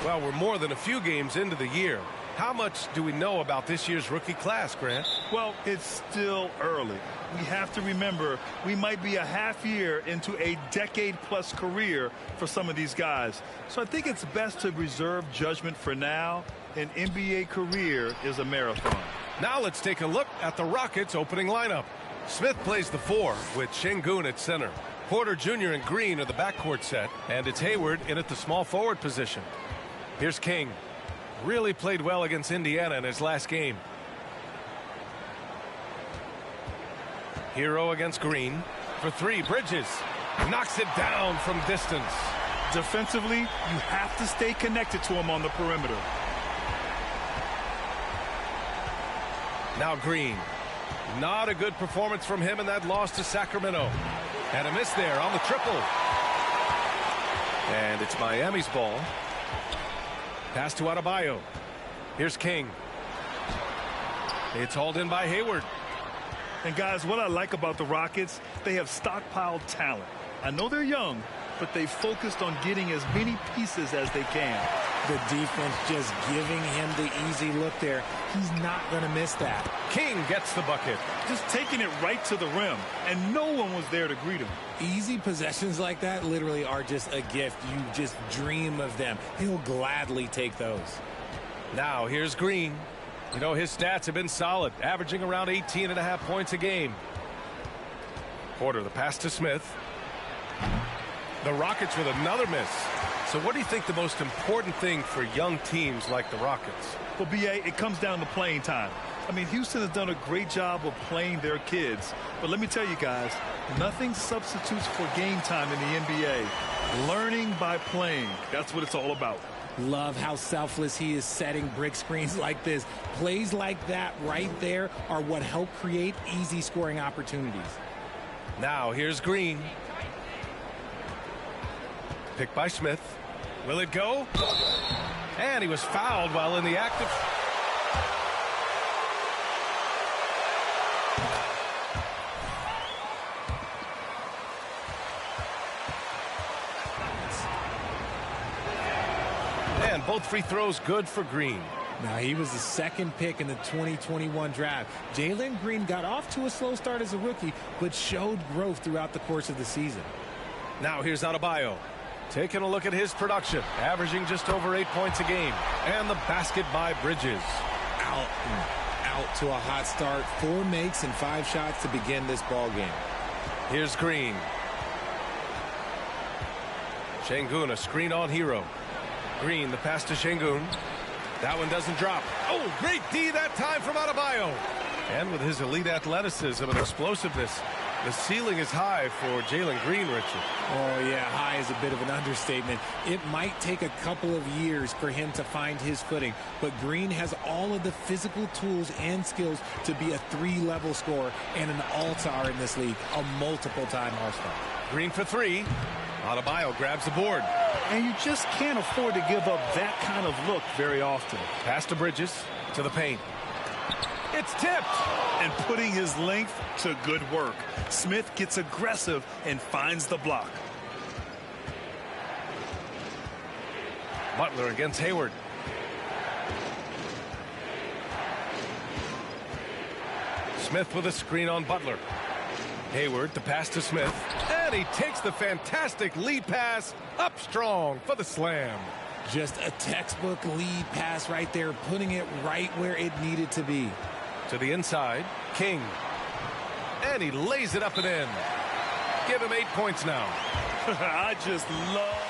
Well, we're more than a few games into the year. How much do we know about this year's rookie class, Grant? Well, it's still early. We have to remember we might be a half year into a decade-plus career for some of these guys. So I think it's best to reserve judgment for now. An NBA career is a marathon. Now let's take a look at the Rockets' opening lineup. Smith plays the 4 with Şengün at center. Porter Jr. and Green are the backcourt set, and it's Hayward in at the small forward position. Here's King. Really played well against Indiana in his last game. Hero against Green. For 3, Bridges. Knocks it down from distance. Defensively, you have to stay connected to him on the perimeter. Now Green. Not a good performance from him in that loss to Sacramento. And a miss there on the triple. And it's Miami's ball. Pass to Adebayo. Here's King. It's hauled in by Hayward. And guys, what I like about the Rockets, they have stockpiled talent. I know they're young, but they focused on getting as many pieces as they can. The defense just giving him the easy look there. He's not going to miss that. King gets the bucket. Just taking it right to the rim, and no one was there to greet him. Easy possessions like that literally are just a gift. You just dream of them. He'll gladly take those. Now here's Green. You know, his stats have been solid, averaging around 18.5 points a game. Porter, the pass to Smith. The Rockets with another miss. So what do you think the most important thing for young teams like the Rockets? Well, B.A., it comes down to playing time. I mean, Houston has done a great job of playing their kids. But let me tell you guys, nothing substitutes for game time in the NBA. Learning by playing. That's what it's all about. Love how selfless he is setting brick screens like this. Plays like that right there are what help create easy scoring opportunities. Now here's Green. Picked by Smith. Will it go? And he was fouled while in the act of... And both free throws good for Green. Now, he was the second pick in the 2021 draft. Jalen Green got off to a slow start as a rookie, but showed growth throughout the course of the season. Now here's Adebayo. Taking a look at his production, averaging just over 8 points a game. And the basket by Bridges. Out to a hot start. 4 makes and 5 shots to begin this ball game. Here's Green. Şengün, a screen on Hero. Green, the pass to Şengün. That one doesn't drop. Oh, great D that time from Adebayo. And with his elite athleticism and explosiveness, the ceiling is high for Jalen Green, Richard. Oh, yeah, high is a bit of an understatement. It might take a couple of years for him to find his footing, but Green has all of the physical tools and skills to be a 3-level scorer and an all-star in this league, a multiple-time All-Star. Green for 3. Adebayo grabs the board. And you just can't afford to give up that kind of look very often. Pass to Bridges, to the paint. It's tipped. And putting his length to good work. Smith gets aggressive and finds the block. Butler against Hayward. Smith with a screen on Butler. Hayward, the pass to Smith. And he takes the fantastic lead pass up strong for the slam. Just a textbook lead pass right there, putting it right where it needed to be. To the inside, King. And he lays it up and in. Give him 8 points now. I just love...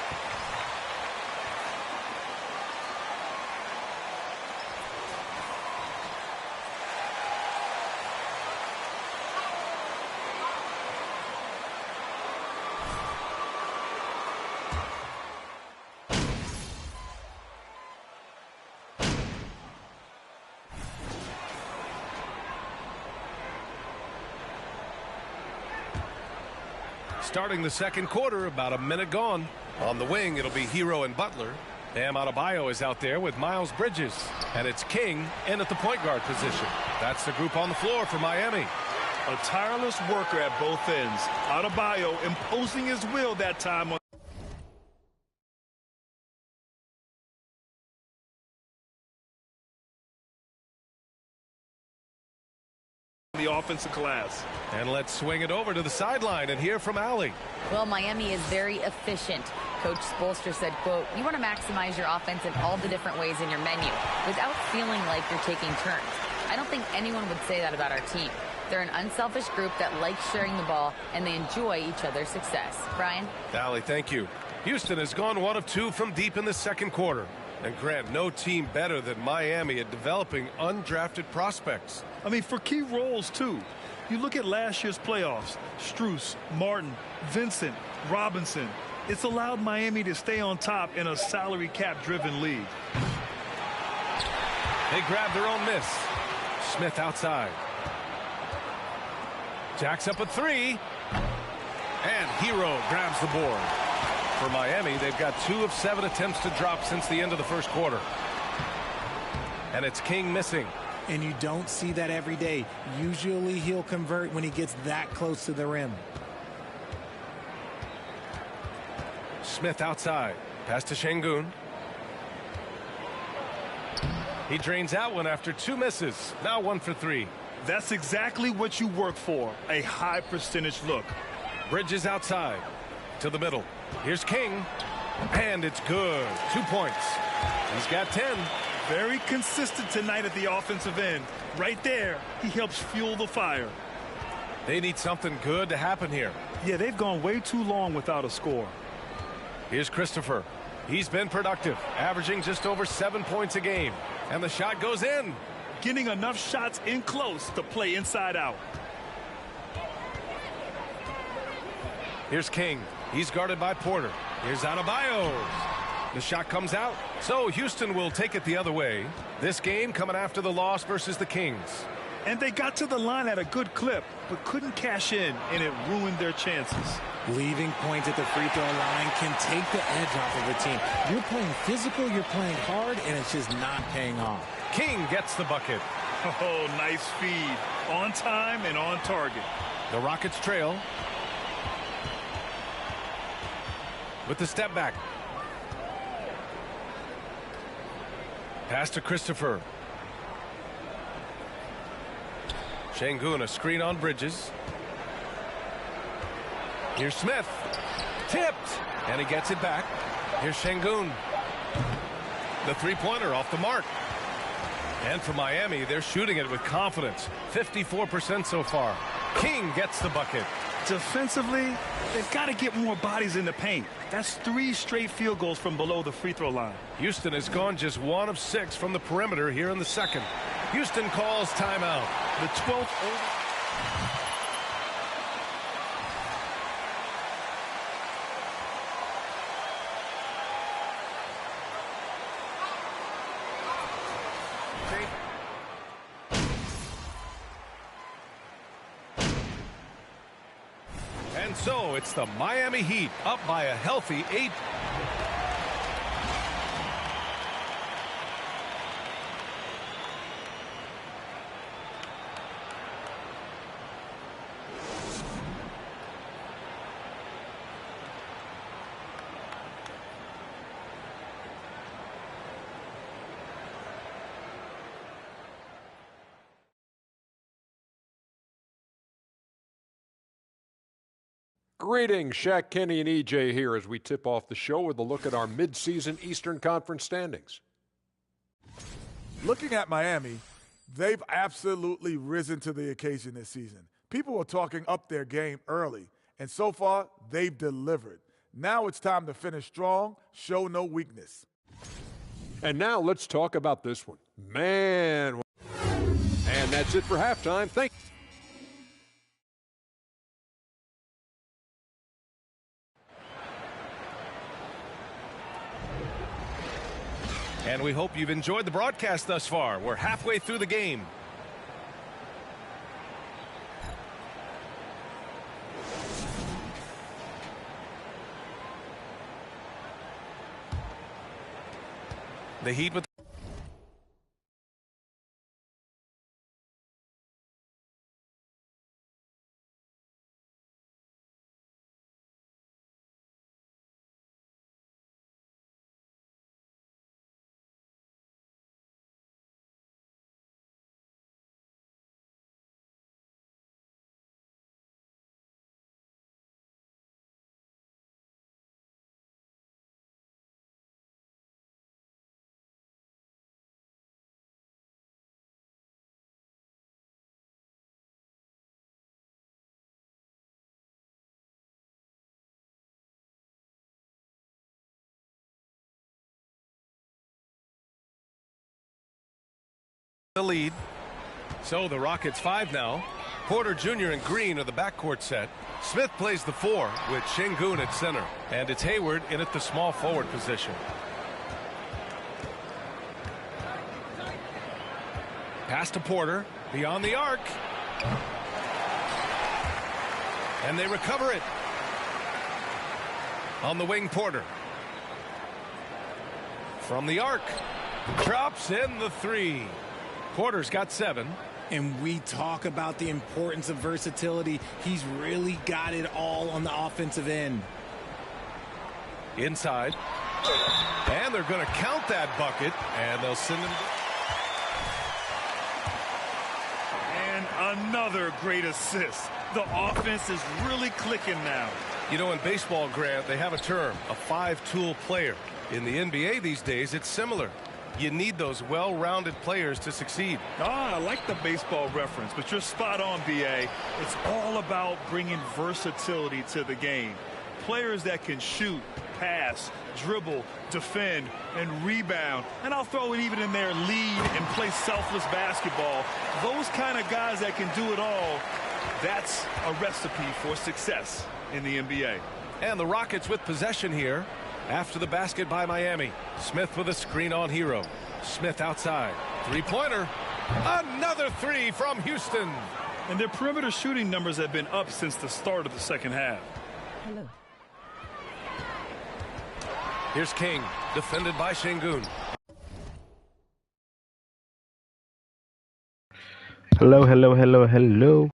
Starting the second quarter, about a minute gone. On the wing, it'll be Hero and Butler. Bam Adebayo is out there with Miles Bridges. And it's King in at the point guard position. That's the group on the floor for Miami. A tireless worker at both ends. Adebayo imposing his will that time on the offensive class. And let's swing it over to the sideline and hear from Allie. Well, Miami is very efficient. Coach Spoelstra said, quote, "You want to maximize your offense in all the different ways in your menu without feeling like you're taking turns." I don't think anyone would say that about our team. They're an unselfish group that likes sharing the ball, and they enjoy each other's success. Brian? Allie, thank you. Houston has gone 1 of 2 from deep in the second quarter. And Grant, no team better than Miami at developing undrafted prospects. I mean, for key roles, too. You look at last year's playoffs, Strus, Martin, Vincent, Robinson. It's allowed Miami to stay on top in a salary cap-driven league. They grab their own miss. Smith outside. Jacks up a 3. And Hero grabs the board. For Miami, they've got 2 of 7 attempts to drop since the end of the first quarter. And it's King missing. And you don't see that every day. Usually he'll convert when he gets that close to the rim. Smith outside. Pass to Şengün. He drains out one after 2 misses. Now 1 for 3. That's exactly what you work for, a high percentage look. Bridges outside to the middle. Here's King. And it's good. 2 points. He's got 10. Very consistent tonight at the offensive end. Right there, he helps fuel the fire. They need something good to happen here. Yeah, they've gone way too long without a score. Here's Christopher. He's been productive, averaging just over 7 points a game. And the shot goes in. Getting enough shots in close to play inside out. Here's King. He's guarded by Porter. Here's Adebayo. The shot comes out. So Houston will take it the other way. This game coming after the loss versus the Kings. And they got to the line at a good clip, but couldn't cash in, and it ruined their chances. Leaving points at the free throw line can take the edge off of a team. You're playing physical, you're playing hard, and it's just not paying off. King gets the bucket. Oh, nice feed. On time and on target. The Rockets trail. With the step back. Pass to Christopher. Şengün, a screen on Bridges. Here's Smith. Tipped. And he gets it back. Here's Şengün. The three-pointer off the mark. And for Miami, they're shooting it with confidence. 54% so far. King gets the bucket. Defensively, they've got to get more bodies in the paint. That's 3 straight field goals from below the free throw line. Houston has gone just 1 of 6 from the perimeter here in the second. Houston calls timeout. The 12th And so it's the Miami Heat up by a healthy 8. Greetings, Shaq Kenny and EJ here as we tip off the show with a look at our midseason Eastern Conference standings. Looking at Miami, they've absolutely risen to the occasion this season. People were talking up their game early, and so far, they've delivered. Now it's time to finish strong, show no weakness. And now let's talk about this one. Man. And that's it for halftime. Thank you. And we hope you've enjoyed the broadcast thus far. We're halfway through the game. The Heat with the lead. So the Rockets 5 now. Porter Jr. and Green are the backcourt set. Smith plays the 4 with Şengün at center. And it's Hayward in at the small forward position. Pass to Porter. Beyond the arc. And they recover it. On the wing, Porter. From the arc. Drops in the 3. Porter's got 7. And we talk about the importance of versatility. He's really got it all on the offensive end. Inside. And they're going to count that bucket. And they'll send him. And another great assist. The offense is really clicking now. You know, in baseball, Grant, they have a term, a 5-tool player. In the NBA these days, it's similar. You need those well-rounded players to succeed. I like the baseball reference, but you're spot on, B.A. It's all about bringing versatility to the game. Players that can shoot, pass, dribble, defend, and rebound. And I'll throw it even in there, lead and play selfless basketball. Those kind of guys that can do it all, that's a recipe for success in the NBA. And the Rockets with possession here. After the basket by Miami. Smith with a screen on Hero. Smith outside. Three-pointer. Another 3 from Houston. And their perimeter shooting numbers have been up since the start of the second half. Hello. Here's King. Defended by Şengün. Hello, hello, hello, hello.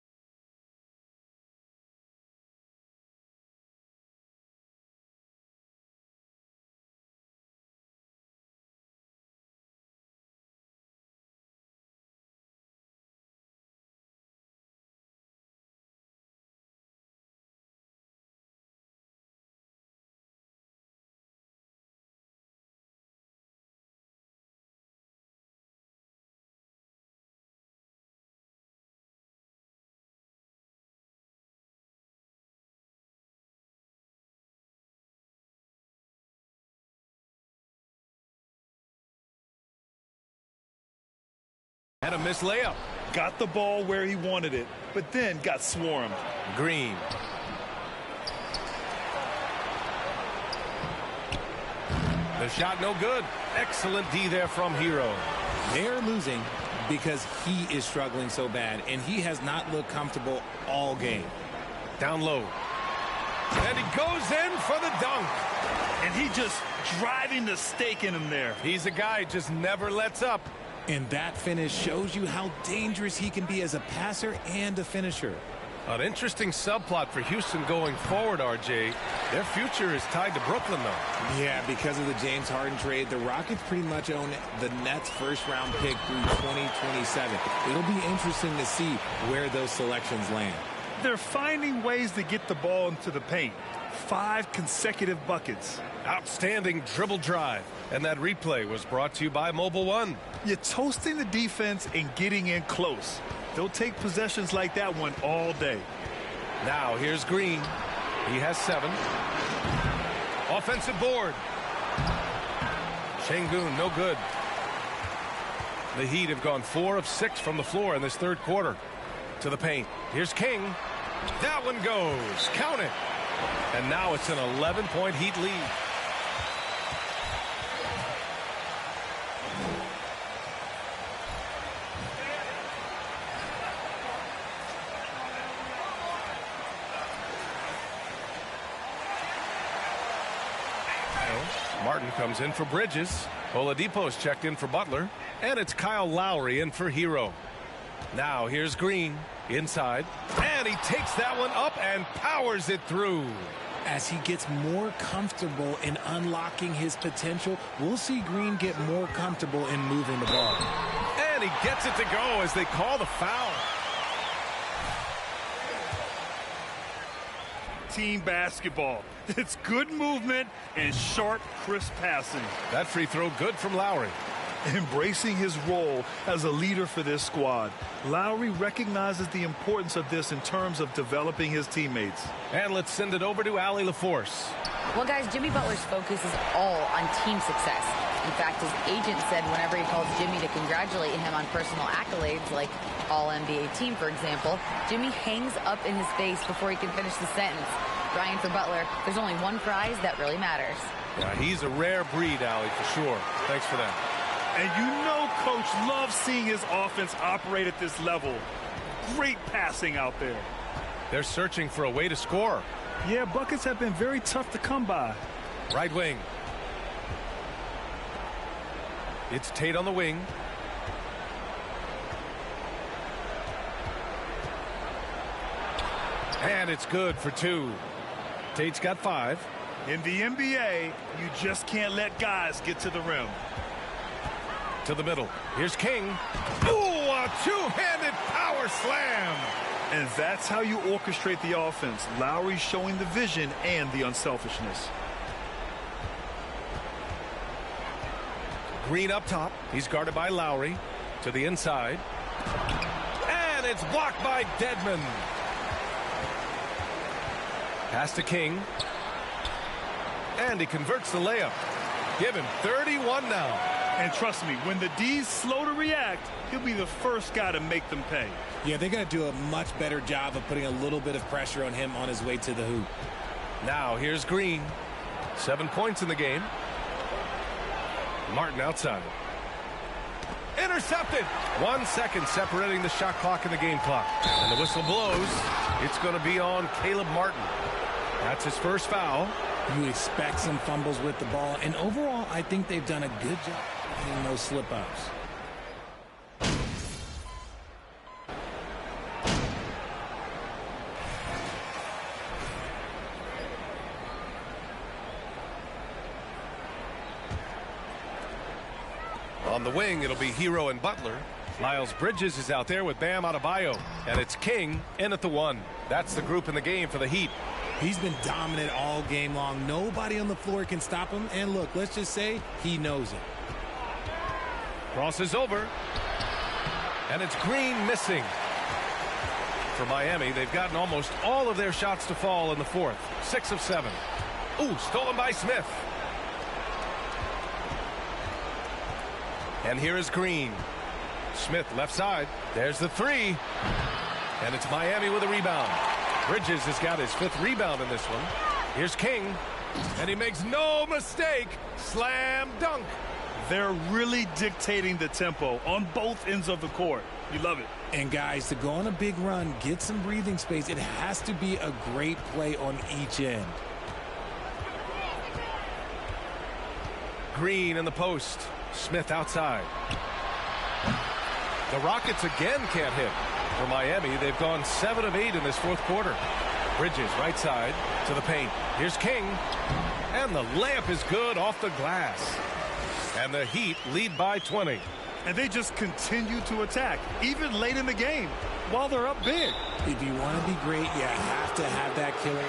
And a missed layup. Got the ball where he wanted it, but then got swarmed. Green. The shot no good. Excellent D there from Hero. They're losing because he is struggling so bad, and he has not looked comfortable all game. Down low. And he goes in for the dunk. And he just driving the stake in him there. He's a guy who just never lets up. And that finish shows you how dangerous he can be as a passer and a finisher. An interesting subplot for Houston going forward, RJ. Their future is tied to Brooklyn, though. Yeah, because of the James Harden trade, the Rockets pretty much own the Nets' first-round pick through 2027. It'll be interesting to see where those selections land. They're finding ways to get the ball into the paint. 5 consecutive buckets. Outstanding dribble drive. And that replay was brought to you by Mobile One. You're toasting the defense and getting in close. They'll take possessions like that one all day. Now here's Green. He has 7. Offensive board. Şengün, no good. The Heat have gone 4 of 6 from the floor in this third quarter. To the paint. Here's King. That one goes. Count it. And now it's an 11-point Heat lead. Martin comes in for Bridges. Oladipo's checked in for Butler. And it's Kyle Lowry in for Hero. Now here's Green inside. And he takes that one up and powers it through. As he gets more comfortable in unlocking his potential, we'll see Green get more comfortable in moving the ball. And he gets it to go as they call the foul. Team basketball. It's good movement and sharp, crisp passing. That free throw good from Lowry. Embracing his role as a leader for this squad. Lowry recognizes the importance of this in terms of developing his teammates. And let's send it over to Allie LaForce. Well, guys, Jimmy Butler's focus is all on team success. In fact, his agent said whenever he calls Jimmy to congratulate him on personal accolades, like All-NBA team, for example, Jimmy hangs up in his face before he can finish the sentence. Ryan, for Butler, there's only one prize that really matters. Yeah, he's a rare breed, Allie, for sure. Thanks for that. And you know Coach loves seeing his offense operate at this level. Great passing out there. They're searching for a way to score. Yeah, buckets have been very tough to come by. Right wing. It's Tate on the wing. And it's good for 2. Tate's got 5. In the NBA, you just can't let guys get to the rim. To the middle. Here's King. Ooh, a two-handed power slam. And that's how you orchestrate the offense. Lowry showing the vision and the unselfishness. Green up top. He's guarded by Lowry. To the inside. And it's blocked by Dedmon. Pass to King. And he converts the layup. Give him 31 now. And trust me, when the D's slow to react, he'll be the first guy to make them pay. Yeah, they're going to do a much better job of putting a little bit of pressure on him on his way to the hoop. Now here's Green. 7 points in the game. Martin outside. Intercepted. 1 second separating the shot clock and the game clock. And the whistle blows. It's going to be on Caleb Martin. That's his first foul. You expect some fumbles with the ball, and overall, I think they've done a good job getting those slip-ups. On the wing, it'll be Hero and Butler. Miles Bridges is out there with Bam Adebayo. And it's King in at the 1. That's the group in the game for the Heat. He's been dominant all game long. Nobody on the floor can stop him. And look, let's just say he knows it. Crosses over. And it's Green missing. For Miami, they've gotten almost all of their shots to fall in the 4th. 6 of 7. Ooh, stolen by Smith. And here is Green. Smith left side. There's the 3. And it's Miami with a rebound. Bridges has got his 5th rebound in this one. Here's King. And he makes no mistake. Slam dunk. They're really dictating the tempo on both ends of the court. You love it. And guys, to go on a big run, get some breathing space, it has to be a great play on each end. Green in the post. Smith outside. The Rockets again can't hit. For Miami, they've gone 7 of 8 in this 4th quarter. Bridges right side to the paint. Here's King. And the layup is good off the glass. And the Heat lead by 20. And they just continue to attack, even late in the game, while they're up big. If you want to be great, you have to have that killer.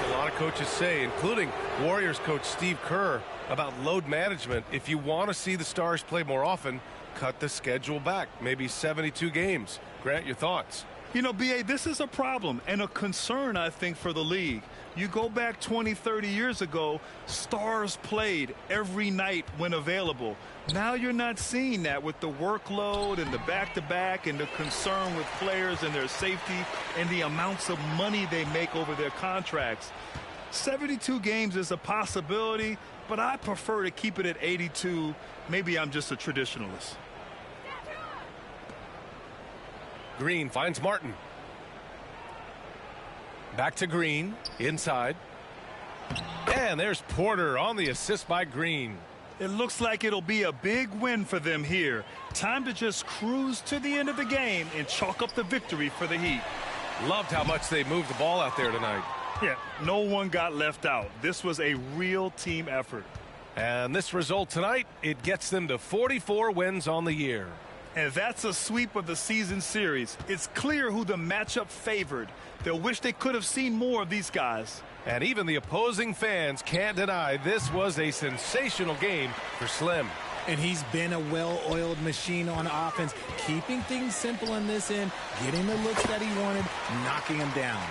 A lot of coaches say, including Warriors coach Steve Kerr, about load management. If you want to see the Stars play more often, cut the schedule back, maybe 72 games. Grant, your thoughts? You know, B.A., this is a problem and a concern, I think, for the league. You go back 20, 30 years ago, Stars played every night when available. Now you're not seeing that with the workload and the back-to-back and the concern with players and their safety and the amounts of money they make over their contracts. 72 games is a possibility, but I prefer to keep it at 82. Maybe I'm just a traditionalist. Green finds Martin. Back to Green. Inside. And there's Porter on the assist by Green. It looks like it'll be a big win for them here. Time to just cruise to the end of the game and chalk up the victory for the Heat. Loved how much they moved the ball out there tonight. Yeah, no one got left out. This was a real team effort. And this result tonight, it gets them to 44 wins on the year. And that's a sweep of the season series. It's clear who the matchup favored. They'll wish they could have seen more of these guys. And even the opposing fans can't deny this was a sensational game for Slim. And he's been a well-oiled machine on offense, keeping things simple in this end, getting the looks that he wanted, knocking them down.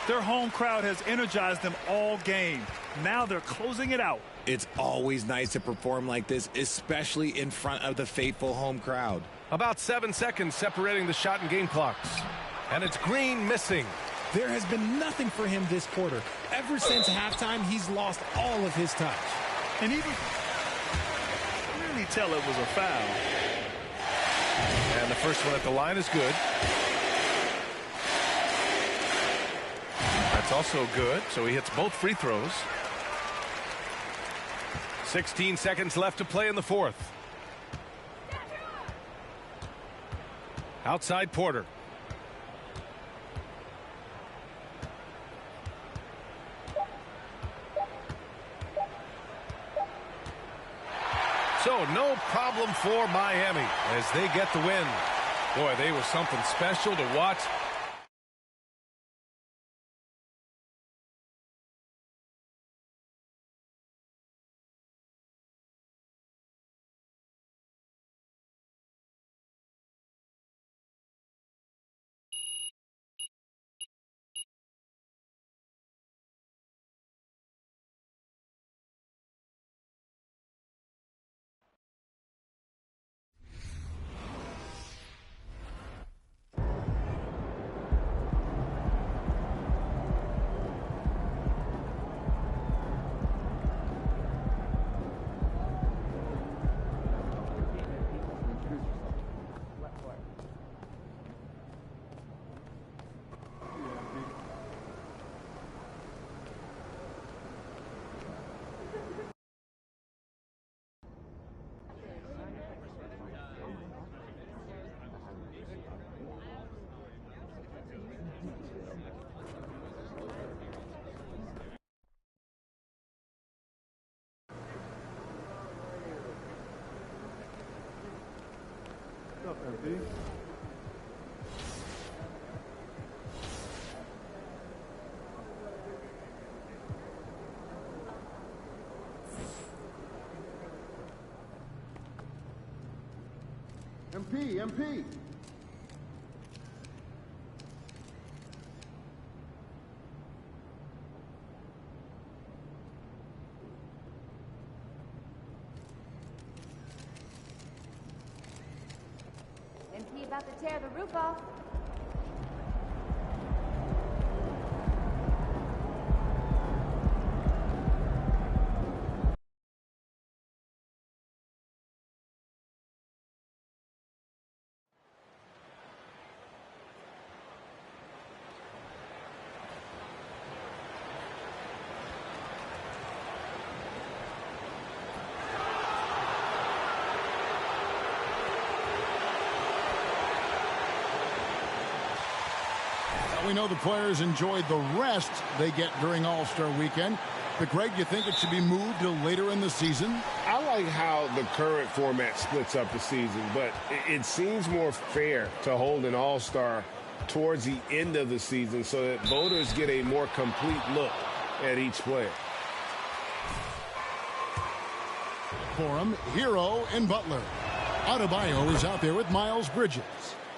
Their home crowd has energized them all game. Now they're closing it out. It's always nice to perform like this, especially in front of the faithful home crowd. About 7 seconds separating the shot and game clocks. And it's Green missing. There has been nothing for him this quarter. Ever since halftime, he's lost all of his touch. And even really tell it was a foul. And the first one at the line is good. That's also good, so he hits both free throws. 16 seconds left to play in the fourth. Outside Porter. So no problem for Miami as they get the win. Boy, they were something special to watch. MP. MP about to tear the roof off. We know the players enjoyed the rest they get during All-Star Weekend. But, Greg, you think it should be moved to later in the season? I like how the current format splits up the season, but it seems more fair to hold an All-Star towards the end of the season so that voters get a more complete look at each player. For him, Hero and Butler. Adebayo is out there with Miles Bridges.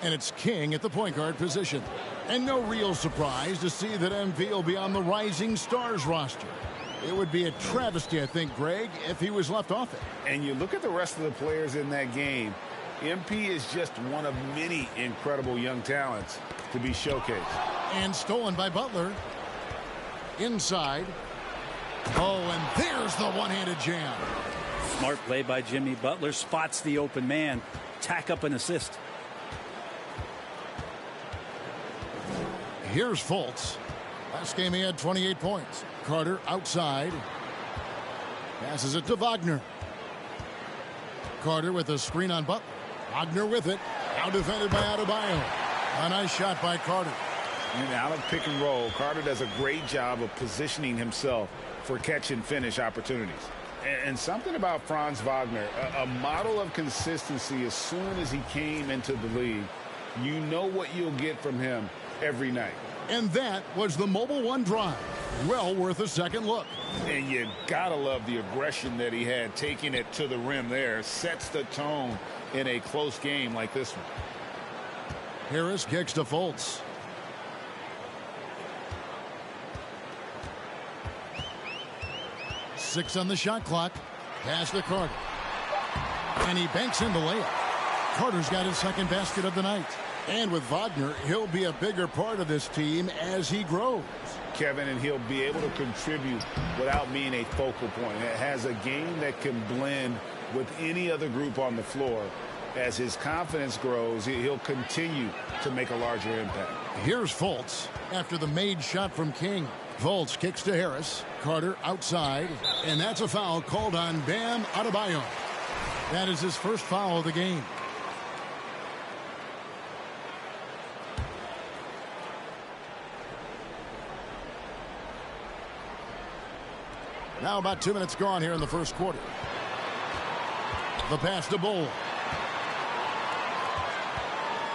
And it's King at the point guard position. And no real surprise to see that MP will be on the Rising Stars roster. It would be a travesty, I think, Greg, if he was left off it. And you look at the rest of the players in that game, MP is just one of many incredible young talents to be showcased. And stolen by Butler. Inside. Oh, and there's the one-handed jam. Smart play by Jimmy Butler. Spots the open man. Tack up an assist. Here's Fultz. Last game he had 28 points. Carter outside. Passes it to Wagner. Carter with a screen on Butler. Wagner with it. Now defended by Adebayo. A nice shot by Carter. And out of pick and roll, Carter does a great job of positioning himself for catch and finish opportunities. And something about Franz Wagner, a model of consistency as soon as he came into the league. You know what you'll get from him every night. And that was the Mobile One drive. Well worth a second look. And you gotta love the aggression that he had, taking it to the rim there. Sets the tone in a close game like this one. Harris kicks to Fultz. 6 on the shot clock. Pass to Carter. And he banks in the layup. Carter's got his second basket of the night. And with Wagner, he'll be a bigger part of this team as he grows. Kevin, and he'll be able to contribute without being a focal point. It has a game that can blend with any other group on the floor. As his confidence grows, he'll continue to make a larger impact. Here's Fultz after the made shot from King. Fultz kicks to Harris. Carter outside. And that's a foul called on Bam Adebayo. That is his first foul of the game. Now about 2 minutes gone here in the first quarter. The pass to Bull.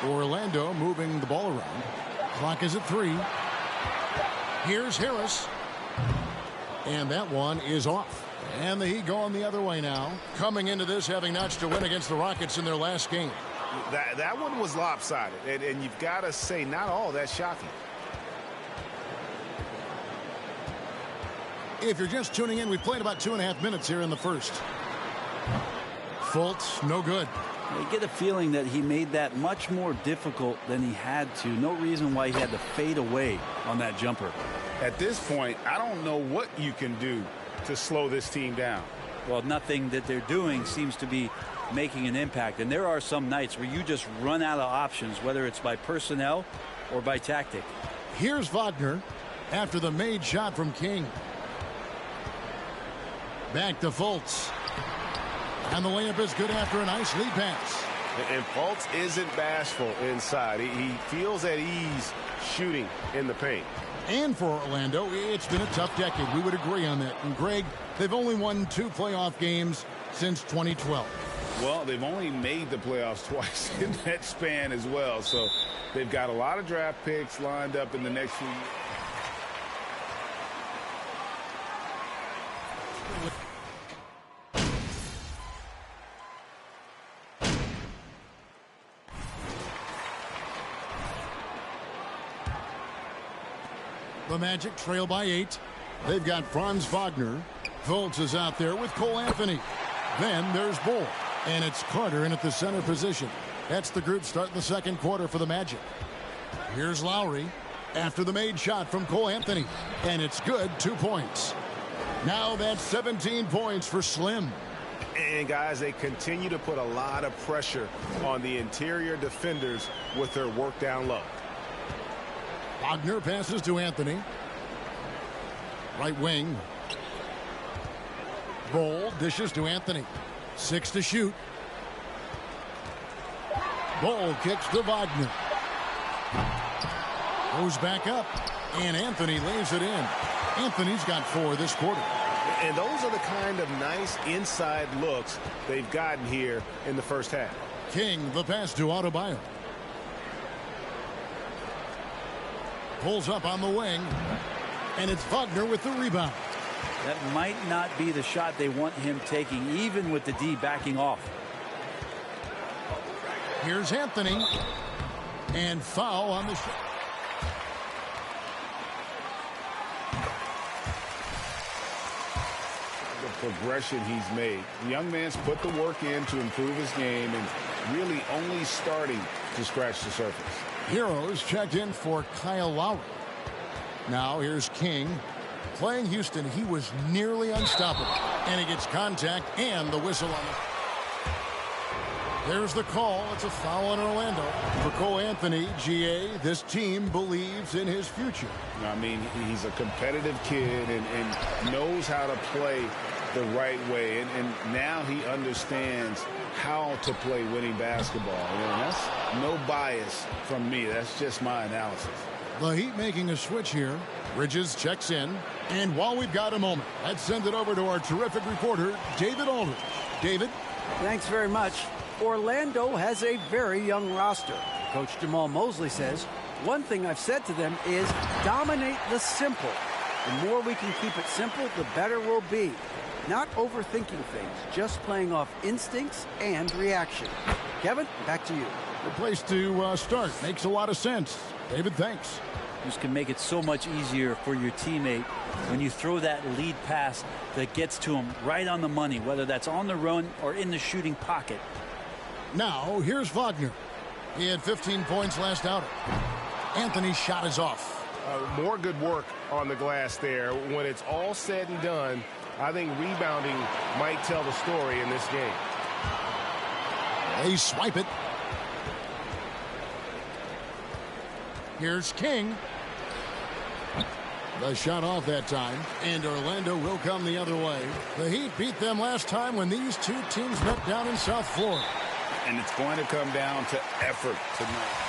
Orlando moving the ball around. Clock is at 3. Here's Harris. And that one is off. And the Heat going the other way now. Coming into this having notched a win against the Rockets in their last game. That one was lopsided. And you've got to say, not all that shocking. If you're just tuning in, we've played about 2.5 minutes here in the first. Fultz, no good. You get a feeling that he made that much more difficult than he had to. No reason why he had to fade away on that jumper. At this point, I don't know what you can do to slow this team down. Well, nothing that they're doing seems to be making an impact. And there are some nights where you just run out of options, whether it's by personnel or by tactic. Here's Wagner after the made shot from King. Back to Fultz. And the layup is good after a nice lead pass. And Fultz isn't bashful inside. He feels at ease shooting in the paint. And for Orlando, it's been a tough decade. We would agree on that. And Greg, they've only won 2 playoff games since 2012. Well, they've only made the playoffs twice in that span as well. So they've got a lot of draft picks lined up in the next few years. The Magic trail by 8. They've got Franz Wagner. Fultz is out there with Cole Anthony. Then there's Bull. And it's Carter in at the center position. That's the group starting the second quarter for the Magic. Here's Lowry after the made shot from Cole Anthony. And it's good, 2 points. Now that's 17 points for Slim. And guys, they continue to put a lot of pressure on the interior defenders with their work down low. Wagner passes to Anthony. Right wing. Bull dishes to Anthony. 6 to shoot. Bull kicks to Wagner. Goes back up. And Anthony lays it in. Anthony's got 4 this quarter. And those are the kind of nice inside looks they've gotten here in the first half. King, the pass to Adebayo. Pulls up on the wing. And it's Wagner with the rebound. That might not be the shot they want him taking, even with the D backing off. Here's Anthony. And foul on the shot. The progression he's made. The young man's put the work in to improve his game and really only starting to scratch the surface. Heroes checked in for Kyle Lowry. Now here's King. Playing Houston, he was nearly unstoppable. And he gets contact and the whistle on it. There's the call. It's a foul on Orlando. For Cole Anthony, GA, this team believes in his future. I mean, he's a competitive kid and knows how to play the right way. And now he understands how to play winning basketball. And that's no bias from me. That's just my analysis. The Heat making a switch here. Bridges checks in. And while we've got a moment, let's send it over to our terrific reporter, David Aldridge. David? Thanks very much. Orlando has a very young roster. Coach Jamal Mosley says, one thing I've said to them is dominate the simple. The more we can keep it simple, the better we'll be. Not overthinking things, just playing off instincts and reaction. Kevin, back to you. The place to start. Makes a lot of sense. David, thanks. Just can make it so much easier for your teammate when you throw that lead pass that gets to him right on the money, whether that's on the run or in the shooting pocket. Now, here's Wagner. He had 15 points last outing. Anthony's shot is off. More good work on the glass there. When it's all said and done, I think rebounding might tell the story in this game. They swipe it. Here's King. The shot off that time, and Orlando will come the other way. The Heat beat them last time when these two teams met down in South Florida. And it's going to come down to effort tonight.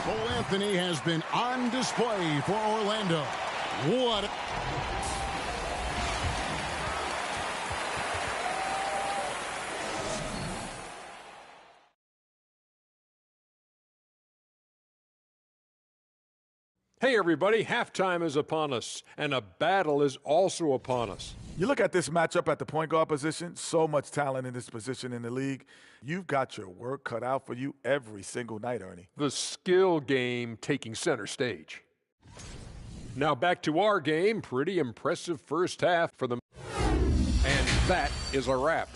Cole Anthony has been on display for Orlando. What? Hey, everybody, halftime is upon us, and a battle is also upon us. You look at this matchup at the point guard position, so much talent in this position in the league. You've got your work cut out for you every single night, Ernie. The skill game taking center stage. Now back to our game. Pretty impressive first half for them. And that is a wrap.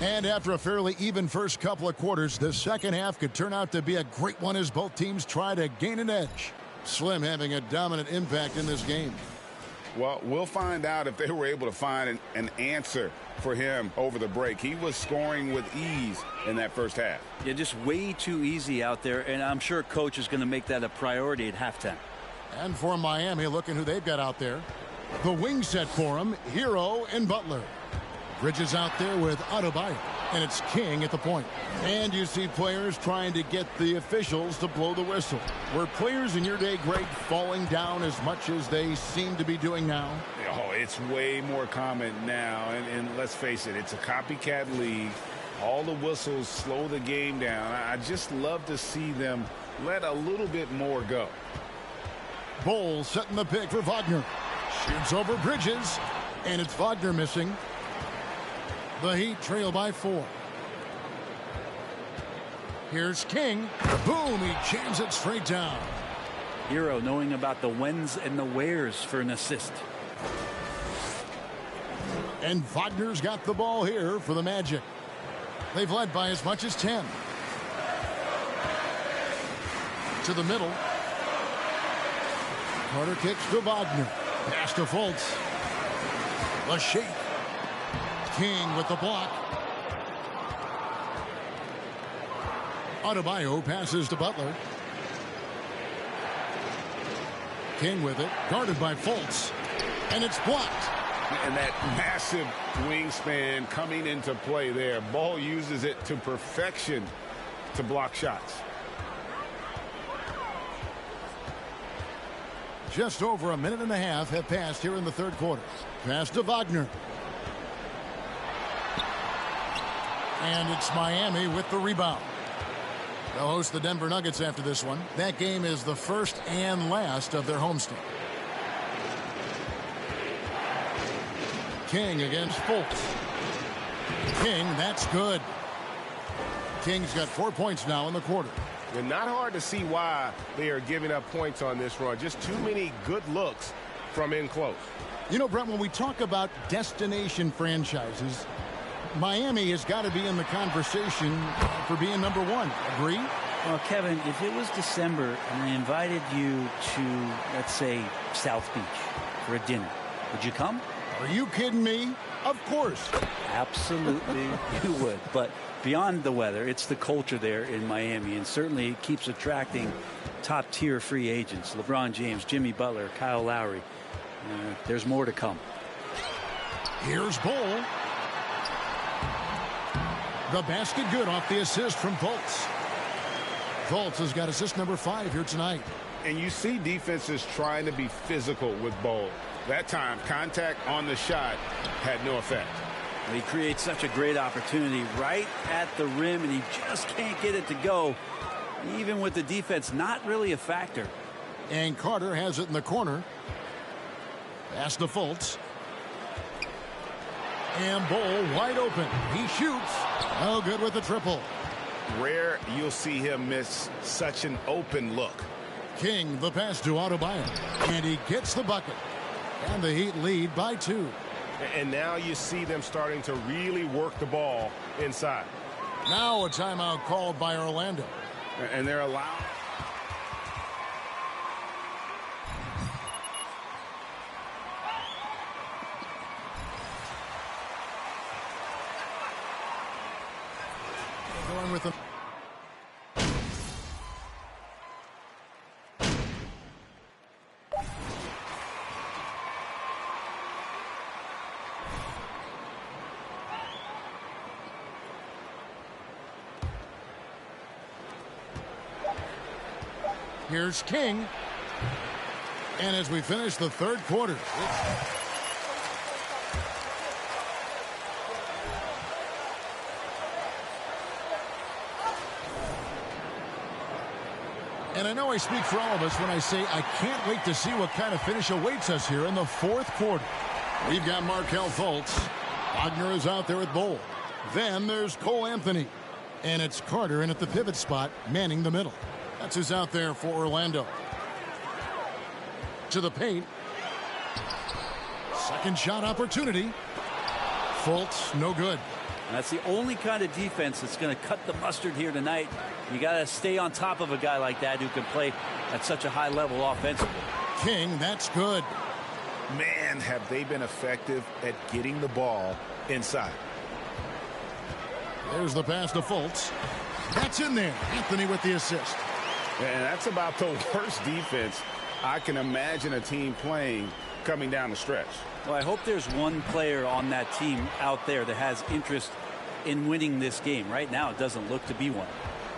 And after a fairly even first couple of quarters, the second half could turn out to be a great one as both teams try to gain an edge. Slim having a dominant impact in this game. Well, we'll find out if they were able to find an answer for him over the break. He was scoring with ease in that first half. Yeah, just way too easy out there, and I'm sure Coach is going to make that a priority at halftime. And for Miami, looking who they've got out there. The wing set for him, Hero and Butler. Bridges out there with Adebayo, and it's King at the point. And you see players trying to get the officials to blow the whistle. Were players in your day, Greg, falling down as much as they seem to be doing now? Oh, it's way more common now, and let's face it, it's a copycat league. All the whistles slow the game down. I just love to see them let a little bit more go. Bowles setting the pick for Wagner. Shoots over Bridges, and it's Wagner missing. The Heat trail by 4. Here's King. Boom, he jams it straight down. Hero knowing about the whens and the wheres for an assist. And Wagner's got the ball here for the Magic. They've led by as much as 10. To the middle. Carter kicks to Wagner. Pass to Fultz. The shake. King with the block. Adebayo passes to Butler. King with it, guarded by Fultz, and it's blocked. And that massive wingspan coming into play there. Ball uses it to perfection to block shots. Just over a minute and a half have passed here in the third quarter. Pass to Wagner. And it's Miami with the rebound. They'll host the Denver Nuggets after this one. That game is the first and last of their homestand. King against Fultz. King, that's good. King's got 4 points now in the quarter. And not hard to see why they are giving up points on this run. Just too many good looks from in close. You know, Brett, when we talk about destination franchises, Miami has got to be in the conversation for being number one. Agree? Well, Kevin, if it was December and I invited you to, let's say, South Beach for a dinner, would you come? Are you kidding me? Of course. Absolutely, you would. But beyond the weather, it's the culture there in Miami, and certainly it keeps attracting top-tier free agents. LeBron James, Jimmy Butler, Kyle Lowry. There's more to come. Here's Bol. The basket good off the assist from Fultz. Fultz has got assist number 5 here tonight. And you see defenses trying to be physical with Bol. That time, contact on the shot had no effect. And he creates such a great opportunity right at the rim, and he just can't get it to go, even with the defense not really a factor. And Carter has it in the corner. Pass to Fultz. And Bol wide open. He shoots. Oh, good with the triple. Rare you'll see him miss such an open look. King, the pass to Adebayo. And he gets the bucket. And the Heat lead by 2. And now you see them starting to really work the ball inside. Now a timeout called by Orlando. And they're allowed. Going with them. Here's King. And as we finish the third quarter, and I know I speak for all of us when I say I can't wait to see what kind of finish awaits us here in the fourth quarter. We've got Markelle Fultz. Wagner is out there with Bol. Then there's Cole Anthony. And it's Carter in at the pivot spot, manning the middle. That's who's out there for Orlando. To the paint. Second shot opportunity. Fultz, no good. And that's the only kind of defense that's going to cut the mustard here tonight. You got to stay on top of a guy like that who can play at such a high level offensively. King, that's good. Man, have they been effective at getting the ball inside. There's the pass to Fultz. That's in there. Anthony with the assist. And that's about the worst defense I can imagine a team playing coming down the stretch. Well, I hope there's one player on that team out there that has interest in winning this game. Right now, it doesn't look to be one.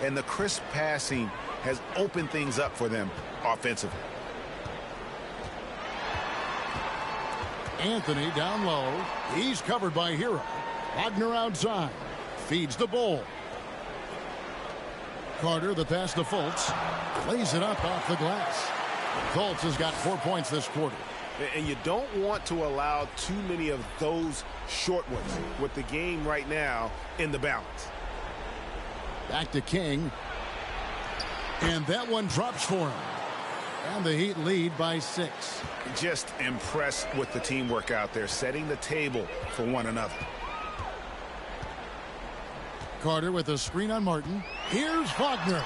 And the crisp passing has opened things up for them offensively. Anthony down low. He's covered by Hero. Wagner outside. Feeds the Bol. Carter, the pass to Fultz. Plays it up off the glass. Fultz has got 4 points this quarter. And you don't want to allow too many of those short ones with the game right now in the balance. Back to King. And that one drops for him. And the Heat lead by 6. Just impressed with the teamwork out there, setting the table for one another. Carter with a screen on Martin. Here's Wagner.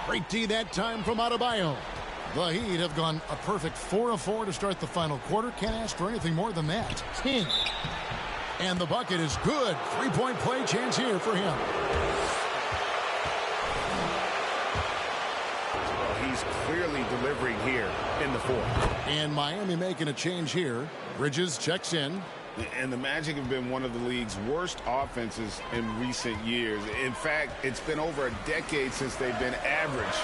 Great D that time from Adebayo. The Heat have gone a perfect 4 of 4 to start the final quarter. Can't ask for anything more than that. King. And the bucket is good. 3-point play chance here for him. Well, he's clearly delivering here in the fourth. And Miami making a change here. Bridges checks in. And the Magic have been one of the league's worst offenses in recent years. In fact, it's been over a decade since they've been average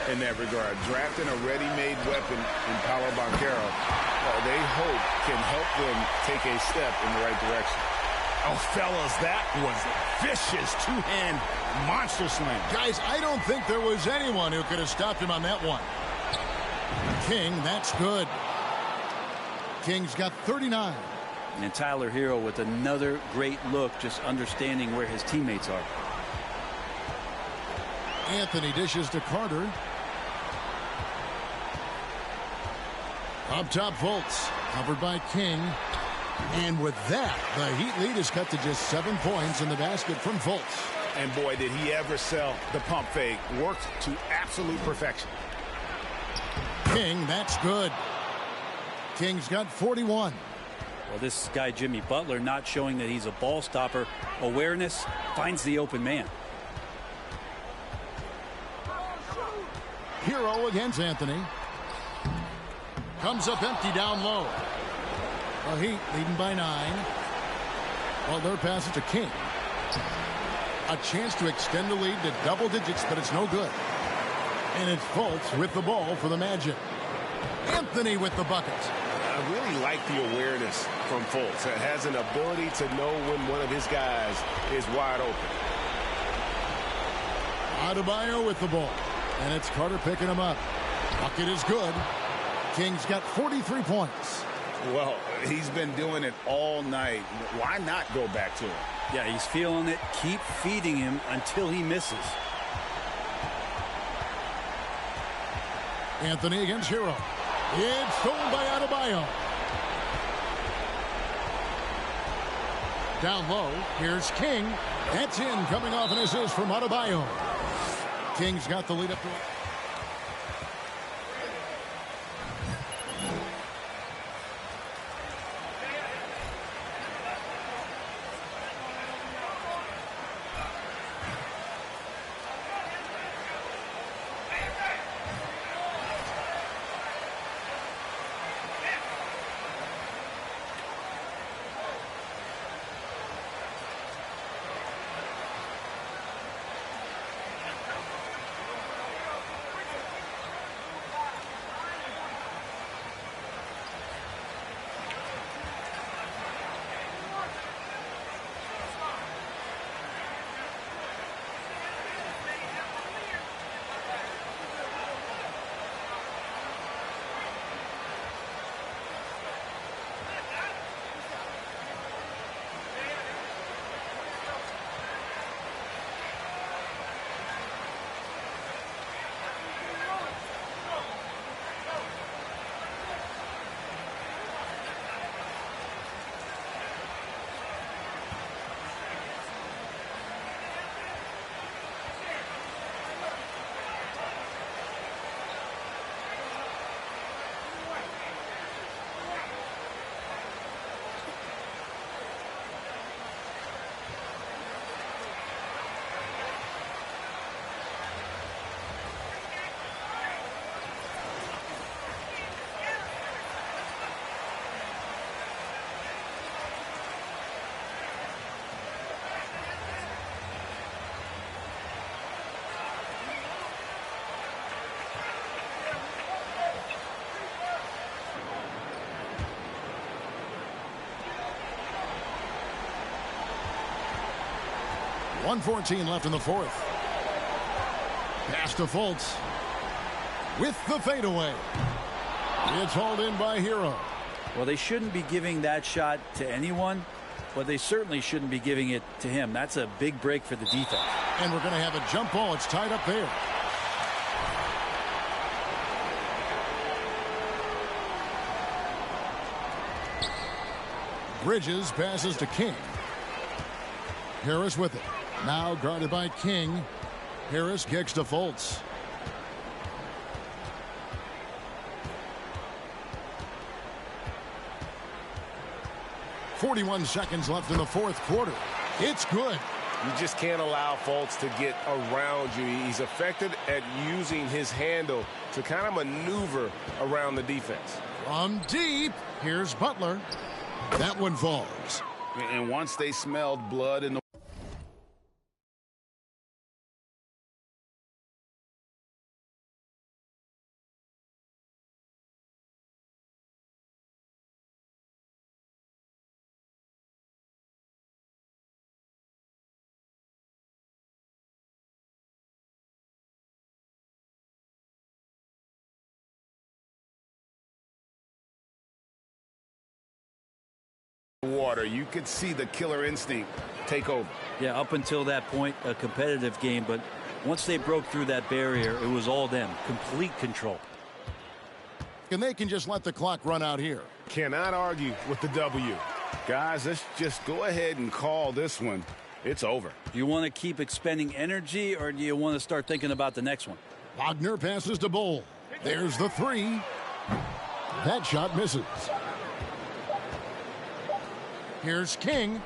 in that regard. Drafting a ready-made weapon in Paolo Banchero, they hope can help them take a step in the right direction. Oh, fellas, that was vicious two-hand monster slam. Guys, I don't think there was anyone who could have stopped him on that one. King, that's good. King's got 39. And Tyler Hero with another great look, just understanding where his teammates are. Anthony dishes to Carter. Up top, Fultz, covered by King. And with that, the Heat lead is cut to just 7 points in the basket from Fultz. And boy, did he ever sell the pump fake. Worked to absolute perfection. King, that's good. King's got 41. Well, this guy, Jimmy Butler, not showing that he's a ball stopper. Awareness, finds the open man. Hero against Anthony. Comes up empty down low. The Heat leading by 9. Well, their pass it to King. A chance to extend the lead to double digits, but it's no good. And it's Fultz with the ball for the Magic. Anthony with the bucket. I really like the awareness from Fultz. It has an ability to know when one of his guys is wide open. Adebayo with the ball. And it's Carter picking him up. Bucket is good. King's got 43 points. Well, he's been doing it all night. Why not go back to him? Yeah, he's feeling it. Keep feeding him until he misses. Anthony against Hero. It's stolen by Adebayo. Down low, here's King. That's in, coming off an assist from Adebayo. King's got the lead up to... .114 left in the fourth. Pass to Fultz. With the fadeaway. It's hauled in by Hero. Well, they shouldn't be giving that shot to anyone, but they certainly shouldn't be giving it to him. That's a big break for the defense. And we're going to have a jump ball. It's tied up there. Bridges passes to King. Harris with it. Now guarded by King. Harris kicks to Fultz. .41 seconds left in the fourth quarter. It's good. You just can't allow Fultz to get around you. He's effective at using his handle to kind of maneuver around the defense. From deep, here's Butler. That one falls. And once they smelled blood in the water, you could see the killer instinct take over. Yeah, up until that point, a competitive game, but once they broke through that barrier, it was all them. Complete control. And they can just let the clock run out here. Cannot argue with the W. Guys, let's just go ahead and call this one. It's over. Do you want to keep expending energy, or do you want to start thinking about the next one? Wagner passes to Bull. There's the three. That shot misses. Here's King.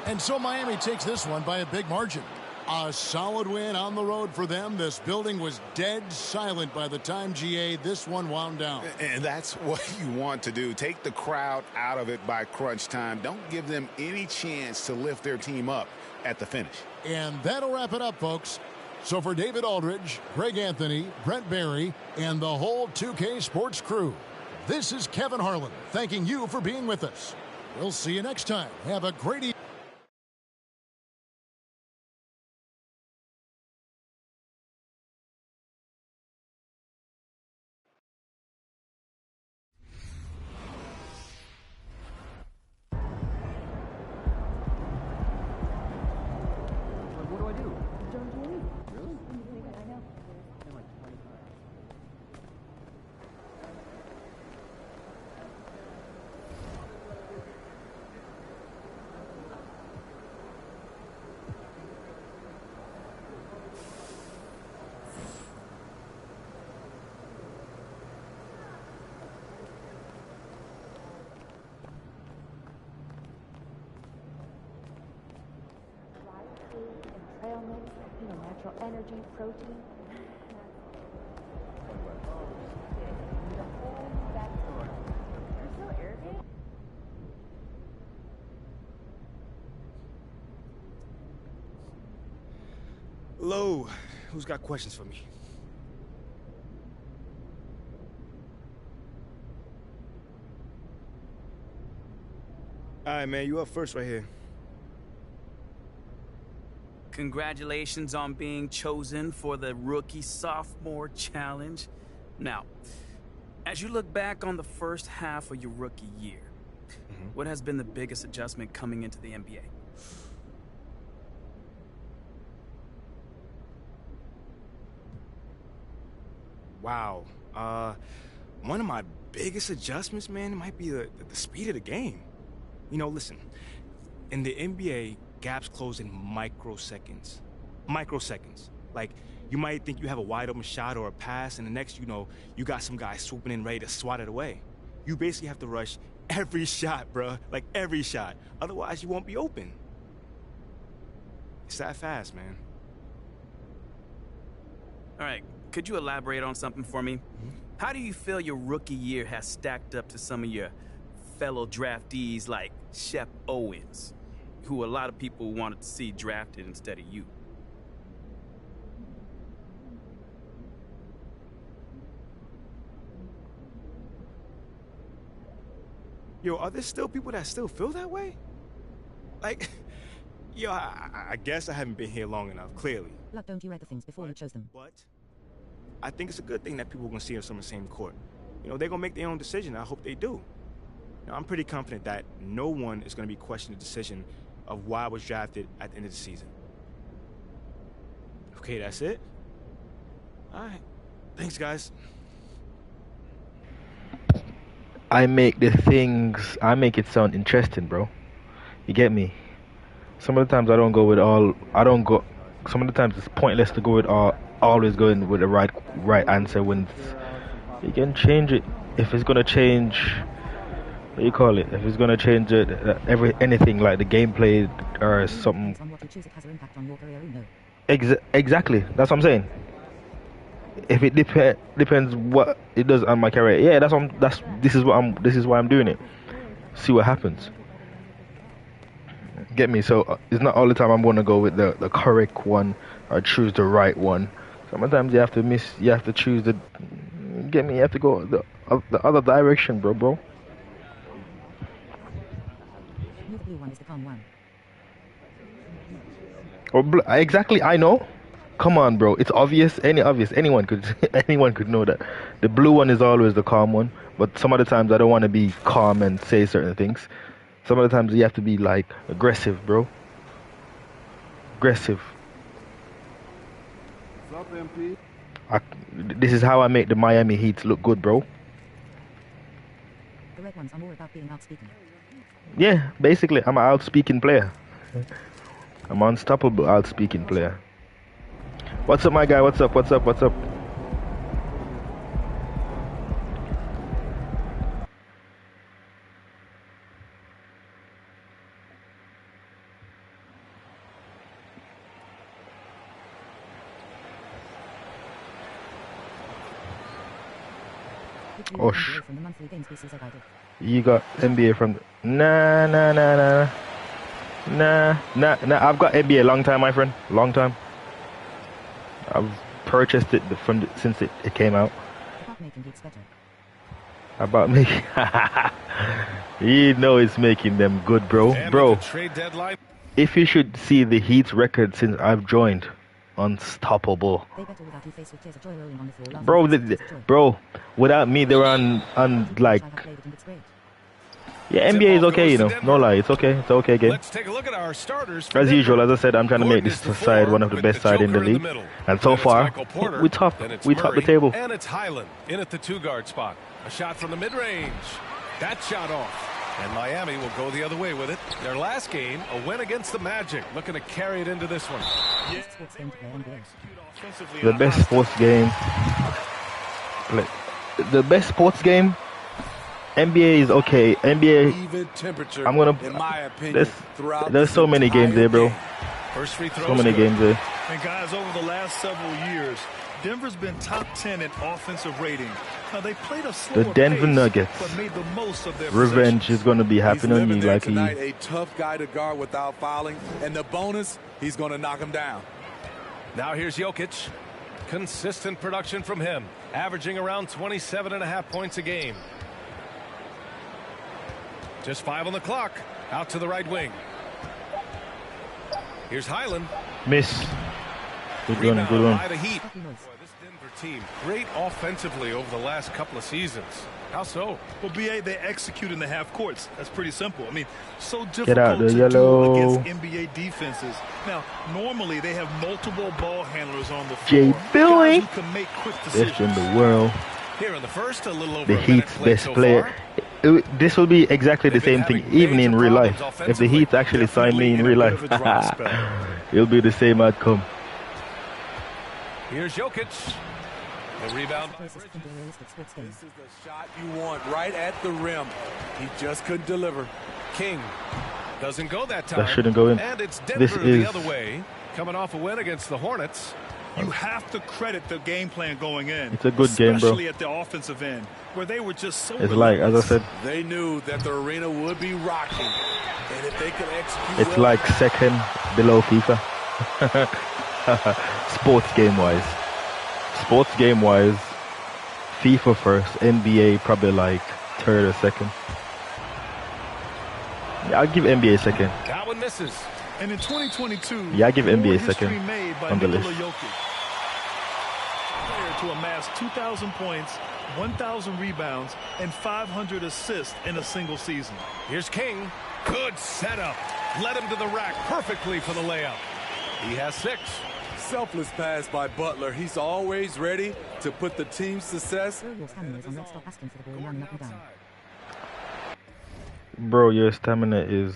And so Miami takes this one by a big margin. A solid win on the road for them. This building was dead silent by the time, GA, this one wound down. And that's what you want to do. Take the crowd out of it by crunch time. Don't give them any chance to lift their team up at the finish. And that'll wrap it up, folks. So for David Aldridge, Greg Anthony, Brent Barry, and the whole 2K Sports crew, this is Kevin Harlan thanking you for being with us. We'll see you next time. Have a great evening. Natural energy, protein. You're so arrogant. Hello, who's got questions for me? All right, man, you up first right here. Congratulations on being chosen for the Rookie Sophomore Challenge. Now, as you look back on the first half of your rookie year, what has been the biggest adjustment coming into the NBA? Wow. One of my biggest adjustments, man, might be the speed of the game. You know, listen, in the NBA, gaps close in microseconds. Microseconds. Like, you might think you have a wide open shot or a pass, and the next you know, you got some guy swooping in ready to swat it away. You basically have to rush every shot, bruh. Like, every shot. Otherwise, you won't be open. It's that fast, man. All right, could you elaborate on something for me? How do you feel your rookie year has stacked up to some of your fellow draftees like Shep Owens, who a lot of people wanted to see drafted instead of you? Yo, are there still people that still feel that way? Like, yo, I guess I haven't been here long enough, clearly. Look, don't you read the things before you chose them? But I think it's a good thing that people are going to see us on the same court. You know, they're going to make their own decision. I hope they do. Now, I'm pretty confident that no one is going to be questioning the decision of why I was drafted at the end of the season. Okay, that's it? All right. Thanks, guys. I make it sound interesting, bro. You get me? Some of the times some of the times it's pointless to go with always going with the right answer when you can change it. If it's gonna change, what do you call it? If it's gonna change it, anything like the gameplay or something. Exactly, that's what I'm saying. If it depends what it does on my career, yeah, this is why I'm doing it. See what happens. Get me? So it's not all the time I'm gonna go with the correct one or choose the right one. Sometimes you have to choose the. Get me? You have to go the other direction, bro. The blue one is the calm one. Exactly, I know. Come on, bro. It's obvious. Anyone could know that. The blue one is always the calm one. But some of the times I don't want to be calm and say certain things. Some of the times you have to be like aggressive, bro. Aggressive. What's up, MP? This is how I make the Miami Heat look good, bro. The red ones are more about being outspeaking. Yeah, basically, I'm an outspeaking player. I'm an unstoppable outspeaking player. What's up, my guy? What's up? Oh, you got NBA from... Nah. I've got NBA a long time, my friend. Long time. I've purchased it since it came out. About making... You know it's making them good, bro. Bro, if you should see the Heat's record since I've joined, unstoppable. Bro, without me, they were on like... Yeah, NBA is okay, you know. No lie, it's okay. It's okay game. Let's take a look at our starters. As usual, as I said, I'm trying to make this side one of the best side in the league. And so far, we top the table. And it's Highland in at the 2-guard spot. A shot from the mid-range. That shot off. And Miami will go the other way with it. Their last game, a win against the Magic. Looking to carry it into this one. The best sports game. The best sports game. NBA is okay. NBA. I'm gonna. In my opinion, there's so many games there, bro. First free throw. So many games there. And guys, over the last several years, Denver's been top 10 in offensive rating. Now they played a slower The Denver pace, Nuggets. but made the most of their Revenge is going to be happening on you, there likely. tonight, a tough guy to guard without fouling, and the bonus, he's going to knock him down. Now here's Jokic. Consistent production from him, averaging around 27.5 points a game. Just 5 on the clock. Out to the right wing. Here's Highland. Miss. Good Rebound one. by the Heat. Boy, this Denver team, great offensively over the last couple of seasons. How so? Well, BA, they execute in the half courts. That's pretty simple. I mean, so difficult Get out the to yellow. do against NBA defenses. Now, normally they have multiple ball handlers on the floor. JBILLY. Guys who can make quick decisions. Best in the world. Here in the first, a little over The a minute Heat's played best so player. far. This will be exactly the same thing, even in real life. If the Heat actually sign me in real life, it'll be the same outcome. Here's Jokic. The rebound. This is the shot you want right at the rim. He just couldn't deliver. King doesn't go that time. That shouldn't go in. And it's Denver This is the other way, coming off a win against the Hornets. You have to credit the game plan going in. It's a good game, bro. Especially at the offensive end, where they were just so It's like, as I said, They knew that the arena would be rocking. And if they could execute it's well, like second below FIFA. Sports game wise, FIFA first, NBA probably like third or second. Yeah, I'll give NBA second. That one misses. And in 2022, Yeah, I give NBA more second history made by on the Nikola list. Jokic. Player to amass 2,000 points, 1,000 rebounds, and 500 assists in a single season. Here's King. Good setup. Led him to the rack perfectly for the layup. He has 6. selfless pass by Butler. He's always ready to put the team's success. Bro, your stamina is...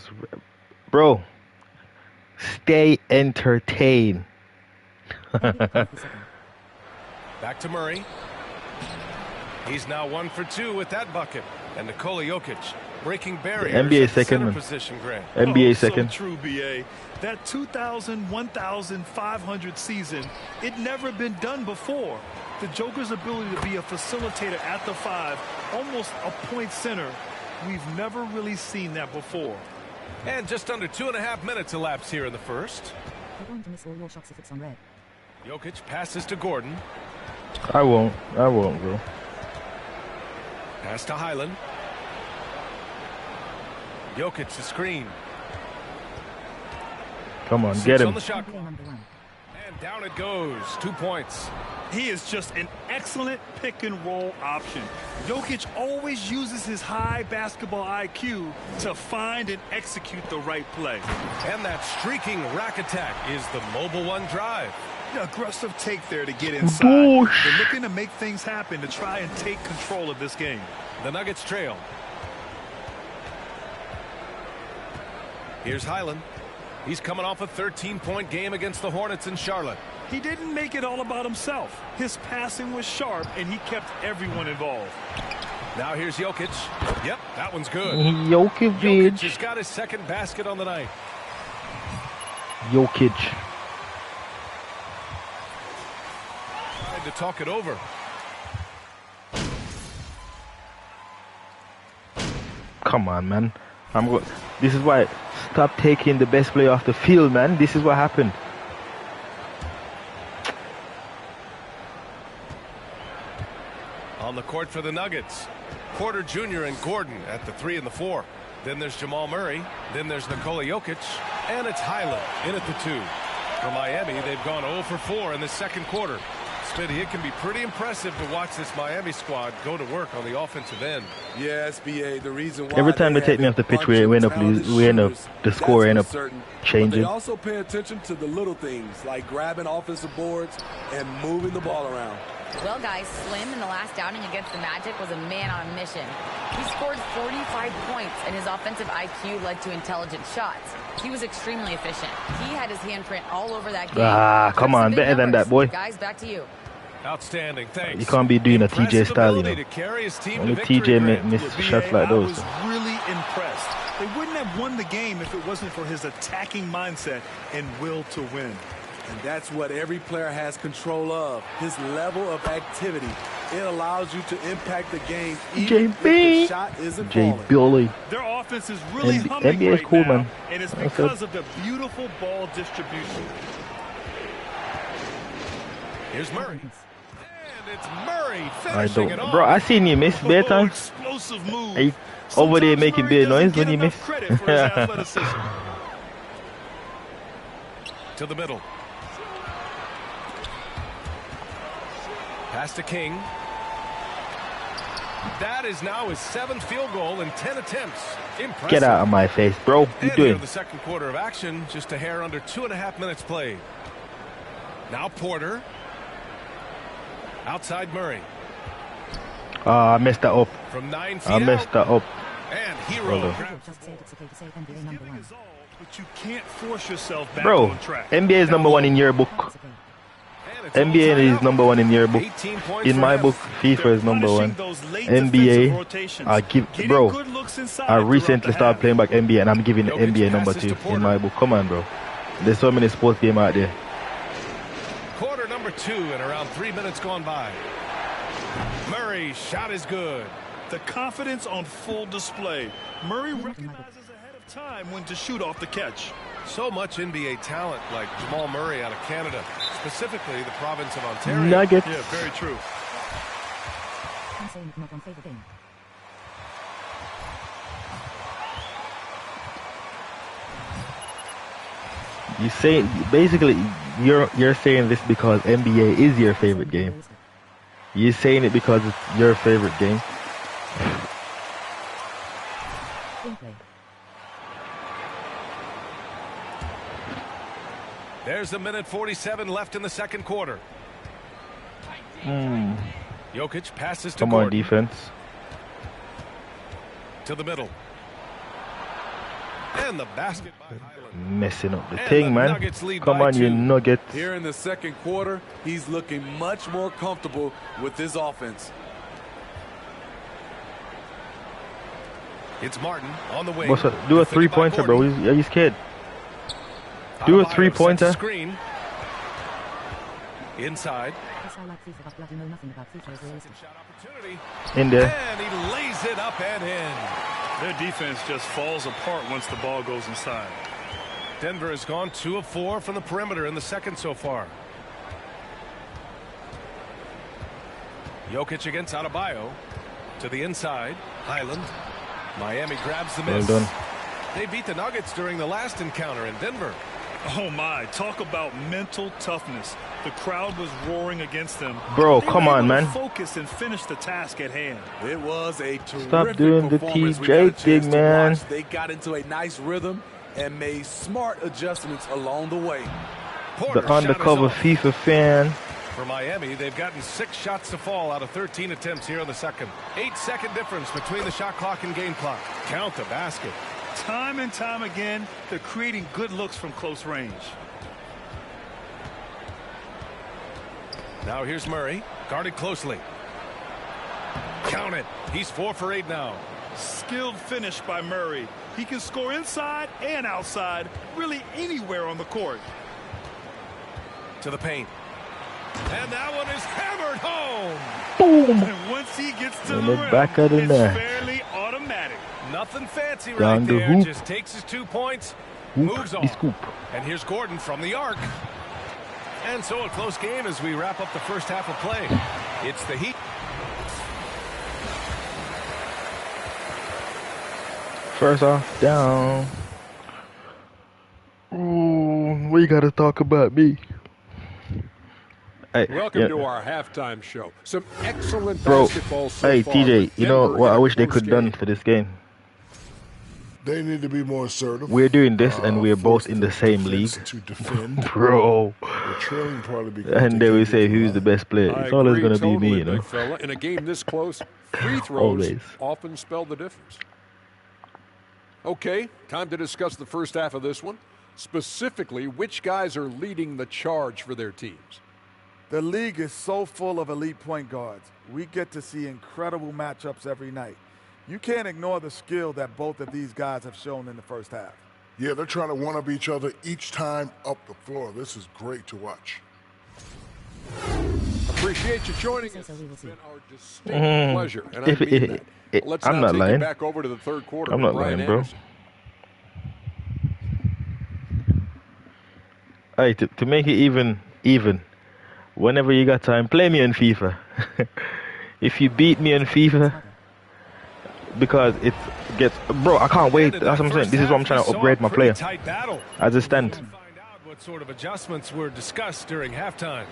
Bro, stay entertained. Back to Murray. He's now 1 for 2 with that bucket. And Nikola Jokic breaking barriers. NBA second, man. Position, Grant. NBA second. So true, BA. That 2,000, 1,500 season, it never been done before. The Joker's ability to be a facilitator at the 5, almost a point center, we've never really seen that before. And just under 2.5 minutes elapsed here in the first. You're going to miss all your shots if it's on red. Jokic passes to Gordon. I won't, bro. Pass to Highland. Jokic the screen. Come on, Six get him. on the shot. And down it goes. 2 points. He is just an excellent pick and roll option. Jokic always uses his high basketball IQ to find and execute the right play. And that streaking rack attack is the mobile one drive. The aggressive take there to get inside. They're looking to make things happen to try and take control of this game. The Nuggets trail. Here's Highland. He's coming off a 13-point game against the Hornets in Charlotte. He didn't make it all about himself. His passing was sharp, and he kept everyone involved. Now here's Jokic. Yep, that one's good. Jokic has got his second basket on the night. Jokic. Tried to talk it over. come on, man. This is why. Stop taking the best player off the field, man. This is what happened. On the court for the Nuggets, Porter Jr. and Gordon at the 3 and the 4. Then there's Jamal Murray. Then there's Nikola Jokic. And it's Highland in at the 2. For Miami, they've gone 0 for 4 in the second quarter. Smitty, it can be pretty impressive to watch this Miami squad go to work on the offensive end. Yeah, SBA, the reason why every time they take me off the pitch, we end up the score end up changing. They also pay attention to the little things like grabbing offensive boards and moving the ball around. Well, guys, Slim in the last outing against the Magic was a man on a mission. He scored 45 points, and his offensive IQ led to intelligent shots. He was extremely efficient. He had his handprint all over that game. Come on, better than that, boy. Guys, back to you. Outstanding, thanks. You can't be doing a TJ style, you know. Only TJ miss shots like those. I was really impressed. They wouldn't have won the game if it wasn't for his attacking mindset and will to win. And that's what every player has control of, his level of activity. It allows you to impact the game even if the shot isn't falling. JBILLY. Their offense is really humming NBA is cool, now, man. and it's because of the beautiful ball distribution. Here's Murray. And it's Murray finishing it off. Bro, I seen you miss bare times. Explosive move. Hey, over there making bare noise when you miss. To the middle. Pass to King. That is now his 7th field goal in 10 attempts. Impressive. Get out of my face, bro. What you doing? The second quarter of action, just a hair under 2.5 minutes played. Now Porter. Outside Murray. I messed that up. From 9 feet I messed that up. And Hero. But you can't force yourself back bro, on track. NBA is #1 in your book. NBA is #1 in your book. In my book, FIFA is #1. NBA, I give, bro. I recently started playing back NBA, and I'm giving NBA #2 in my book. Come on, bro. There's so many sports games out there. Quarter number 2, and around 3 minutes gone by. Murray's shot is good. The confidence on full display. Murray recognizes ahead of time when to shoot off the catch. So much NBA talent like Jamal Murray out of Canada, specifically the province of Ontario. Nuggets. Yeah, very true. You say basically you're saying this because NBA is your favorite game. You're saying it because it's your favorite game. There's a minute 47 left in the second quarter. Jokic passes to Come Gordon. on, defense. To the middle. And the basket by Highland. Messing up the thing, man. Come on, you Nuggets. Here in the second quarter, he's looking much more comfortable with his offense. It's Martin on the wing. Do a 3-pointer, bro. Are you scared? Do a 3-pointer. Screen. Inside. In there. And he lays it up and in. Their defense just falls apart once the ball goes inside. Denver has gone 2 of 4 from the perimeter in the second so far. Jokic against Adebayo. To the inside. Highland. Miami grabs the miss. Well done. They beat the Nuggets during the last encounter in Denver. Oh my, talk about mental toughness. The crowd was roaring against them. Bro, come on, man. Focus and finish the task at hand. It was a terrific Stop doing the performance. TJ thing, man. They got into a nice rhythm and made smart adjustments along the way. Porter The undercover FIFA fan. For Miami, they've gotten 6 shots to fall out of 13 attempts here in the second. 8-second difference between the shot clock and game clock. Count the basket. Time and time again, they're creating good looks from close range. Now here's Murray, guarded closely. Count it. He's 4 for 8 now. Skilled finish by Murray. He can score inside and outside, really anywhere on the court. To the paint. And that one is hammered home. Boom. And once he gets to And the it's rim, back of the it's net. fairly automatic. Nothing fancy Down right the there. hoop. Just takes his 2 points, Hoop, moves the on. scoop. And here's Gordon from the arc. And so a close game as we wrap up the first half of play. It's the Heat. First off, down. Ooh, we gotta talk about me. Hey, Welcome yeah. to our halftime show. Some excellent Bro, basketball so hey far. TJ, with you know Denver what in I a wish they close could done game. for this game? They need to be more assertive. We're doing this and we're both force in the same league. defense to defend. Bro. We're trailing partly because And they they will can't say get to who's the the best player. I It's always agree gonna be totally, me, you know. big fella. In a game this close, free throws Always. often spell the difference. Okay, time to discuss the first half of this one. Specifically, which guys are leading the charge for their teams? The league is so full of elite point guards. We get to see incredible matchups every night. You can't ignore the skill that both of these guys have shown in the first half. Yeah, they're trying to one-up each other each time up the floor. This is great to watch. Appreciate you joining us. It's been our distinct pleasure, and I mean that. Let's I'm now not take lying. you back over to the third quarter I'm with not Brian lying, bro. Anderson. Hey, to make it even, whenever you got time, play me in FIFA. If you beat me in FIFA, because it gets, bro, I can't wait. That's what I'm saying. This is what I'm trying to upgrade my player. As it stands. What sort of adjustments were discussed during halftime?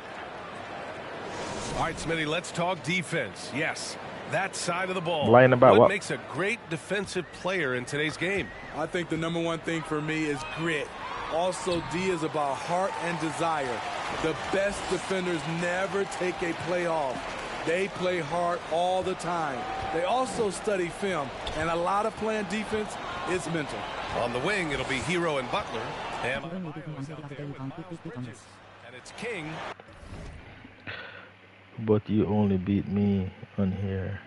All right, Smitty, let's talk defense. Yes, that side of the ball. Lying about what? Makes a great defensive player in today's game? I think the number one thing for me is grit. Also, D is about heart and desire. The best defenders never take a play off. They play hard all the time. They also study film, and a lot of playing defense is mental. On the wing, it'll be Hero and Butler. And it's King. But you only beat me on here.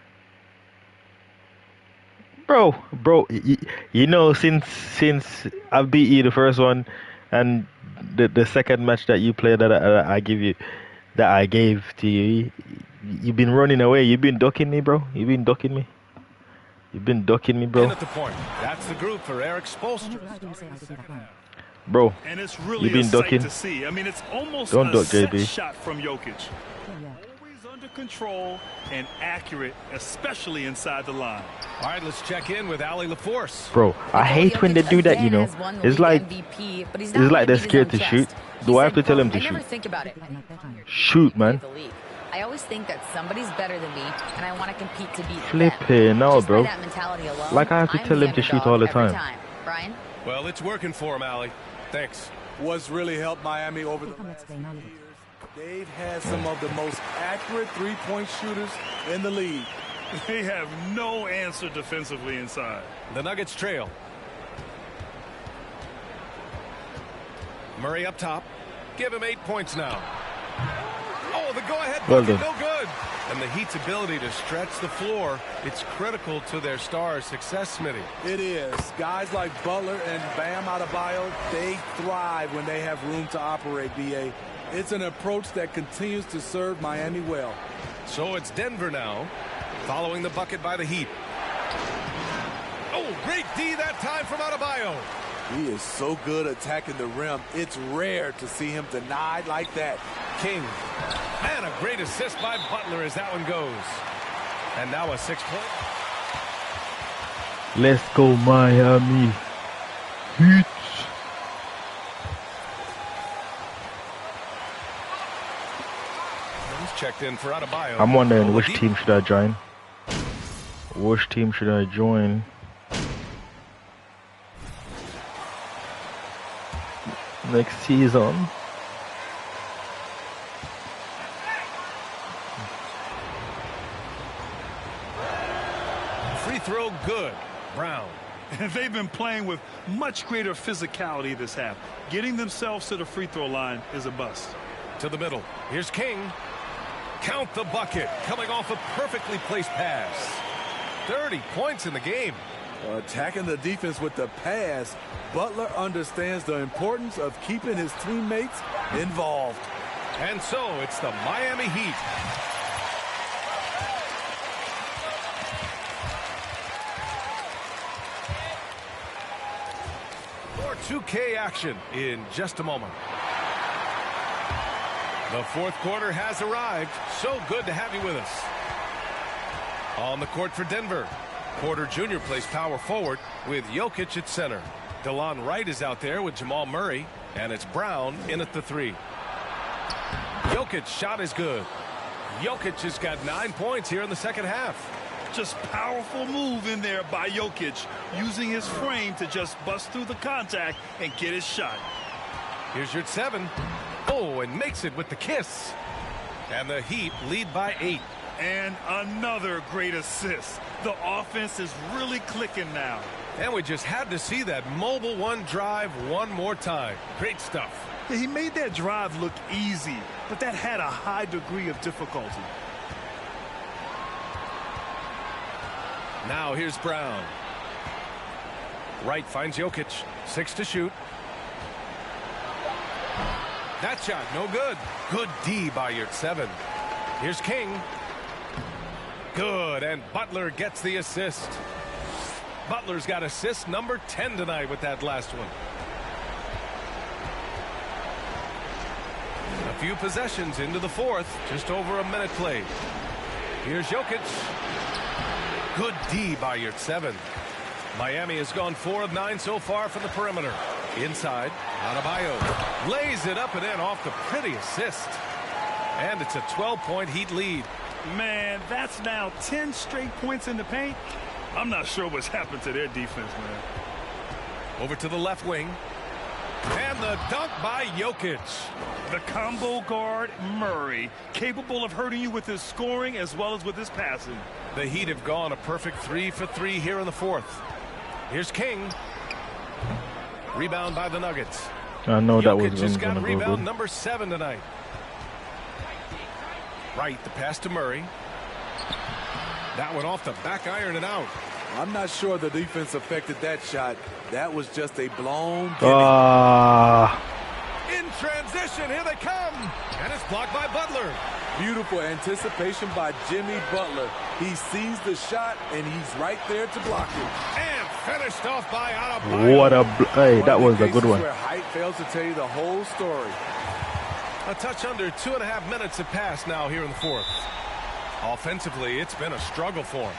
Bro, you know, since I beat you the first one, and the second match that you played that I gave to you, you've been running away. You've been ducking me, bro. You've been ducking me, bro. In at the point. That's the group for Eric Spoelstra. Bro, And it's really you've been a sight ducking. to see. I mean, it's almost Don't a duck, set JB. shot from Jokic. Always under control and accurate, especially inside the line. All right, let's check in with Allie LaForce. Bro, I hate when they do that, you know. It's like they're scared to shoot. Do I have to tell him to I never shoot? think about it. Shoot, man. I always think that somebody's better than me, and I want to compete to beat them. Flipping no, Just by bro. that mentality alone, Like I have to I'm tell the him to shoot underdog all the every time. Brian? Well, it's working for him, Allie. Thanks. What's really helped Miami over the last few years, they've had some of the most accurate three-point shooters in the league. They have no answer defensively inside. The Nuggets trail. Murray up top. Give him 8 points now. Oh, the go-ahead Well bucket, done. no good. And the Heat's ability to stretch the floor, it's critical to their stars' success, Smitty. It is. Guys like Butler and Bam Adebayo, they thrive when they have room to operate, B.A. It's an approach that continues to serve Miami well. So it's Denver now, following the bucket by the Heat. Oh, great D that time from Adebayo. He is so good attacking the rim. It's rare to see him denied like that. King. And a great assist by Butler as that one goes. And now a 6-point. Let's go, Miami Heat. He's checked in for Adebayo. I'm wondering which team should I join? Which team should I join? Next season. Free throw good. Brown. And they've been playing with much greater physicality this half. Getting themselves to the free throw line is a bust. To the middle. Here's King. Count the bucket. Coming off a perfectly placed pass. 30 points in the game. Attacking the defense with the pass, Butler understands the importance of keeping his teammates involved. And so it's the Miami Heat. 2K action in just a moment. The fourth quarter has arrived. So good to have you with us. On the court for Denver, Porter Jr. plays power forward with Jokic at center. DeLon Wright is out there with Jamal Murray, and it's Brown in at the 3. Jokic's shot is good. Jokic has got 9 points here in the second half. Just powerful move in there by Jokic, using his frame to just bust through the contact and get his shot. Here's your 7. Oh, and makes it with the kiss. And the Heat lead by 8. And another great assist. The offense is really clicking now. And we just had to see that mobile one drive one more time. Great stuff. Yeah, he made that drive look easy, but that had a high degree of difficulty. Now here's Brown. Wright finds Jokic. 6 to shoot. That shot, no good. Good D by your 7. Here's King. Good, and Butler gets the assist. Butler's got assist number 10 tonight with that last one. A few possessions into the fourth, just over a minute played. Here's Jokic. Good D by your 7. Miami has gone 4 of 9 so far from the perimeter. Inside, Adebayo lays it up and in off the pretty assist. And it's a 12-point Heat lead. Man, that's now 10 straight points in the paint. I'm not sure what's happened to their defense, man. Over to the left wing. And the dunk by Jokic. The combo guard, Murray, capable of hurting you with his scoring as well as with his passing. The Heat have gone a perfect 3 for 3 here in the fourth. Here's King. Rebound by the Nuggets. I know that was Jokic just got gonna go rebound good. number 7 tonight. Right, the pass to Murray. That one off the back iron and out. I'm not sure the defense affected that shot. That was just a blown In transition, here they come. And it's blocked by Butler. Beautiful anticipation by Jimmy Butler. He sees the shot, and he's right there to block it. And finished off by Adebayo. What a hey, that was a good one. Where height fails to tell you the whole story. A touch under 2.5 minutes have passed now here in the fourth. Offensively, it's been a struggle for him.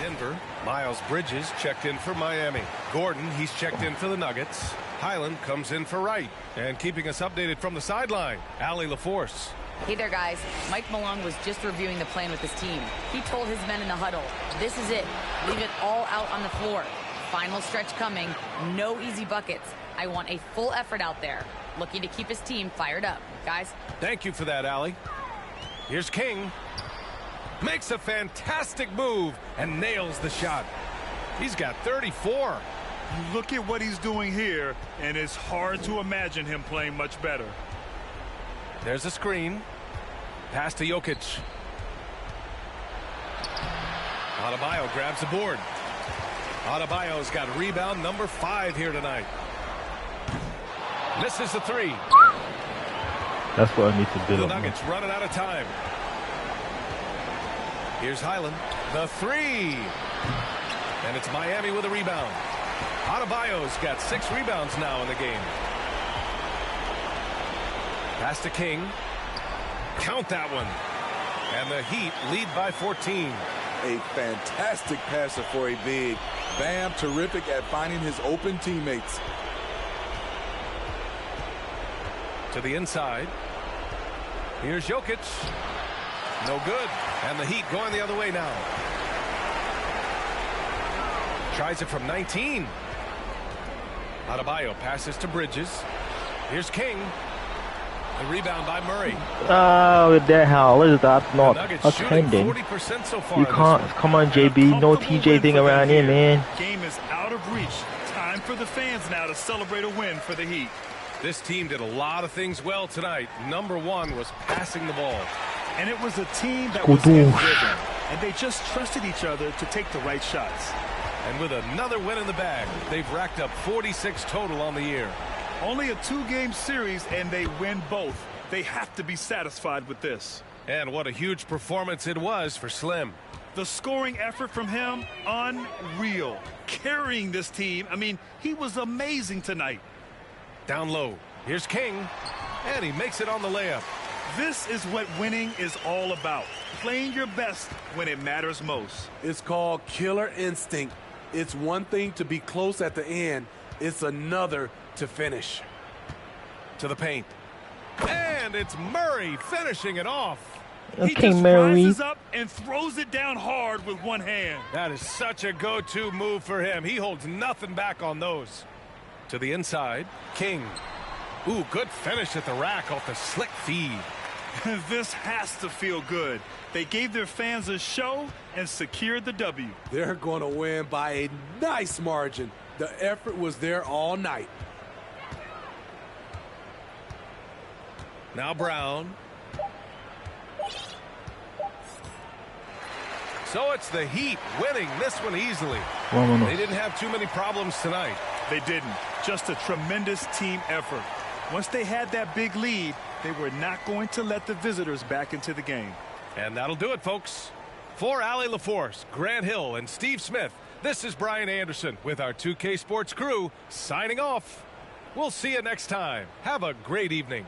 Denver, Miles Bridges checked in for Miami. Gordon, he's checked in for the Nuggets. Highland comes in for Wright. And keeping us updated from the sideline, Allie LaForce. Hey there, guys. Mike Malone was just reviewing the plan with his team. He told his men in the huddle, this is it. Leave it all out on the floor. Final stretch coming. No easy buckets. I want a full effort out there. Looking to keep his team fired up. Guys. Thank you for that, Allie. Here's King. Makes a fantastic move and nails the shot. He's got 34. You look at what he's doing here, and it's hard to imagine him playing much better. There's a screen. Pass to Jokic. Adebayo grabs the board. Adebayo's got rebound number 5 here tonight. Misses the 3. That's what I need to build The up. Nuggets running out of time. Here's Highland. The 3. And it's Miami with a rebound. Adebayo's got 6 rebounds now in the game. Pass to King. Count that one. And the Heat lead by 14. A fantastic passer for a big. Bam, terrific at finding his open teammates. To the inside. Here's Jokic. No good. And the Heat going the other way now. Tries it from 19. Adebayo passes to Bridges. Here's King. The rebound by Murray. Oh, the hell is that not attending? 40% so far. You can't. Come on, JB. No TJ thing around here, man. Game is out of reach. Time for the fans now to celebrate a win for the Heat. This team did a lot of things well tonight. Number 1 was passing the ball. And it was a team that was in rhythm. And they just trusted each other to take the right shots. And with another win in the bag, they've racked up 46 total on the year. Only a 2-game series, and they win both. They have to be satisfied with this. And what a huge performance it was for Slim. The scoring effort from him, unreal. Carrying this team. I mean, he was amazing tonight. Down low. Here's King. And he makes it on the layup. This is what winning is all about. Playing your best when it matters most. It's called killer instinct. It's one thing to be close at the end. It's another to finish. To the paint. And it's Murray finishing it off. He just rises up and throws it down hard with one hand. That is such a go-to move for him. He holds nothing back on those. To the inside, King. Ooh, good finish at the rack off the slick feed. This has to feel good. They gave their fans a show and secured the W. They're going to win by a nice margin. The effort was there all night. Now Brown. So it's the Heat winning this one easily. They didn't have too many problems tonight. They didn't. Just a tremendous team effort. Once they had that big lead, they were not going to let the visitors back into the game. And that'll do it, folks. For Allie LaForce, Grant Hill, and Steve Smith, this is Brian Anderson with our 2K Sports crew signing off. We'll see you next time. Have a great evening.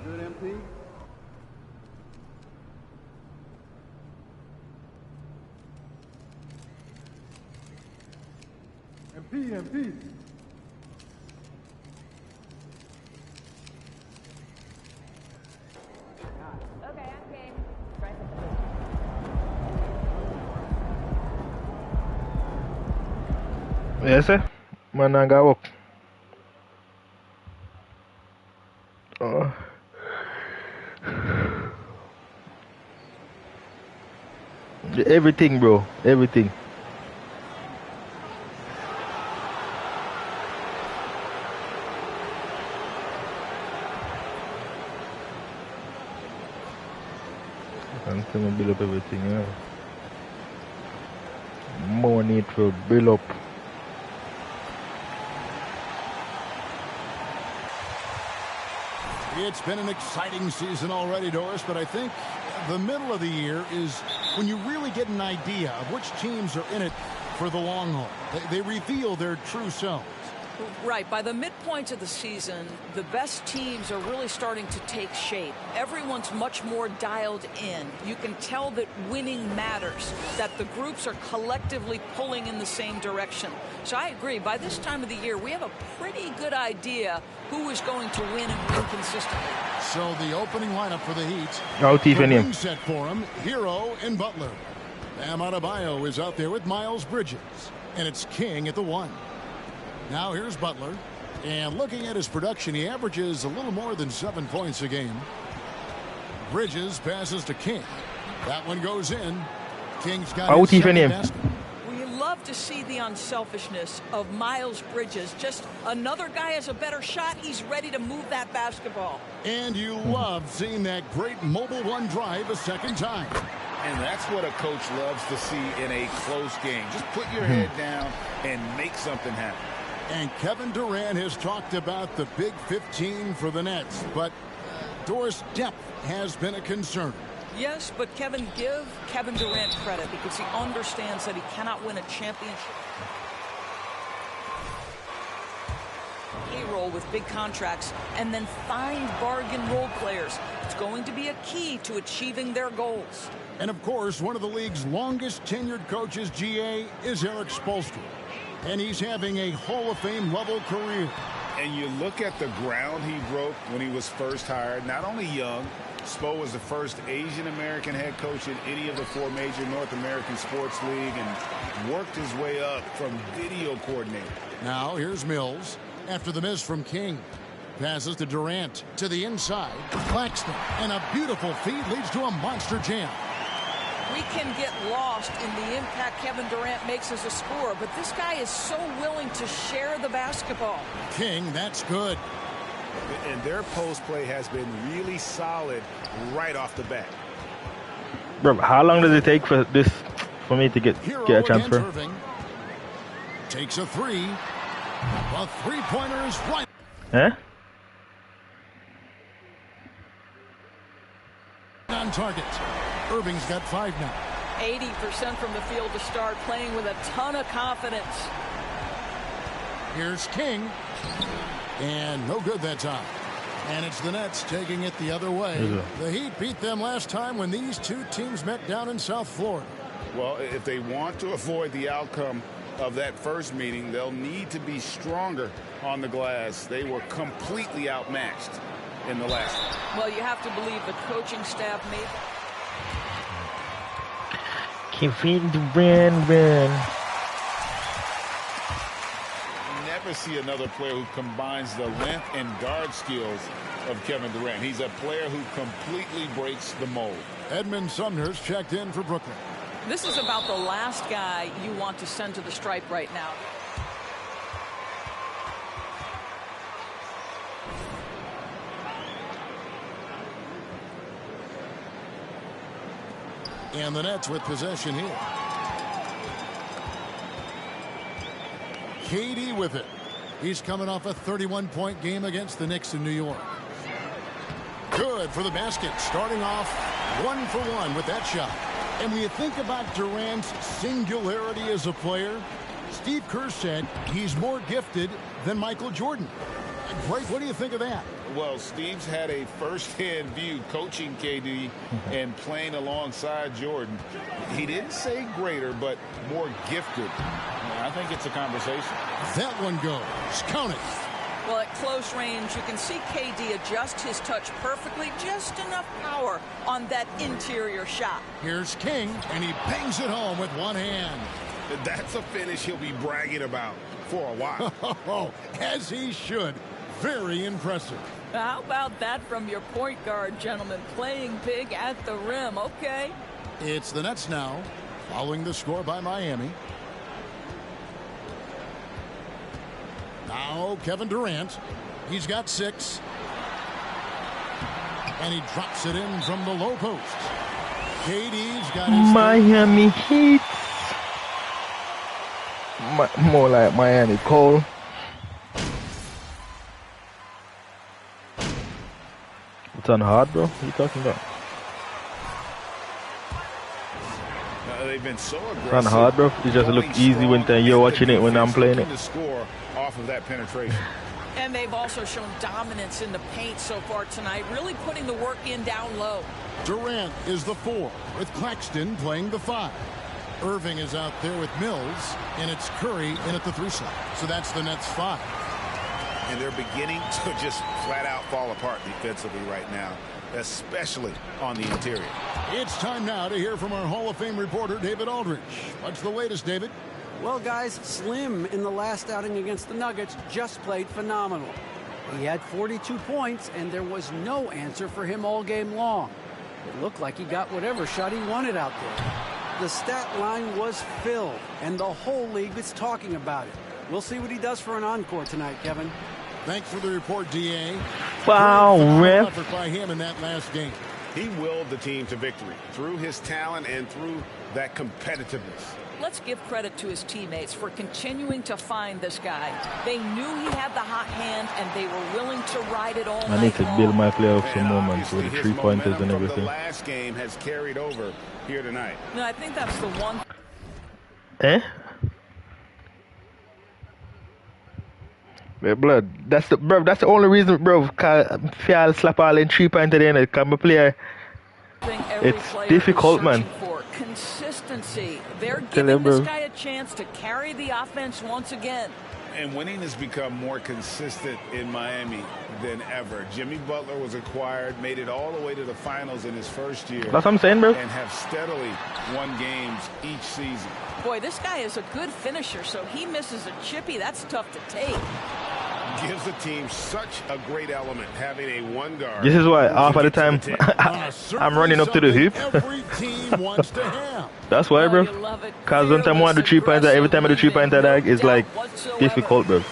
MP. Okay, I'm game. Yes, sir. Man, I got up. Everything, bro. Everything. I'm gonna build up everything, yeah. More need to build up. It's been an exciting season already, Doris, but I think the middle of the year is when you really get an idea of which teams are in it for the long haul. They reveal their true selves. Right. By the midpoint of the season, the best teams are really starting to take shape. Everyone's much more dialed in. You can tell that winning matters, that the groups are collectively pulling in the same direction. So I agree. By this time of the year, we have a pretty good idea who is going to win and win consistently. So the opening lineup for the Heat. The wing set for him, Hero and Butler. Bam Adebayo is out there with Miles Bridges. And it's King at the 1. Now here's Butler. And looking at his production, he averages a little more than 7 points a game. Bridges passes to King. That one goes in. King's got his second basket. We love to see the unselfishness of Miles Bridges. Just another guy has a better shot. He's ready to move that basketball. And you love seeing that great mobile one drive a second time. And that's what a coach loves to see in a close game. Just put your head down and make something happen. And Kevin Durant has talked about the Big 15 for the Nets, but Doris, depth has been a concern. Yes, but Kevin, give Kevin Durant credit because he understands that he cannot win a championship payroll with big contracts and then find bargain role players. It's going to be a key to achieving their goals. And of course, one of the league's longest tenured coaches, GA, is Eric Spoelstra. And he's having a Hall of Fame level career. And you look at the ground he broke when he was first hired. Not only young, Spo was the first Asian American head coach in any of the 4 major North American sports league and worked his way up from video coordinator. Now here's Mills after the miss from King. Passes to Durant to the inside. Claxton, and a beautiful feed leads to a monster jam. We can get lost in the impact Kevin Durant makes as a scorer, but this guy is so willing to share the basketball. King, that's good. And their post play has been really solid right off the bat. Bro, how long does it take for me to get a transfer? Irving takes a 3. The three-pointer is right. Eh? On target. Irving's got 5 now. 80% from the field to start, playing with a ton of confidence. Here's King. And no good that time. And it's the Nets taking it the other way. The Heat beat them last time when these two teams met down in South Florida. Well, if they want to avoid the outcome of that first meeting, they'll need to be stronger on the glass. They were completely outmatched in the last one. Well, you have to believe the coaching staff made Kevin Durant. Never see another player who combines the length and guard skills of Kevin Durant. He's a player who completely breaks the mold. Edmund Sumner's checked in for Brooklyn. This is about the last guy you want to send to the stripe right now. And the Nets with possession here. KD with it. He's coming off a 31-point game against the Knicks in New York. Good for the basket. Starting off 1 for 1 with that shot. And when you think about Durant's singularity as a player, Steve Kerr said he's more gifted than Michael Jordan. Greg, what do you think of that? Well, Steve's had a first-hand view coaching KD and playing alongside Jordan. He didn't say greater, but more gifted. I think it's a conversation. That one goes. Count it. Well, at close range, you can see KD adjust his touch perfectly, just enough power on that interior shot. Here's King, and he bangs it home with one hand. That's a finish he'll be bragging about for a while. As he should. Very impressive. How about that from your point guard, gentlemen? Playing big at the rim, okay? It's the Nets now, following the score by Miami. Now Kevin Durant. He's got 6. And he drops it in from the low post. KD's got his Miami Heat. More like Miami Cole. It's on hard, bro. What are you talking about? They've been so aggressive. It's on hard, bro. It just look easy when you're watching it when I'm playing it. To score off of that penetration. And they've also shown dominance in the paint so far tonight, really putting the work in down low. Durant is the 4, with Claxton playing the 5. Irving is out there with Mills, and it's Curry in at the 3 slot. So that's the Nets 5. And they're beginning to just flat out fall apart defensively right now, especially on the interior. It's time now to hear from our Hall of Fame reporter, David Aldridge. What's the latest, David? Well, guys, Slim in the last outing against the Nuggets just played phenomenal. He had 42 points, and there was no answer for him all game long. It looked like he got whatever shot he wanted out there. The stat line was filled, and the whole league is talking about it. We'll see what he does for an encore tonight, Kevin. Thanks for the report, DA. Wow, ref. Effort by him in that last game. He willed the team to victory through his talent and through that competitiveness. Let's give credit to his teammates for continuing to find this guy. They knew he had the hot hand, and they were willing to ride it all night long. I need to build my playoff some moments with the 3-pointers and everything. The last game has carried over here tonight. No, I think that's the one. Blood. That's the only reason, bro. I'll slap all in 3-pointer in it. Come play. It's difficult, man. Consistency. They're giving this guy a chance to carry the offense once again. And winning has become more consistent in Miami than ever. Jimmy Butler was acquired, made it all the way to the finals in his first year. That's what I'm saying, bro. And have steadily won games each season. Boy, this guy is a good finisher, so he misses a chippy. That's tough to take. Gives the team such a great element, having a one guard. This is why half of the time I'm running up to the hoop. That's why, bro. Because one time I do 3-pointer, every time I do 3-pointer, it's like difficult, bro.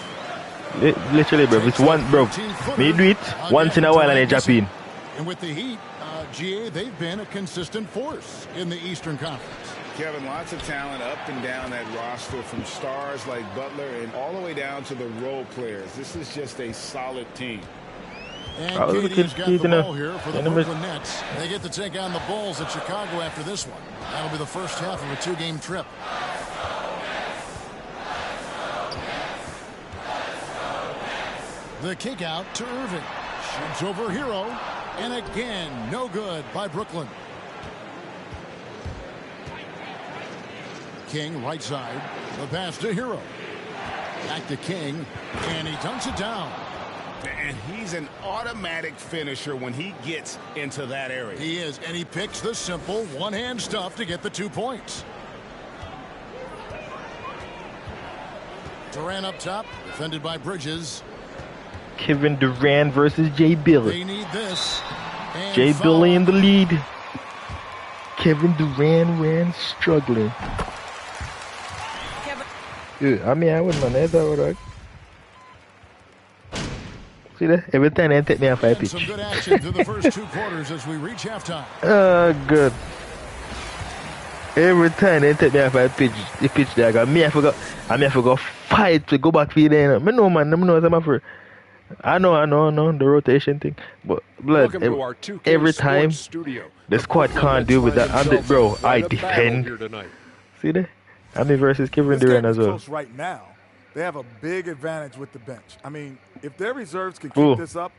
Literally, bro. It's one, bro. Me do it once in a while and I jump in. And with the Heat, GA, they've been a consistent force in the Eastern Conference. Kevin, lots of talent up and down that roster, from stars like Butler and all the way down to the role players. This is just a solid team. And KD's got the ball here for the Brooklyn Nets. They get to take on the Bulls at Chicago after this one. That'll be the first half of a 2-game trip. The kick out to Irving. Shoots over Hero. And again, no good by Brooklyn. King, right side. The pass to Hero. Back to King. And he dunks it down. And he's an automatic finisher when he gets into that area. He is. And he picks the simple one-hand stuff to get the 2 points. Durant up top. Defended by Bridges. Kevin Durant versus JBILLY. They need this. JBILLY in the lead. Kevin Durant ran struggling. I mean, I wouldn't know that. See that? Every time they take me off my pitch. Some good action through the first 2 quarters as we reach halftime. Good. Every time they take me off my pitch, the pitch there, I forgot fight to go back for there. I know, man. I know, I'm afraid. I know, the rotation thing. But, blood, every time, the squad can't deal with that. Bro, I defend. See that? I mean, versus Kevin Durant as well. Right now, they have a big advantage with the bench. I mean, if their reserves can keep this up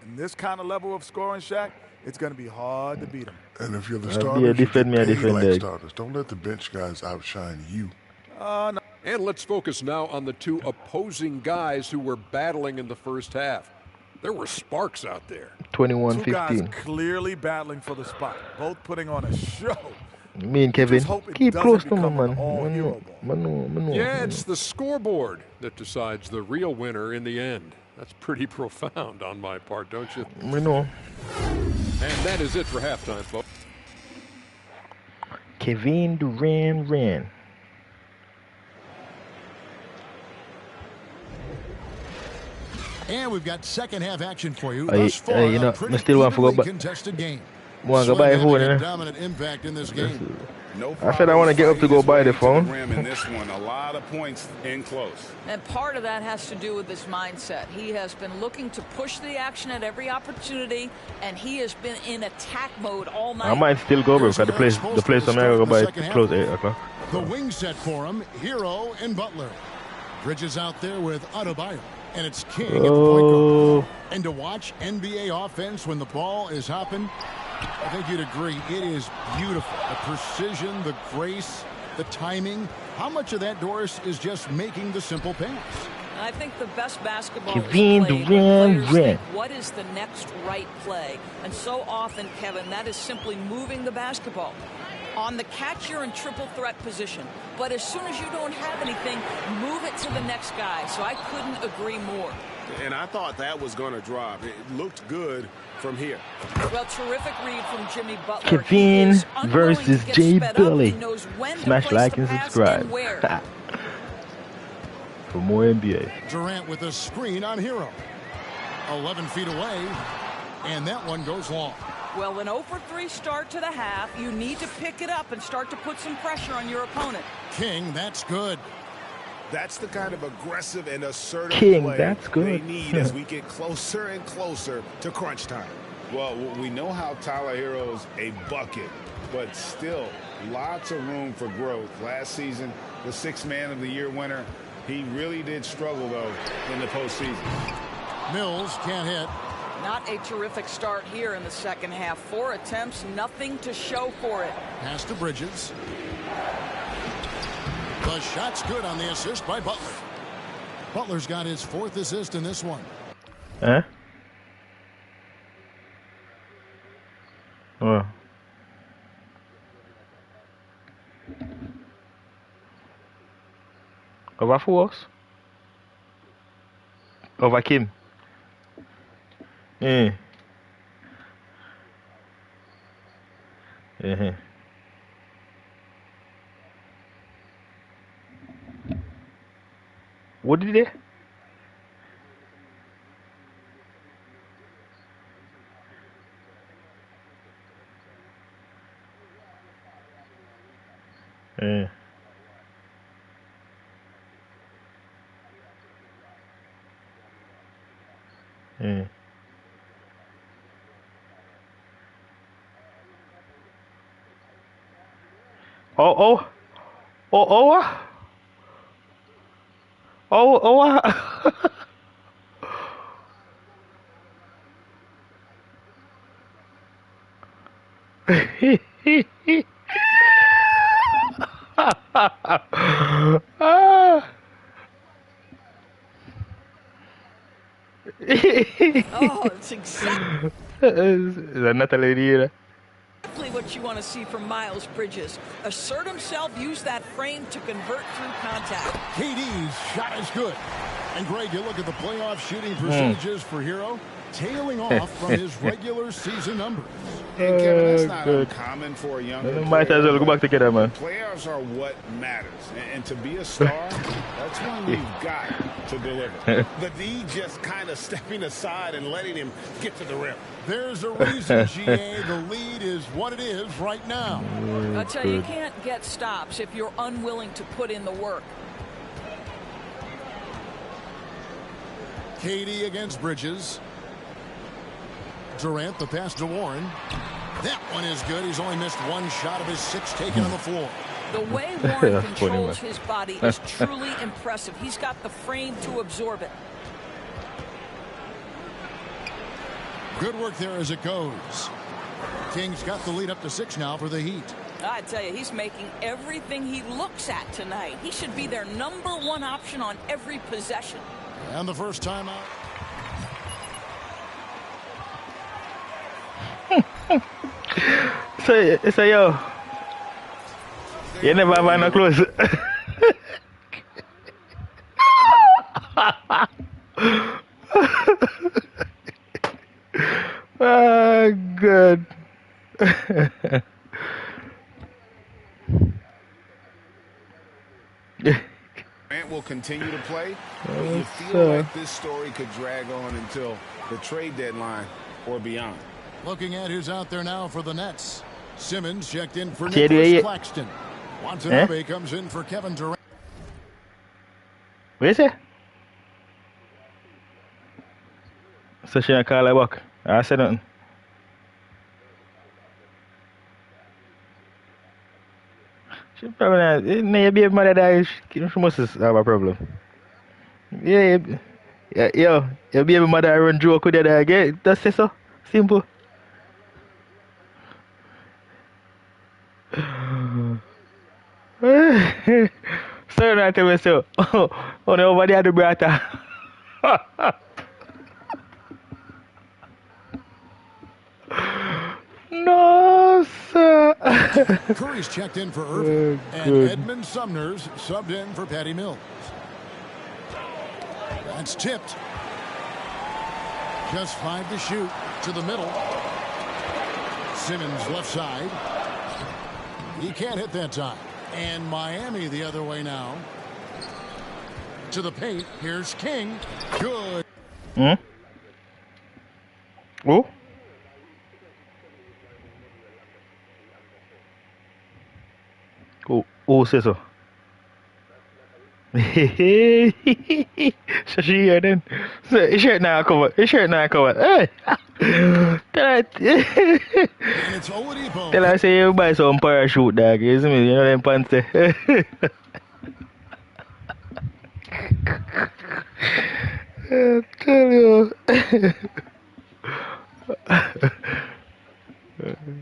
in this kind of level of scoring, Shaq, it's going to be hard to beat them. And if you're the starters, defend me. Starters. Don't let the bench guys outshine you. No. And let's focus now on the 2 opposing guys who were battling in the first half. There were sparks out there. 21-15. 2 guys clearly battling for the spot, both putting on a show. Me and Kevin, keep close to me, man. Yeah, it's the scoreboard that decides the real winner in the end. That's pretty profound on my part, don't you? We know. And that is it for halftime, folks. Kevin Durant ran. And we've got second half action for you. I still want to go contested game. Want to go buy a phone, dominant impact in this game. I said I want to get up to go buy the phone. In this one, a lot of points in close. And part of that has to do with his mindset. He has been looking to push the action at every opportunity, and he has been in attack mode all night. I might still go, bro, because the place I'm going to go buy it close 8 o'clock. The wing set for him, Hero and Butler. Bridges out there with Adebayo. And it's King at the point guard. And to watch NBA offense when the ball is hopping, I think you'd agree, it is beautiful. The precision, the grace, the timing. How much of that, Doris, is just making the simple pass? I think the best basketball is played when players think, what is the next right play? And so often, Kevin, that is simply moving the basketball. On the catch, you're in triple threat position. But as soon as you don't have anything, move it to the next guy. So I couldn't agree more. And I thought that was going to drop. It looked good from here. Well, terrific read from Jimmy Butler. Kevin versus JBILLY. Smash, like, and subscribe. For more NBA. Durant with a screen on Hero. 11 feet away. And that one goes long. Well, an 0-for-3 start to the half. You need to pick it up and start to put some pressure on your opponent. King, that's good. That's the kind of aggressive and assertive King, play that's good. they need as we get closer and closer to crunch time. Well, we know how Tyler Hero's a bucket, but still lots of room for growth. Last season, the Sixth Man of the Year winner, he really did struggle, though, in the postseason. Mills can't hit. Not a terrific start here in the second half. 4 attempts, nothing to show for it. Pass to Bridges. The shot's good on the assist by Butler. Butler's got his 4th assist in this one. Huh? Oh. Over Force? Over Kim? Yeah. Yeah. What did they? Yeah. Yeah. Oh. Oh, it's exactly what you want to see from Miles Bridges. Assert himself, use that frame to convert through contact. KD's shot is good. And Greg, you look at the playoff shooting percentages for Hero, tailing off from his regular season numbers. And Kevin, that's not uncommon for a younger player. Might as well go back together, man. Playoffs are what matters. And to be a star, that's when you've got to deliver. The D just kind of stepping aside and letting him get to the rim. There's a reason, GA, the lead is what it is right now. I tell you, you can't get stops if you're unwilling to put in the work. KD against Bridges. Durant, the pass to Warren. That one is good. He's only missed 1 shot of his 6 taken on the floor. The way Warren controls his body is truly impressive. He's got the frame to absorb it. Good work there as it goes. King's got the lead up to 6 now for the Heat. I tell you, he's making everything he looks at tonight. He should be their #1 option on every possession. And the first time out. So yo, you never have no clothes. Oh, good. Grant will continue to play, but you feel like this story could drag on until the trade deadline or beyond. Looking at who's out there now for the Nets. Simmons checked in for Nicholas Claxton. Watanabe comes in for Kevin Durant. What is it? So she call her back. I said nothing. She probably not. Your baby mother dies. She must have a problem. Yeah, yo, your baby mother run joke with your dad. Get that's it so simple. So not tell me so. Oh no, over there the brother. No, sir. Curry's checked in for Irving. And Edmund Sumner's subbed in for Patty Mills. That's tipped. Just 5 to shoot. To the middle. Simmons left side. He can't hit that time. And Miami the other way now. To the paint. Here's King. Good. Oh? Oh, say so. She here then. So, his shirt now covered. His shirt now covered. Hey. Tell her say you buy some parachute, dog. You see me? You know them pants there. I tell you.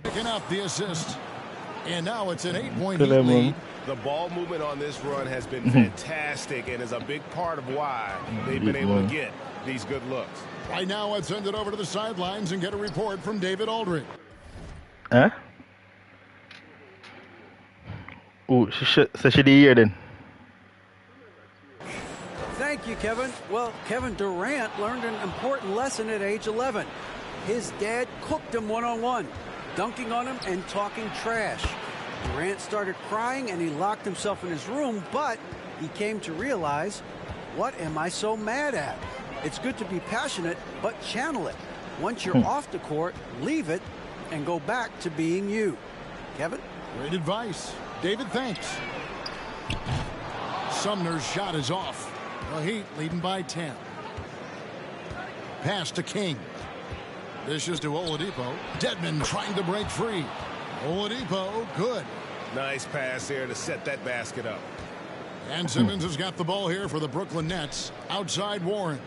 Picking up the assist. And now it's an 8-point Tell Heat them, lead. The ball movement on this run has been fantastic and is a big part of why they've been able to get these good looks. Right now, let's send it over to the sidelines and get a report from David Aldridge. Huh? Oh, so she here then. Thank you, Kevin. Well, Kevin Durant learned an important lesson at age 11. His dad cooked him one-on-one, dunking on him and talking trash. Durant started crying and he locked himself in his room, but he came to realize, what am I so mad at? It's good to be passionate, but channel it. Once you're off the court, leave it and go back to being you. Kevin? Great advice. David, thanks. Sumner's shot is off. The Heat leading by 10. Pass to King. Dishes to Oladipo. Dedmon trying to break free. Oladipo, good. Nice pass here to set that basket up. And Simmons has got the ball here for the Brooklyn Nets. Outside Warren.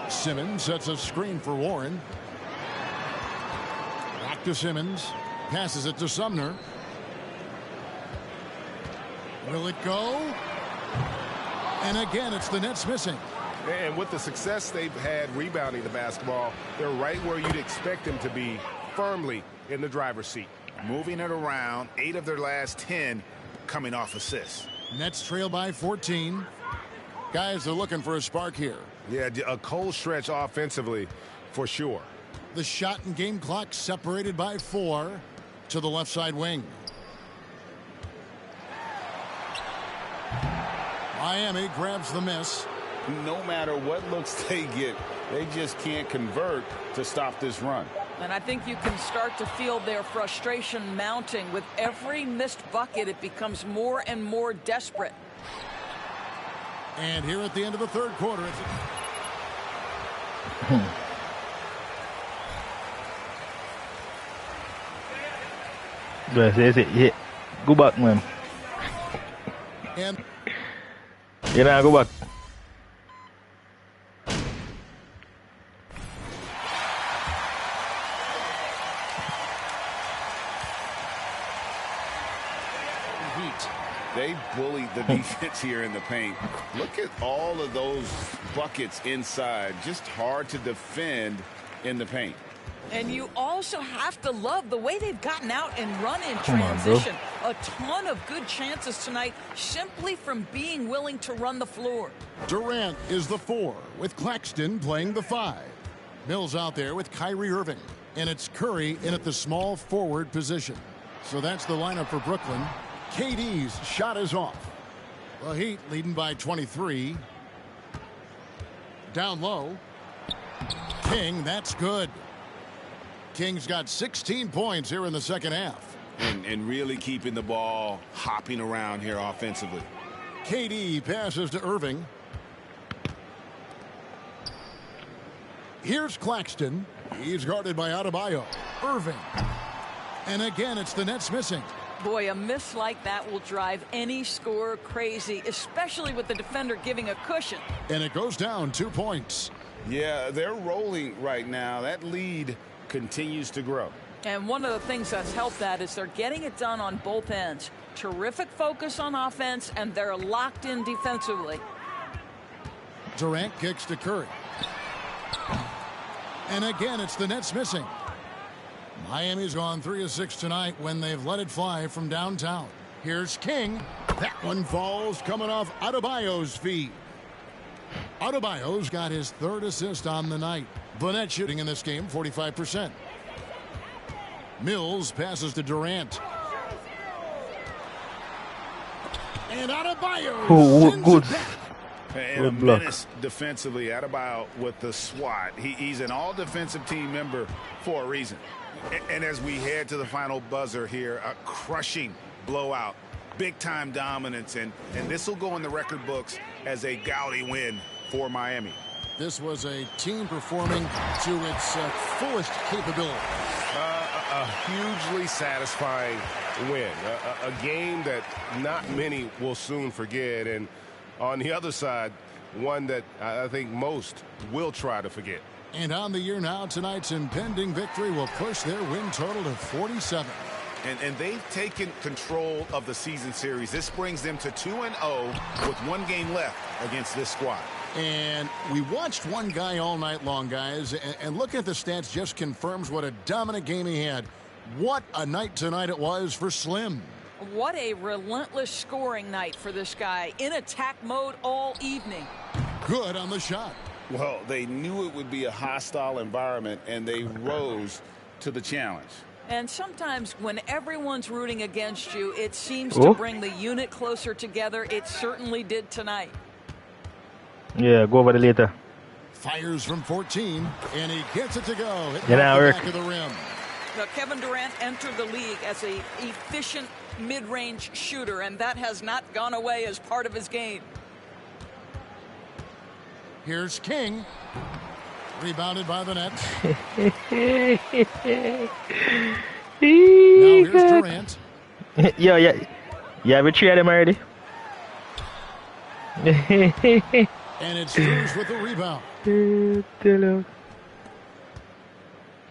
Simmons sets a screen for Warren. Back to Simmons. Passes it to Sumner. Will it go? And again, it's the Nets missing. And with the success they've had rebounding the basketball, they're right where you'd expect them to be, firmly in the driver's seat. Moving it around, 8 of their last 10 coming off assists. Nets trail by 14. Guys are looking for a spark here. Yeah, a cold stretch offensively for sure. The shot and game clock separated by 4 to the left side wing. Miami grabs the miss. No matter what looks they get, they just can't convert to stop this run. And I think you can start to feel their frustration mounting. With every missed bucket, it becomes more and more desperate. And here at the end of the third quarter, it's Yeah. Go back, man. And you know, go back. They bullied the defense here in the paint. Look at all of those buckets inside. Just hard to defend in the paint. And you also have to love the way they've gotten out and run in transition. A ton of good chances tonight simply from being willing to run the floor. Durant is the 4 with Claxton playing the 5. Mills out there with Kyrie Irving. And it's Curry in at the small forward position. So that's the lineup for Brooklyn. KD's shot is off. The Heat leading by 23. Down low. King, that's good. King's got 16 points here in the second half. And really keeping the ball hopping around here offensively. KD passes to Irving. Here's Claxton. He's guarded by Adebayo. Irving. And again, it's the Nets missing. Boy, a miss like that will drive any scorer crazy, especially with the defender giving a cushion. And it goes down 2 points. Yeah, they're rolling right now. That lead continues to grow. And one of the things that's helped that is they're getting it done on both ends. Terrific focus on offense, and they're locked in defensively. Durant kicks to Curry. And again, it's the Nets missing. Miami's gone 3 of 6 tonight when they've let it fly from downtown. Here's King. That one falls coming off Adebayo's feet. Adebayo's got his 3rd assist on the night. The net shooting in this game, 45%. Mills passes to Durant. And Adebayo. Good. And a menace defensively. Adebayo with the SWAT. He's an all-defensive team member for a reason. And as we head to the final buzzer here, a crushing blowout. big-time dominance, and this will go in the record books as a gaudy win for Miami. This was a team performing to its fullest capability. A hugely satisfying win. A game that not many will soon forget. And on the other side, one that I think most will try to forget. And on the year now, tonight's impending victory will push their win total to 47. And they've taken control of the season series. This brings them to 2-0 with one game left against this squad. And we watched one guy all night long, guys, and looking at the stats just confirms what a dominant game he had. What a night tonight it was for Slim. What a relentless scoring night for this guy. In attack mode all evening. Good on the shot. Well, they knew it would be a hostile environment, and they rose to the challenge. And sometimes when everyone's rooting against you, it seems to bring the unit closer together. It certainly did tonight. Yeah, go over the later. Fires from 14, and he gets it to go. Hit Yeah, off the work. back of the rim. Now, Kevin Durant entered the league as an efficient mid-range shooter, and that has not gone away as part of his game. Here's King. Rebounded by the net. Now here's Durant. Yeah, we three of them already. And it's Drews with the rebound.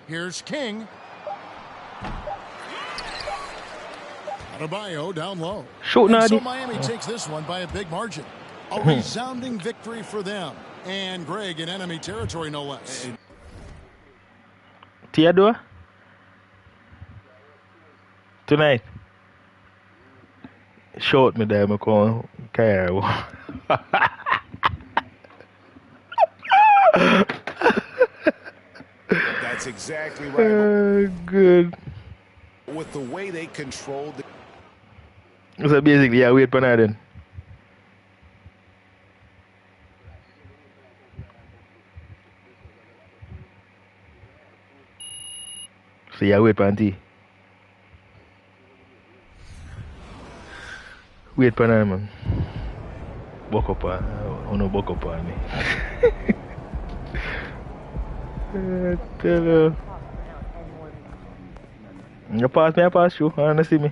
Here's King. Adebayo down low. Shoot, and so Nadi. Miami takes this one by a big margin. A resounding victory for them. And Greg in enemy territory, no less. Theodore? Tonight. Short me there, McCall. Care. That's exactly right. Good. With the way they controlled the So basically, yeah, wait for that then. So yeah, wait for tea. Wait for that, man. Buck up on, no buck up on me. Tell you. You pass me, I pass you. I want to see me.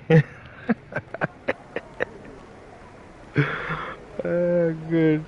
Good.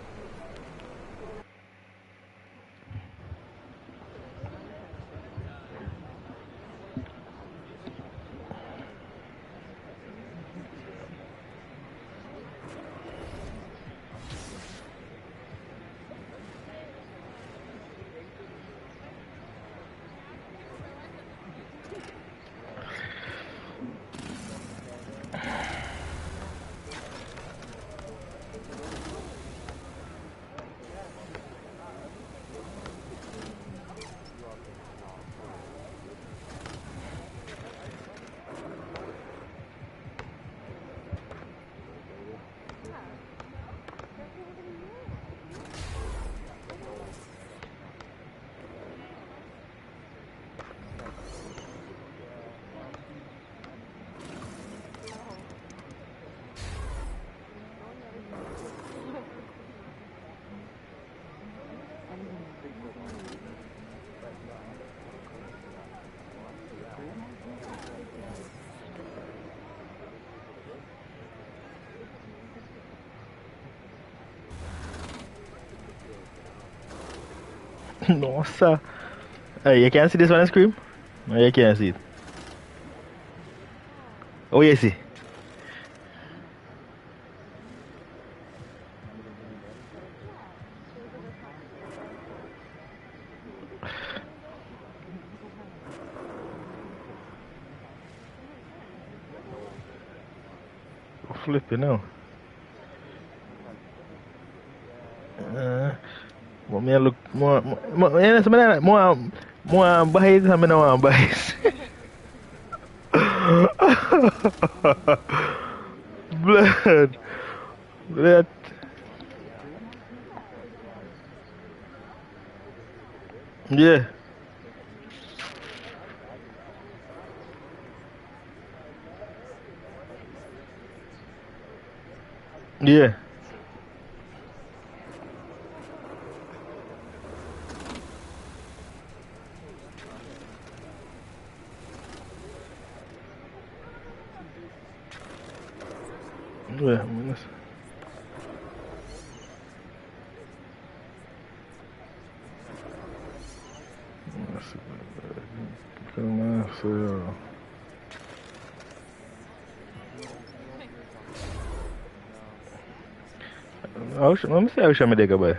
No, sir. Hey, you can't see this one on screen? No, you can't see it. Oh, you see. Flip it now. But me look more bias and me no want bias. Blood. Yeah. Yeah. Yeah, let me see how much I make about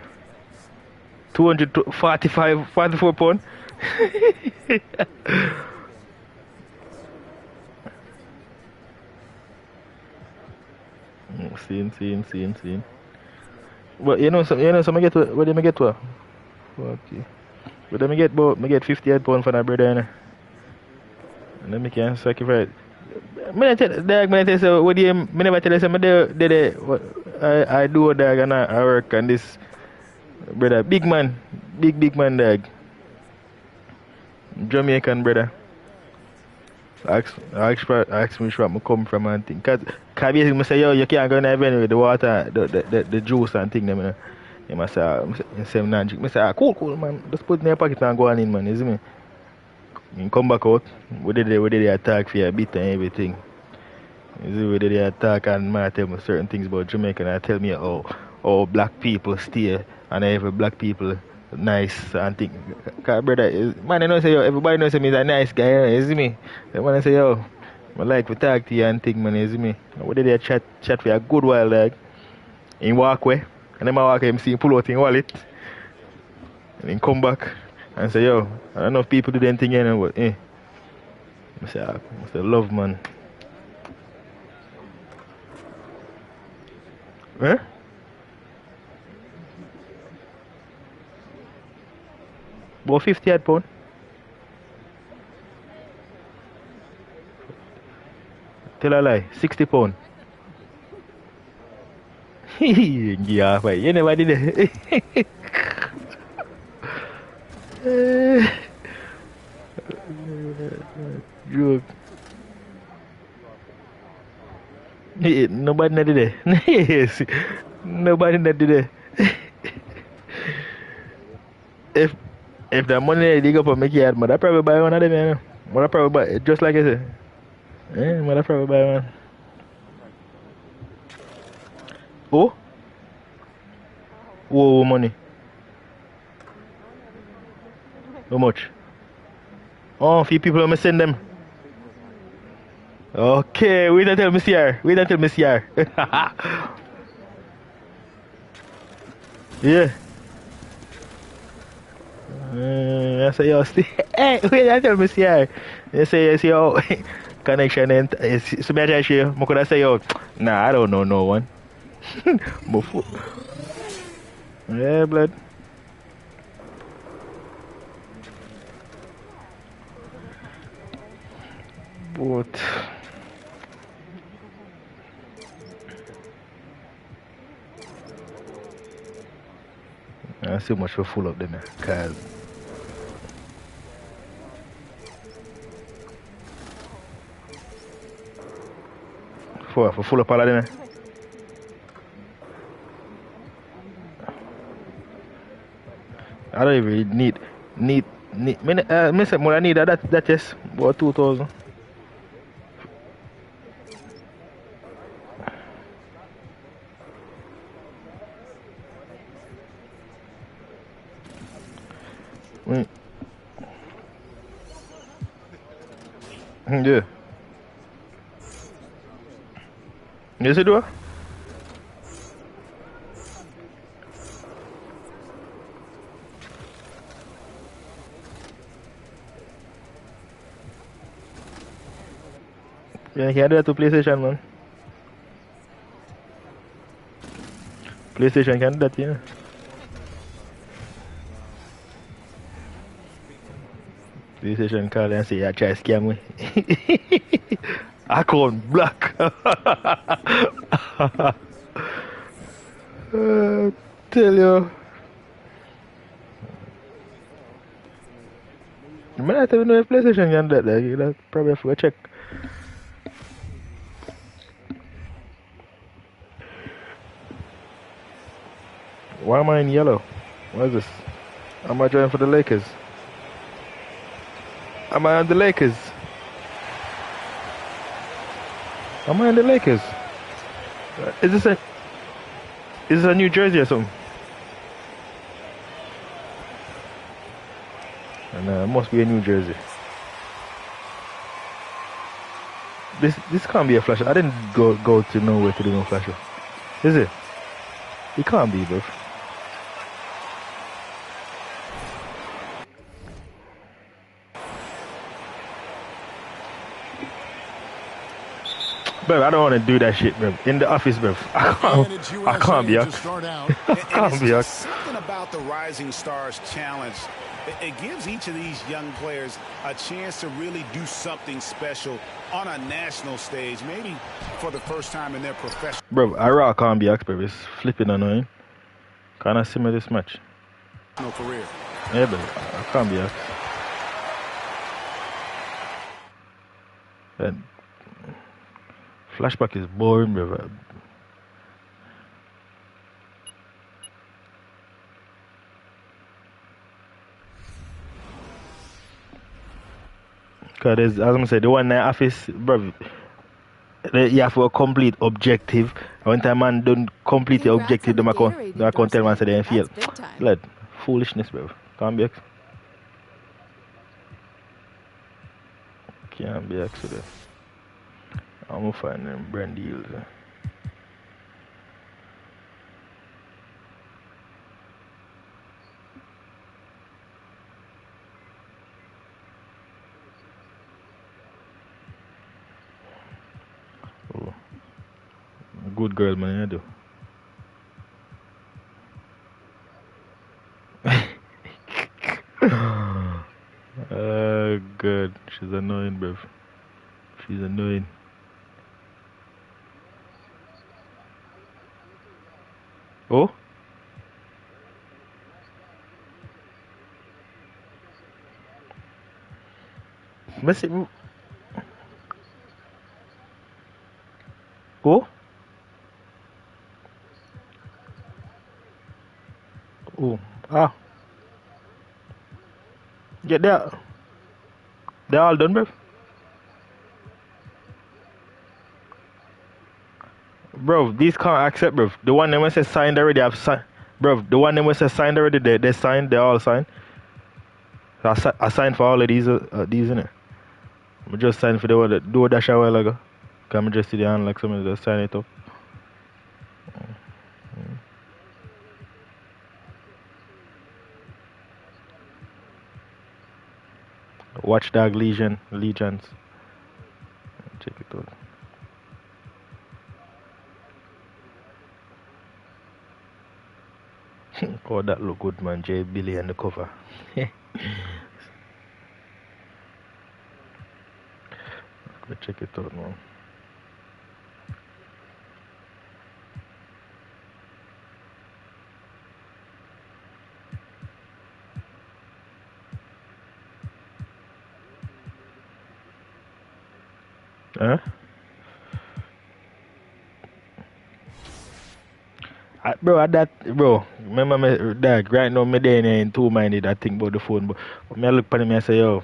245, 44 pound. Seeing. But so I get to, what do I get to? Okay. But then I get 58 pound for that brother, you know. And then I can sacrifice. I tell you, so what do you, I never tell you, so I do, dog, and I work on this brother. Big man, big man, dog. Jamaican brother. Ask me where I come from and thing. Cause basically I say, yo, you can't go in the venue with the water, the juice and thing, them, you know. He must say, I say, cool, man. Just put it in your pocket and go on in, man. You see me? You come back out. We did the attack for a bit and everything. You see, we did the attack and man tell me certain things about Jamaica and tell me how black people stay and every black people nice and thing. Cause brother, man, I know say, yo, everybody knows me is a nice guy, you see me? The man I say, yo, I like to talk to you and thing, man, you see me? We did a chat for a good while, like. He walk away. And then I walk him, see him pull out his wallet. And then come back and say, yo, I don't know if people do anything, you know, but I say, love, man. Eh? About 58 pound. Tell a lie, 60 pound. Yeah, but you never did it. Joke. Nobody did it. Yes. Nobody did it. If the money dig up and make it, but I probably buy one of them, you know. But I probably buy just like I said. But I probably buy one. Oh? Whoa, money. How much? Oh, few people I'm send them. Okay, wait until me see her. Yeah. I say, yo, hey, wait until me see her. You say, yo, connection and so me I share. I could say, yo, nah, I don't know no one. Yeah, blood. But I see much for full up them, cause for full up all of them. I don't even need. Me say more I need that is about 2,000. Yeah. Yes, it do. Yeah, you can do that to PlayStation, man. PlayStation can do that, yeah. PlayStation call and say, I try to scam me. Account black. Tell you. I don't even know if PlayStation can do that. Like, you probably have to go check. Why am I in yellow? What is this? Am I joining for the Lakers? Am I on the Lakers? Am I in the Lakers? Is this a New Jersey or something? And it must be a New Jersey. This can't be a flasher. I didn't go to nowhere to do no flasher. Is it? It can't be, bro. Bro, I don't want to do that shit, bro. In the office, bro. I can't be. I can't be. Something about the Rising Stars Challenge. It gives each of these young players a chance to really do something special on a national stage, maybe for the first time in their professional. Bro, I can't be asked, bro. It's flipping annoying. Can I simmer this match? No career. Yeah, bro. I can't be asked. And flashback is boring, bro. Because as I'm going to say, the one in the office, bro, you have a complete objective. When time man don't complete the objective, I can't tell man say they fail. Lad, foolishness, bro. Can't be asked. Can't be asked today. I'm going to find them brand deals. Oh. Good girl, man, I do. Good. She's annoying, bruv. She's annoying. Oh? Message. Oh? Oh. Ah. Yeah, they're all done, bruv. Bro, these can't accept, bro. The one that says signed already, I've signed. Bro, the one that says signed already, they signed, they all signed. I signed for all of these innit? I just signed for the one that do dash a while ago. Cause I just see the hand like somebody just sign it up. Watchdog Legions. Check it out. Oh, that look good, man. JBILLY on the cover. Go check it out, man. Huh? Bro, remember me, dog, right now, me there in two-minded, I think about the phone, but when I look at him and say, yo,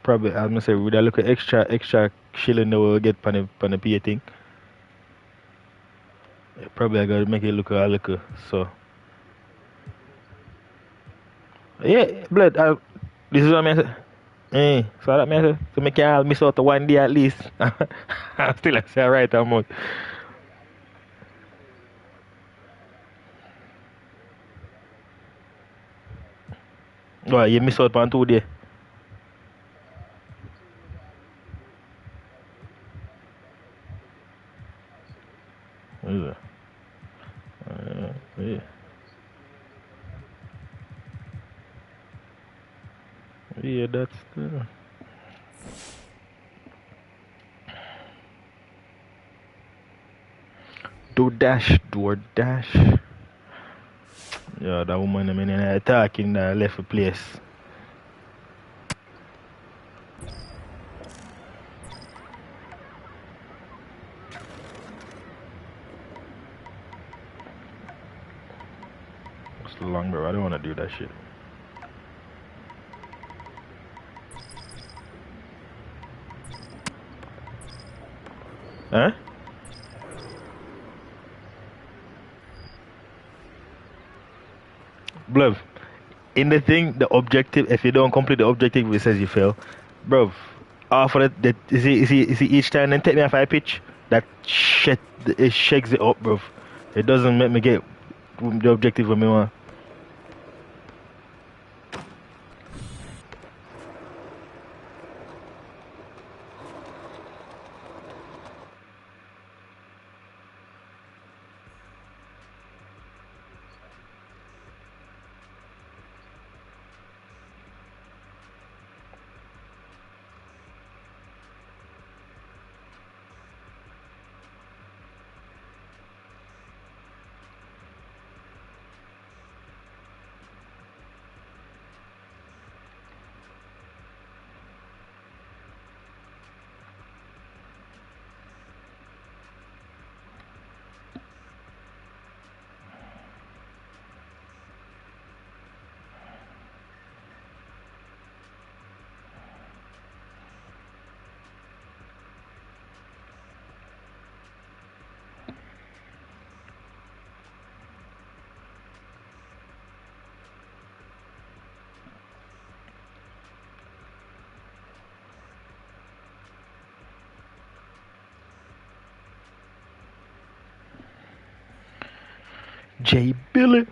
probably, as I say, with a look at extra shilling that we'll get on the pay thing, probably I gotta make it look a little, so. Yeah, blood, this is what I say. So that means to make you all miss out to one day at least. I'm still say right amount. Oh, you miss out on 2 days. Yeah. Yeah. Yeah, that's the... DoorDash. Yeah, that woman I mean attacking that left a place. long, bro. I don't want to do that shit. Huh? Bruv, in the thing, the objective, if you don't complete the objective, it says you fail. Bruv, after that, you see, each time then take me off I pitch, that shit, it shakes it up, bruv. It doesn't make me get the objective when me want. JBILLY.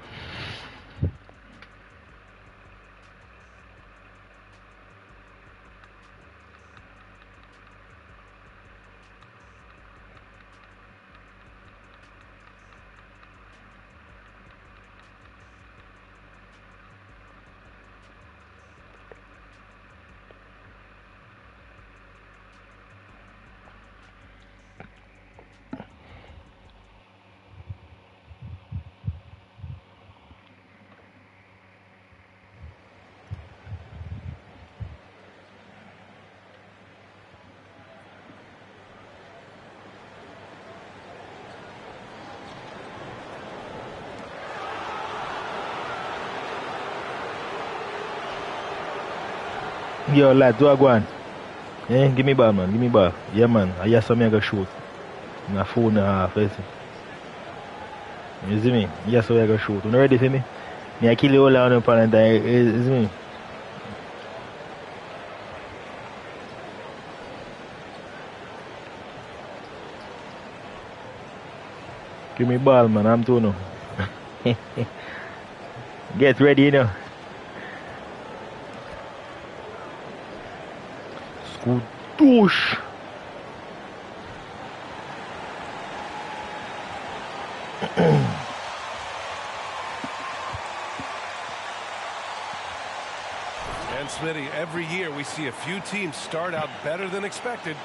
Yo, lads, what go on? Eh, give me ball, man. Give me ball. Yeah, man. I hear something I go shoot. In a 4.5, you see. You see me? Yes, so I go shoot. You ready for me? I kill you all on the opponent. You see me? Give me ball, man. I'm too now. Get ready, you know. Douche. And Smitty, every year we see a few teams start out better than expected,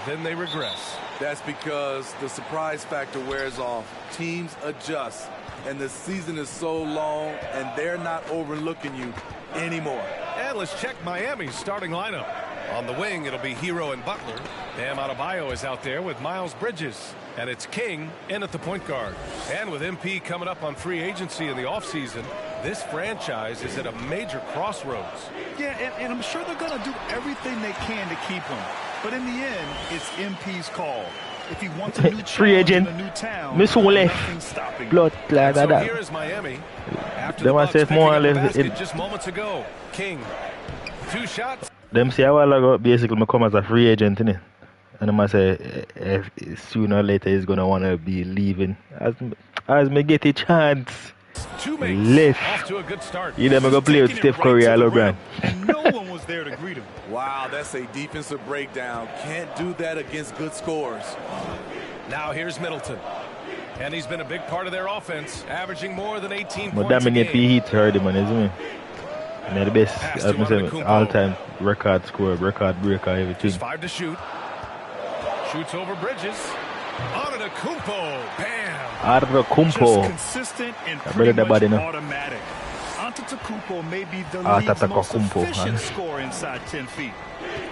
then they regress. That's because the surprise factor wears off. Teams adjust, and the season is so long, and they're not overlooking you anymore. And let's check Miami's starting lineup. On the wing, it'll be Hero and Butler. Bam Adebayo is out there with Miles Bridges. And it's King in at the point guard. And with MP coming up on free agency in the offseason, this franchise is at a major crossroads. Yeah, and I'm sure they're going to do everything they can to keep him. But in the end, it's MP's call. If he wants a new free agent, in a new town, Miss blood clad so that. here is Miami. After Them the I Bucks said picking more or up the less basket just moments ago. King, 2 shots. Them say a while ago, basically, I come as a free agent, innit? And I say, sooner or later, he's going to want to be leaving. As me get a chance, off to a good start. You never go play with Steph Curry or LeBron. And no one was there to greet him. Wow, that's a defensive breakdown. Can't do that against good scores. Now here's Middleton. And he's been a big part of their offense, averaging more than 18 But points a dominate game. Heat heard him, man, isn't he? And the best, as I say, all-time record scorer, record breaker, everything. Just 5 to shoot. Shoots over Bridges. Antetokounmpo. Bam. Antetokounmpo. Just consistent and I pretty better much that body now. automatic. Antetokounmpo may be the league's most efficient scorer inside 10 feet.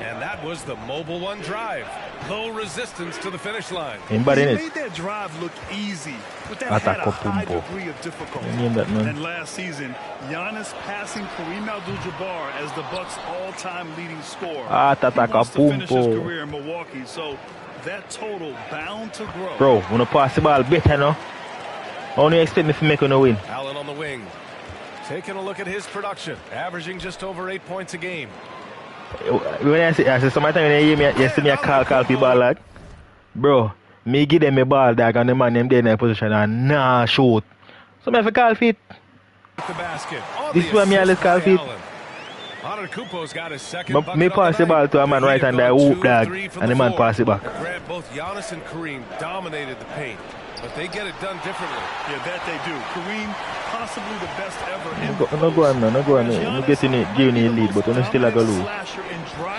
And that was the Mobile One drive. Low resistance to the finish line. He made that drive look easy, but that had a high degree of difficulty. And last season, Giannis passing Kareem Abdul-Jabbar as the Bucks' all-time leading scorer. He wants to finish his career in Milwaukee, so that total bound to grow. Bro, wanna pass the ball better, no? Only expect me to make a win. Allen on the wing. Taking a look at his production, averaging just over 8 points a game. When I say sometimes when you see me call for ball like, bro, me give them a ball dog and the man them there in a position and nah shoot. So me have to call for it. The basket. This is why me always call for it. Antetokounmpo's got his second Me pass the ball to a man right and I whoop dog and the man pass it back. Grant, both Giannis and Kareem dominated the paint, but they get it done differently. Yeah, that they do. Kareem, possibly the best ever. No go on, man. No go on. I'm getting it, giving you a lead, but I'm still a go lose.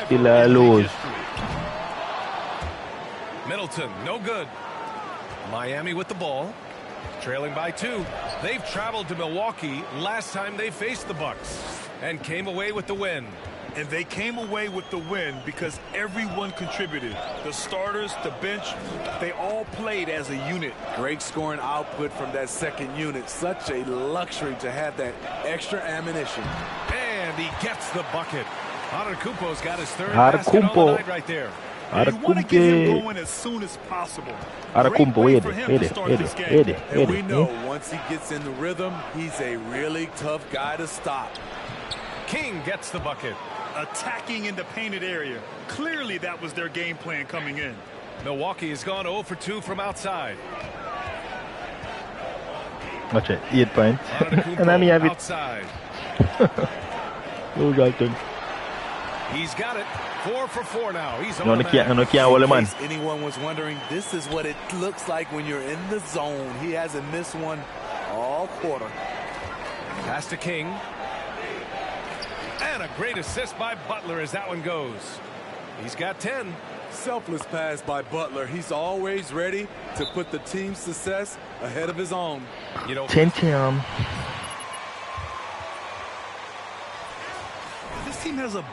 Still a lose. Middleton, no good. Miami with the ball, trailing by 2. They've traveled to Milwaukee last time they faced the Bucks and came away with the win. And they came away with the win because everyone contributed. The starters, the bench, they all played as a unit. Great scoring output from that second unit. Such a luxury to have that extra ammunition. And he gets the bucket. Antetokounmpo's got his third basket on the night right there. You want to get him going as soon as possible. Great way for him to start this game. And we know once he gets in the rhythm, he's a really tough guy to stop. King gets the bucket. Attacking in the painted area. Clearly that was their game plan coming in. Milwaukee has gone 0 for 2 from outside. Watch it, 8 points. And I have it. Outside. Oh, Galton. He's got it. 4 for 4 now. He's on no can't hold him on. Anyone was wondering, this is what it looks like when you're in the zone. He hasn't missed one all quarter. Pass to King. And a great assist by Butler as that one goes. He's got 10. Selfless pass by Butler. He's always ready to put the team's success ahead of his own. You know, 10. This team has a...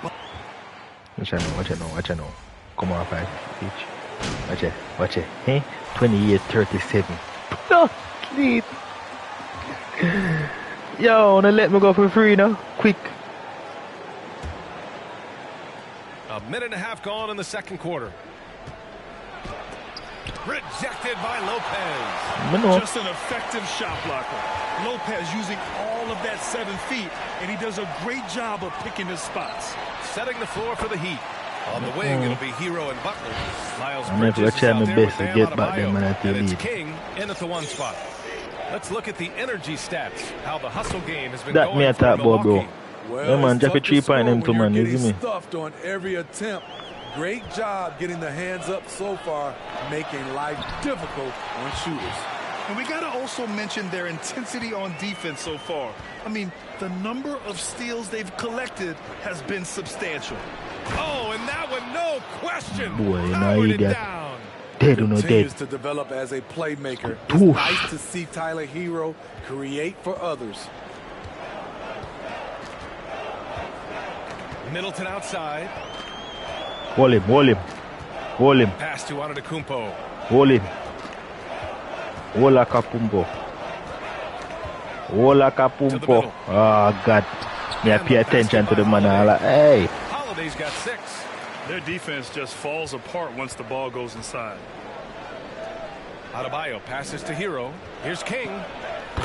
Watch it now. Come on, 5 each. Watch it. Hey, 28-37. No, sleep. Yo, wanna let me go for free now? Quick. A minute and a half gone in the second quarter. Rejected by Lopez. Just an effective shot blocker. Lopez using all of that 7 feet, and he does a great job of picking his spots. Setting the floor for the Heat. On the wing, it'll be Hero and Butler. Miles I'm Bridges never try my best to Bam get back them Adebayo, and it's lead. King in at the 1 spot. Let's look at the energy stats. How the hustle game has been That going me a for top ball, bro. Milwaukee. Well, yeah, man, drop a 3 point them too, man. You see me? Stuffed on every attempt. Great job getting the hands up so far, making life difficult on shooters. And we got to also mention their intensity on defense so far. I mean, the number of steals they've collected has been substantial. Oh, and that one, no question. Boy, now you got dead or no dead. Continues to develop as a playmaker. It's nice to see Tyler Hero create for others. Middleton outside. Hold him. Pass to Antetokounmpo. Hold him. Wola Kapumbo. Oh, God. Me I pay attention to the man. I'm like, hey. Holiday's got 6. Their defense just falls apart once the ball goes inside. Adebayo passes to Hero. Here's King.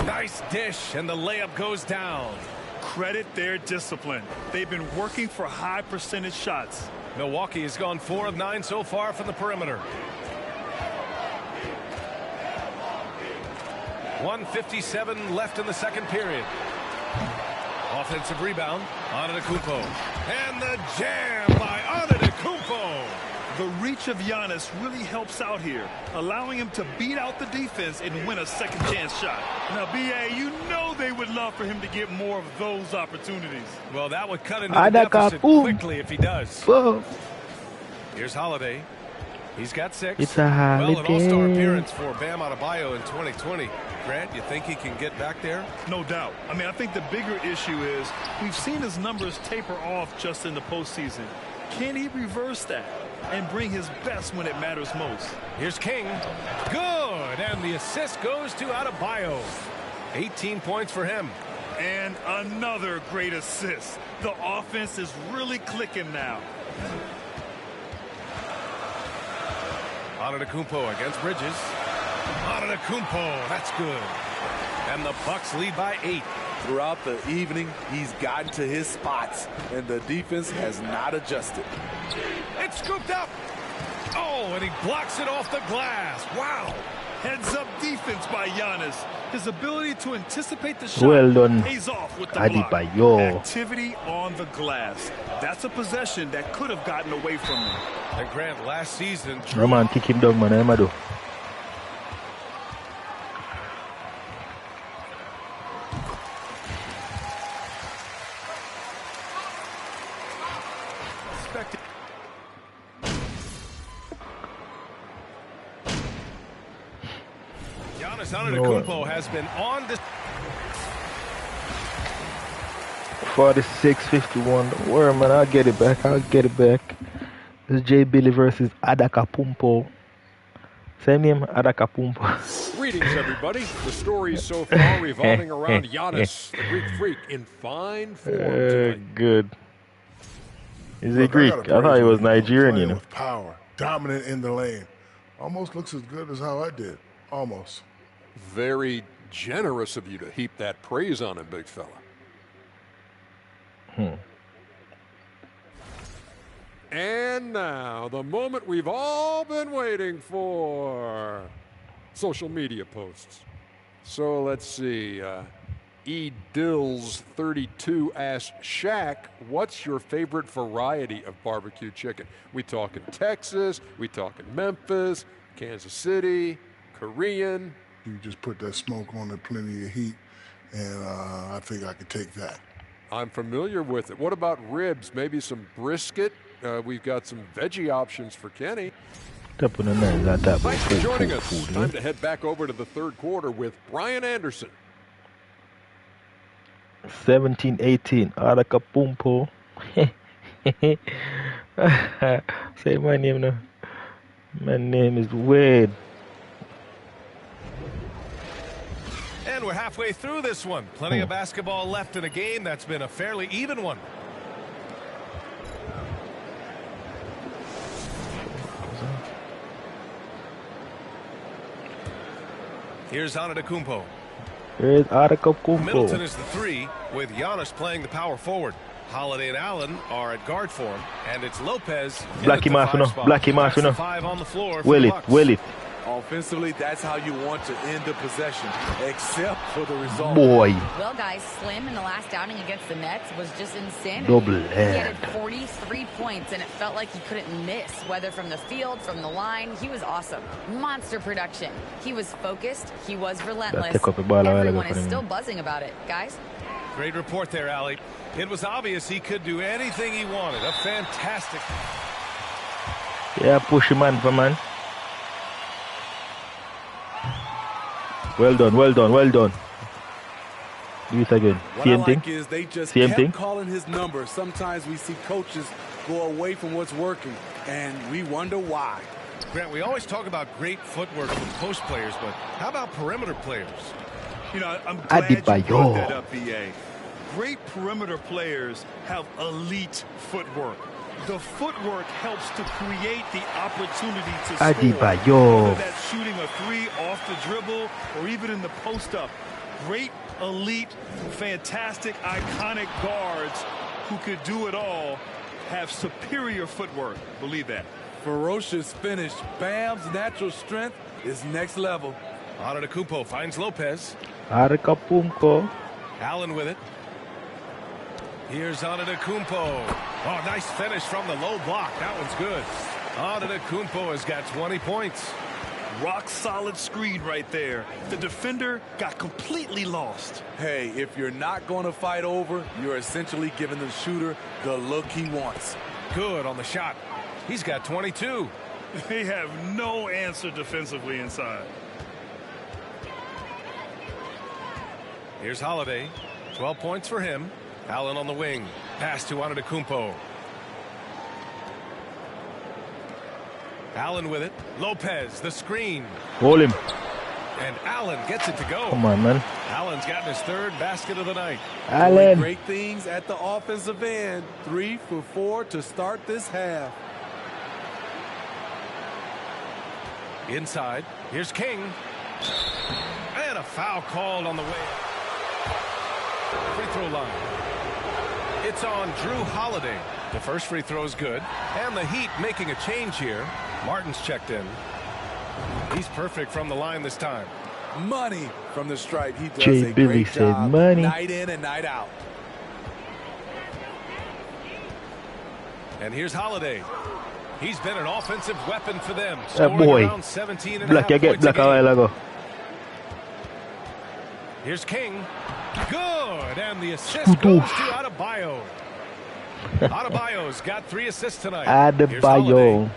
Nice dish, and the layup goes down. Credit their discipline. They've been working for high percentage shots. Milwaukee has gone 4 of 9 so far from the perimeter. 1:57 left in the second period. Offensive rebound, Antetokounmpo. And the jam by Antetokounmpo. The reach of Giannis really helps out here, allowing him to beat out the defense and win a second chance shot. Now, B.A., you know they would love for him to get more of those opportunities. Well, that would cut into the deficit quickly if he does. Here's Holiday. He's got 6. It's a holiday. Well, an all-star appearance for Bam Adebayo in 2020. Grant, you think he can get back there? No doubt. I mean, I think the bigger issue is we've seen his numbers taper off just in the postseason. Can he reverse that and bring his best when it matters most? Here's King. Good. And the assist goes to Adebayo. 18 points for him. And another great assist. The offense is really clicking now. Antetokounmpo against Bridges. Antetokounmpo, that's good. And the Bucks lead by 8. Throughout the evening, he's gotten to his spots, and the defense has not adjusted. It's scooped up. Oh, and he blocks it off the glass. Wow. Heads-up defense by Giannis. His ability to anticipate the shot Well done, pays off with the Adebayo. block. Activity on the glass. That's a possession that could have gotten away from him. And Grant, last season... Roman, kick him down, man. I'm do. Giannis Antetokounmpo has been on this... 46-51. Don't worry, man. I'll get it back. I'll get it back. This is JBILLY versus Adakapumpo. Same name, Adakapumpo. Greetings, everybody. The story so far revolving around Giannis, the Greek freak, in fine form tonight. Good. Is he Greek? I thought he was Nigerian, you know. With power, dominant in the lane. Almost looks as good as how I did. Almost. Very generous of you to heap that praise on him, big fella. And now, the moment we've all been waiting for. Social media posts. So let's see. E. Dills 32 asks Shaq, what's your favorite variety of barbecue chicken? We talking Texas, we talking Memphis, Kansas City, Korean. You just put that smoke on it, plenty of heat, and I think I could take that. I'm familiar with it. What about ribs? Maybe some brisket? We've got some veggie options for Kenny. Thanks for joining us. Time to head back over to the third quarter with Brian Anderson. 17-18. Adakapumpo. Say my name now. My name is Wade. And we're halfway through this one. Plenty of basketball left in a game that's been a fairly even one. Here's Antetokounmpo. Here's Antetokounmpo. Middleton is the 3, with Giannis playing the power forward. Holiday and Allen are at guard for him, and it's Lopez. Black him off, you know. Black him off, you know. 5 on the floor. Well it, well it. Offensively, that's how you want to end the possession, except for the result. Boy. Well, guys, Slim in the last outing against the Nets was just insanity. Double He head. had 43 points, and it felt like he couldn't miss, whether from the field, from the line. He was awesome. Monster production. He was focused. He was relentless. Everyone is still buzzing about it. Guys? Great report there, Allie. It was obvious he could do anything he wanted. A fantastic... Yeah, push him, man, for man. Well done, well done, well done. Do it again. What Same I thing. like is they just Same kept thing. calling his number. Sometimes we see coaches go away from what's working, and we wonder why. Grant, we always talk about great footwork from post players, but how about perimeter players? You know, I'm glad you Adebayo. brought that up, BA. Great perimeter players have elite footwork. The footwork helps to create the opportunity to score. Adebayo. Whether that's shooting a 3 off the dribble or even in the post-up. Great, elite, fantastic, iconic guards who could do it all have superior footwork. Believe that. Ferocious finish. Bam's natural strength is next level. Antetokounmpo finds Lopez. Antetokounmpo. Allen with it. Here's Antetokounmpo. Oh, nice finish from the low block. That one's good. Antetokounmpo has got 20 points. Rock solid screen right there. The defender got completely lost. Hey, if you're not going to fight over, you're essentially giving the shooter the look he wants. Good on the shot. He's got 22. They have no answer defensively inside. Here's Holiday. 12 points for him. Allen on the wing. Pass to Antetokounmpo. Allen with it. Lopez, the screen. Hold him. And Allen gets it to go. Come on, man. Allen's gotten his third basket of the night. Allen. Great things at the offensive end. 3 for 4 to start this half. Inside. Here's King. And a foul called on the way. Free throw line. It's on Drew Holiday. The first free throw is good. And the Heat making a change here. Martin's checked in. He's perfect from the line this time. Money from the stripe. He does a JBILLY great said job money. night in and night out. And here's Holiday. He's been an offensive weapon for them. That boy. Around 17 and Black, a you half get points black a while ago. Here's King. Good. And the assist goes to Adebayo. Adebayo's got 3 assists tonight. Adebayo.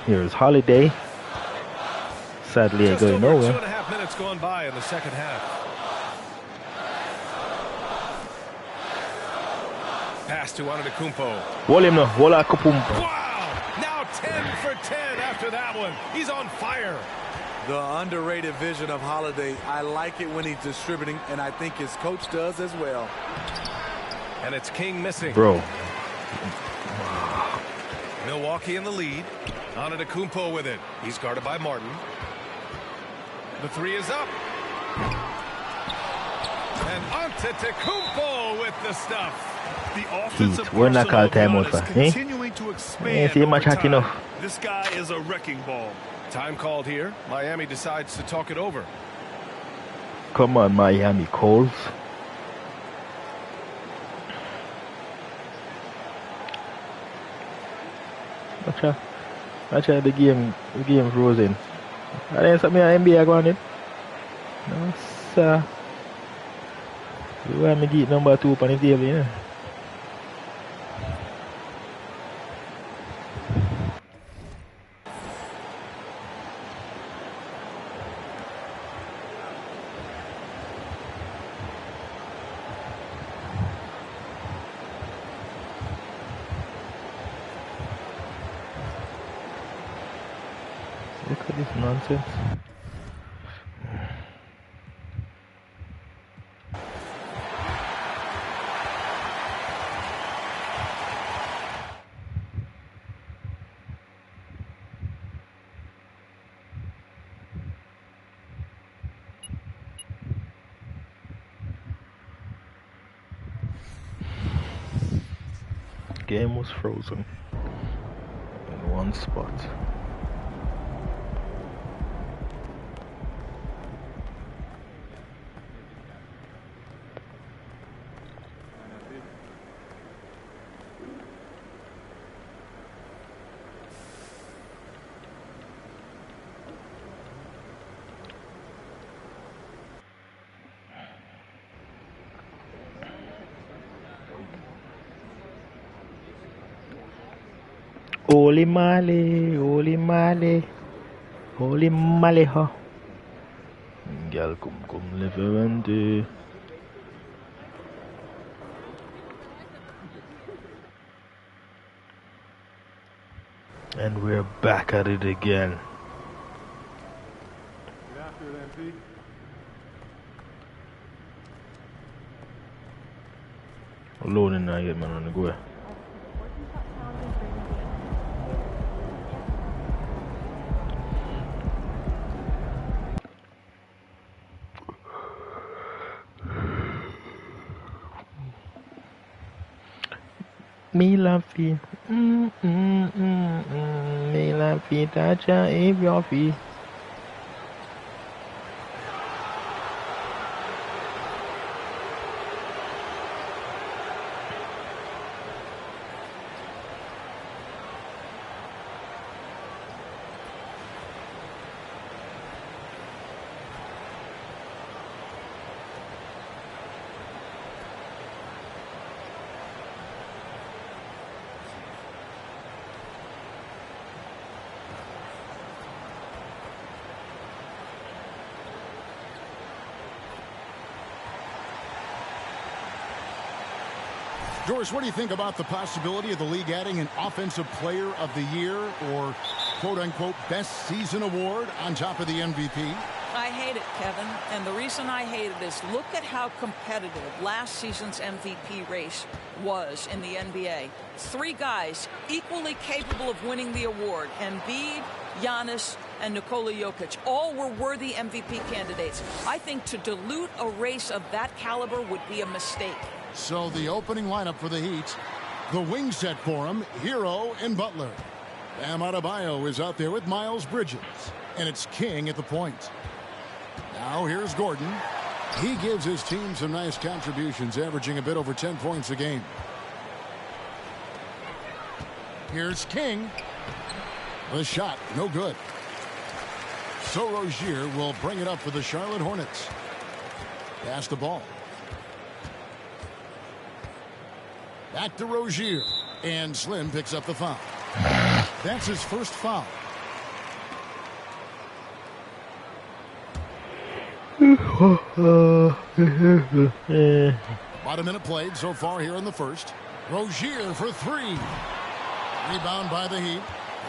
Here's Holiday. Sadly, ain't Just going over nowhere. 2.5 minutes gone by in the second half. Pass to Antetokounmpo. Hold him now. Hold Akupumpo. Wow! Now 10 for 10 after that one. He's on fire. The underrated vision of Holiday. I like it when he's distributing, and I think his coach does as well. And it's King missing. Bro. Milwaukee in the lead. Antetokounmpo with it. He's guarded by Martin. The 3 is up. And Antetokounmpo with the stuff. The offensive We're not called arsenal timeout is for continuing to expand see much over hot time. enough. This guy is a wrecking ball. Time called here. Miami decides to talk it over. Come on, Miami Coles. Watch out the game frozen. I didn't something NBA going in. No, sir. You want me to get number 2 on the table, yeah? Look at this nonsense. Game was frozen in one spot. Holy Mali, holy Mali, holy Mali, ha. Girl, come, live and do. And we're back at it again. Alone in there, man, on the go. Me la fi, me la fi, tacha if your fi. Doris, what do you think about the possibility of the league adding an Offensive Player of the Year or quote-unquote best season award on top of the MVP? I hate it, Kevin. And the reason I hate it is look at how competitive last season's MVP race was in the NBA. 3 guys equally capable of winning the award. Embiid, Giannis, and Nikola Jokic. All were worthy MVP candidates. I think to dilute a race of that caliber would be a mistake. So the opening lineup for the Heat, the wing set for him, Hero and Butler. Bam Adebayo is out there with Miles Bridges. And it's King at the point. Now here's Gordon. He gives his team some nice contributions, averaging a bit over 10 points a game. Here's King. The shot, no good. So Rozier will bring it up for the Charlotte Hornets. Pass the ball. Back to Rozier. And Slim picks up the foul. That's his first foul. About a minute played so far here in the first. Rozier for 3. Rebound by the Heat.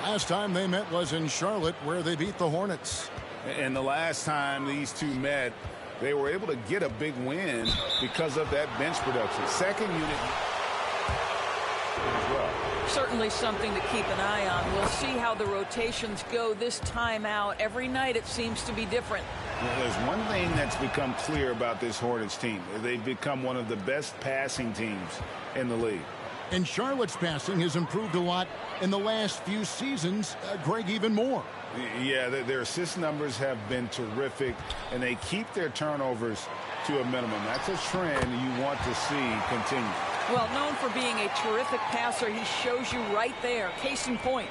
Last time they met was in Charlotte, where they beat the Hornets. And the last time these two met, they were able to get a big win because of that bench production. Second unit as well. Certainly something to keep an eye on. We'll see how the rotations go this time out. Every night it seems to be different. Well, there's one thing that's become clear about this Hornets team. They've become one of the best passing teams in the league. And Charlotte's passing has improved a lot in the last few seasons. Greg, even more. Yeah, their assist numbers have been terrific, and they keep their turnovers to a minimum. That's a trend you want to see continue. Well, known for being a terrific passer, he shows you right there. Case in point.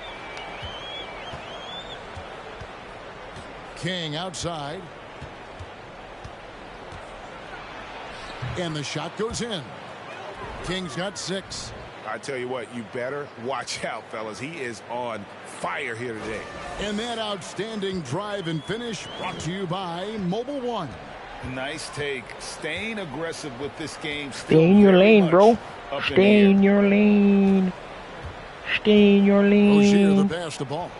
King outside. And the shot goes in. King's got 6. I tell you what, you better watch out, fellas. He is on fire here today. And that outstanding drive and finish brought to you by Mobile One. Nice take. Staying aggressive with this game. Stay in your lane, bro. Stay in your lane. Stay in your lane. Rozier the pass the ball.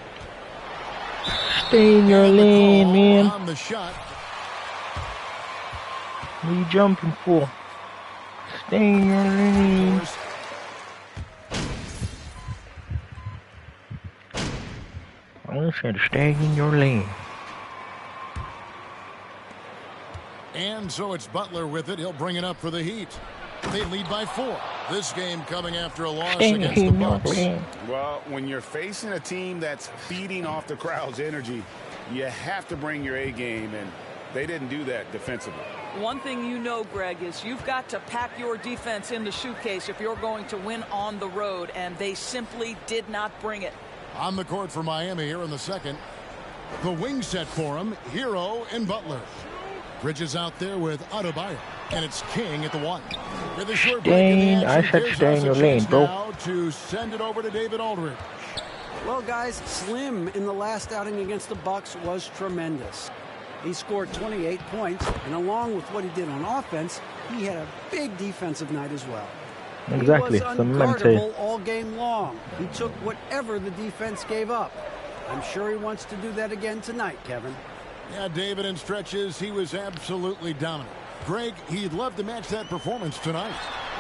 Stay in your lane, man. On the shot. What are you jumping for? Stay in your lane. I said stay in your lane. And so it's Butler with it. He'll bring it up for the Heat. They lead by 4. This game coming after a loss against the Bucks. Well, when you're facing a team that's feeding off the crowd's energy, you have to bring your A game, and they didn't do that defensively. One thing you know, Greg, is you've got to pack your defense in the suitcase if you're going to win on the road, and they simply did not bring it. On the court for Miami here in the second. The wing set for him, Hero and Butler. Bridges out there with Adebayo. And it's King at the 1. With a short break in the action, I said stay in your lane, bro. Now to send it over to David Aldridge. Well, guys, Slim in the last outing against the Bucks was tremendous. He scored 28 points, and along with what he did on offense, he had a big defensive night as well. Exactly. He was unguardable all game long. He took whatever the defense gave up. I'm sure he wants to do that again tonight, Kevin. Yeah, David, in stretches, he was absolutely dominant. Greg, he'd love to match that performance tonight.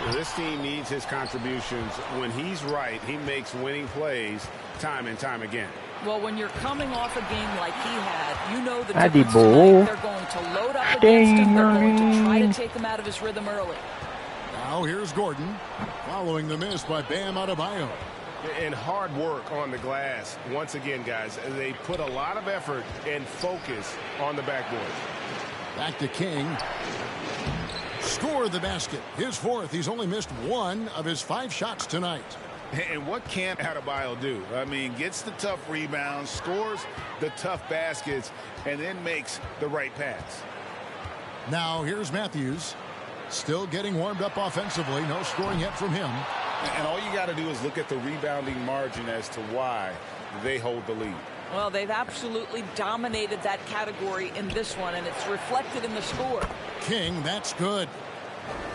Well, this team needs his contributions. When he's right, he makes winning plays time and time again. Well, when you're coming off a game like he had, you know the Addy difference ball. tonight. They're going to load up against him. They're going to try to take him out of his rhythm early. Now here's Gordon, following the miss by Bam Adebayo. And hard work on the glass. Once again, guys, they put a lot of effort and focus on the backboard. Back to King. Score the basket. His 4th. He's only missed 1 of his 5 shots tonight. And what can't Adebayo do? I mean, gets the tough rebounds, scores the tough baskets, and then makes the right pass. Now here's Matthews. Still getting warmed up offensively. No scoring yet from him. And all you got to do is look at the rebounding margin as to why they hold the lead. Well, they've absolutely dominated that category in this one, and it's reflected in the score. King, that's good.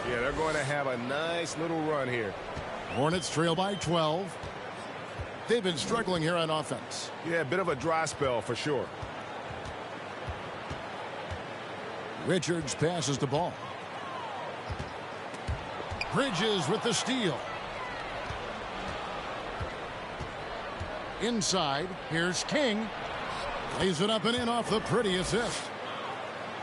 Yeah, they're going to have a nice little run here. Hornets trail by 12. They've been struggling here on offense. Yeah, a bit of a dry spell for sure. Richards passes the ball. Bridges with the steal. Inside, here's King. Lays it up and in off the pretty assist.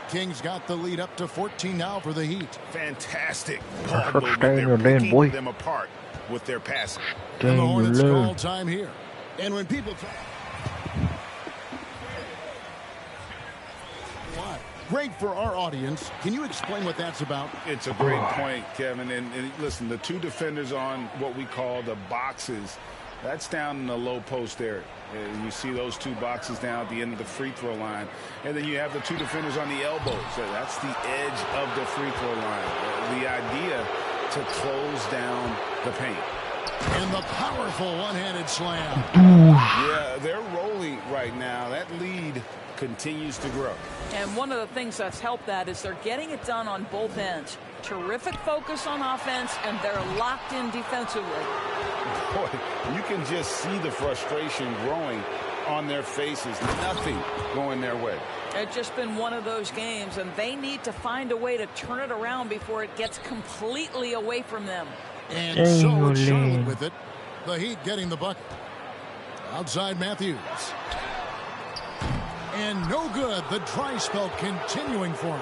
King's got the lead up to 14 now for the Heat. Fantastic. Stay in your lane, boy. Them apart with their passing. And the Hornets call time here. And when people talk... Great for our audience. Can you explain what that's about? It's a great point, Kevin. And listen, the two defenders on what we call the boxes, that's down in the low post area. And you see those two boxes down at the end of the free throw line. And then you have the two defenders on the elbows. So that's the edge of the free throw line. The idea to close down the paint. And the powerful one-handed slam. Yeah, they're rolling right now. That lead continues to grow. And one of the things that's helped that is they're getting it done on both ends. Terrific focus on offense, and they're locked in defensively. Boy, you can just see the frustration growing on their faces. Nothing going their way. It's just been one of those games, and they need to find a way to turn it around before it gets completely away from them. And so it's Charlotte with it. The Heat getting the bucket. Outside Matthews. And no good. The dry spell continuing for him.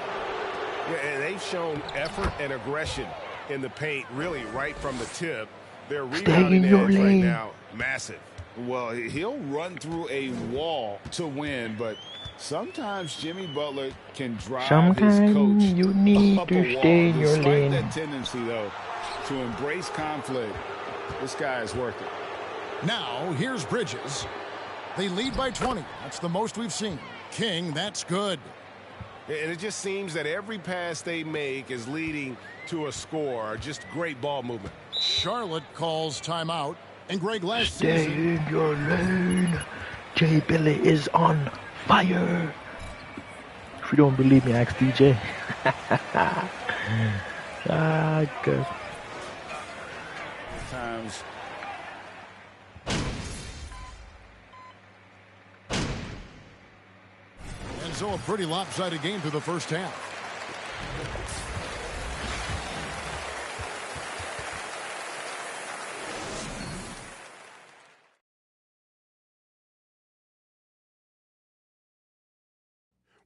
Yeah, and they've shown effort and aggression in the paint, really right from the tip. Their rebounding edge right now, massive. Well, he'll run through a wall to win, but sometimes Jimmy Butler can drive his coach you need up to a wall. stay in your Despite lane. that tendency, though, to embrace conflict, this guy is worth it. Now, here's Bridges. They lead by 20. That's the most we've seen. King, that's good. And it just seems that every pass they make is leading to a score. Just great ball movement. Charlotte calls timeout. And Greg last Stay season... in your lane. JBILLY is on fire. If you don't believe me, ask DJ. Good. Times. And so a pretty lopsided game through the first half.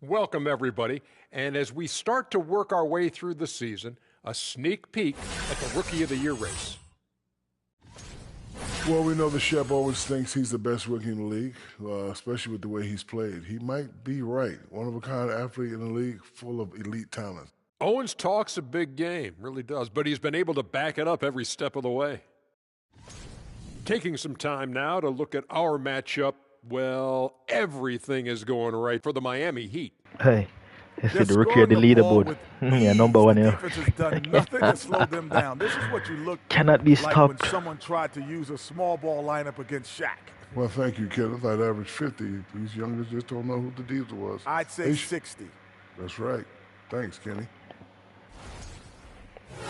Welcome, everybody. And as we start to work our way through the season, a sneak peek at the Rookie of the Year race. Well, we know the Shep always thinks he's the best rookie in the league, especially with the way he's played. He might be right. One-of-a-kind athlete in the league, full of elite talent. Owens talks a big game, really does, but he's been able to back it up every step of the way. Taking some time now to look at our matchup. Well, everything is going right for the Miami Heat. Hey, this is the rookie of the leaderboard. Yeah, number one here. Defense has done nothing to slow them down. This is what you look Cannot be like stopped. when someone tried to use a small ball lineup against Shaq. Well, thank you, Kenneth. I'd average 50. These youngers just don't know who the diesel was. I'd say 60. That's right. Thanks, Kenny.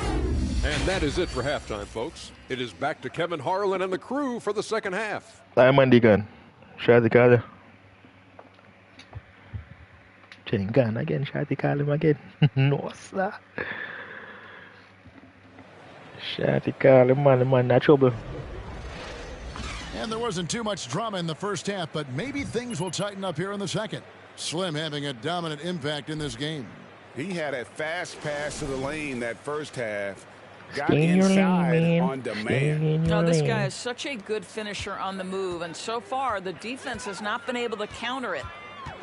And that is it for halftime, folks. It is back to Kevin Harlan and the crew for the second half. I'm Andy Gunn. Shadi Kala. Jenny Gunn again. Shadi Kala again. No, sir. Shadi Kala, man, not trouble. And there wasn't too much drama in the first half, but maybe things will tighten up here in the second. Slim having a dominant impact in this game. He had a fast pass to the lane that first half. Got Stay in your inside lane, on demand. No, this guy is such a good finisher on the move, and so far the defense has not been able to counter it.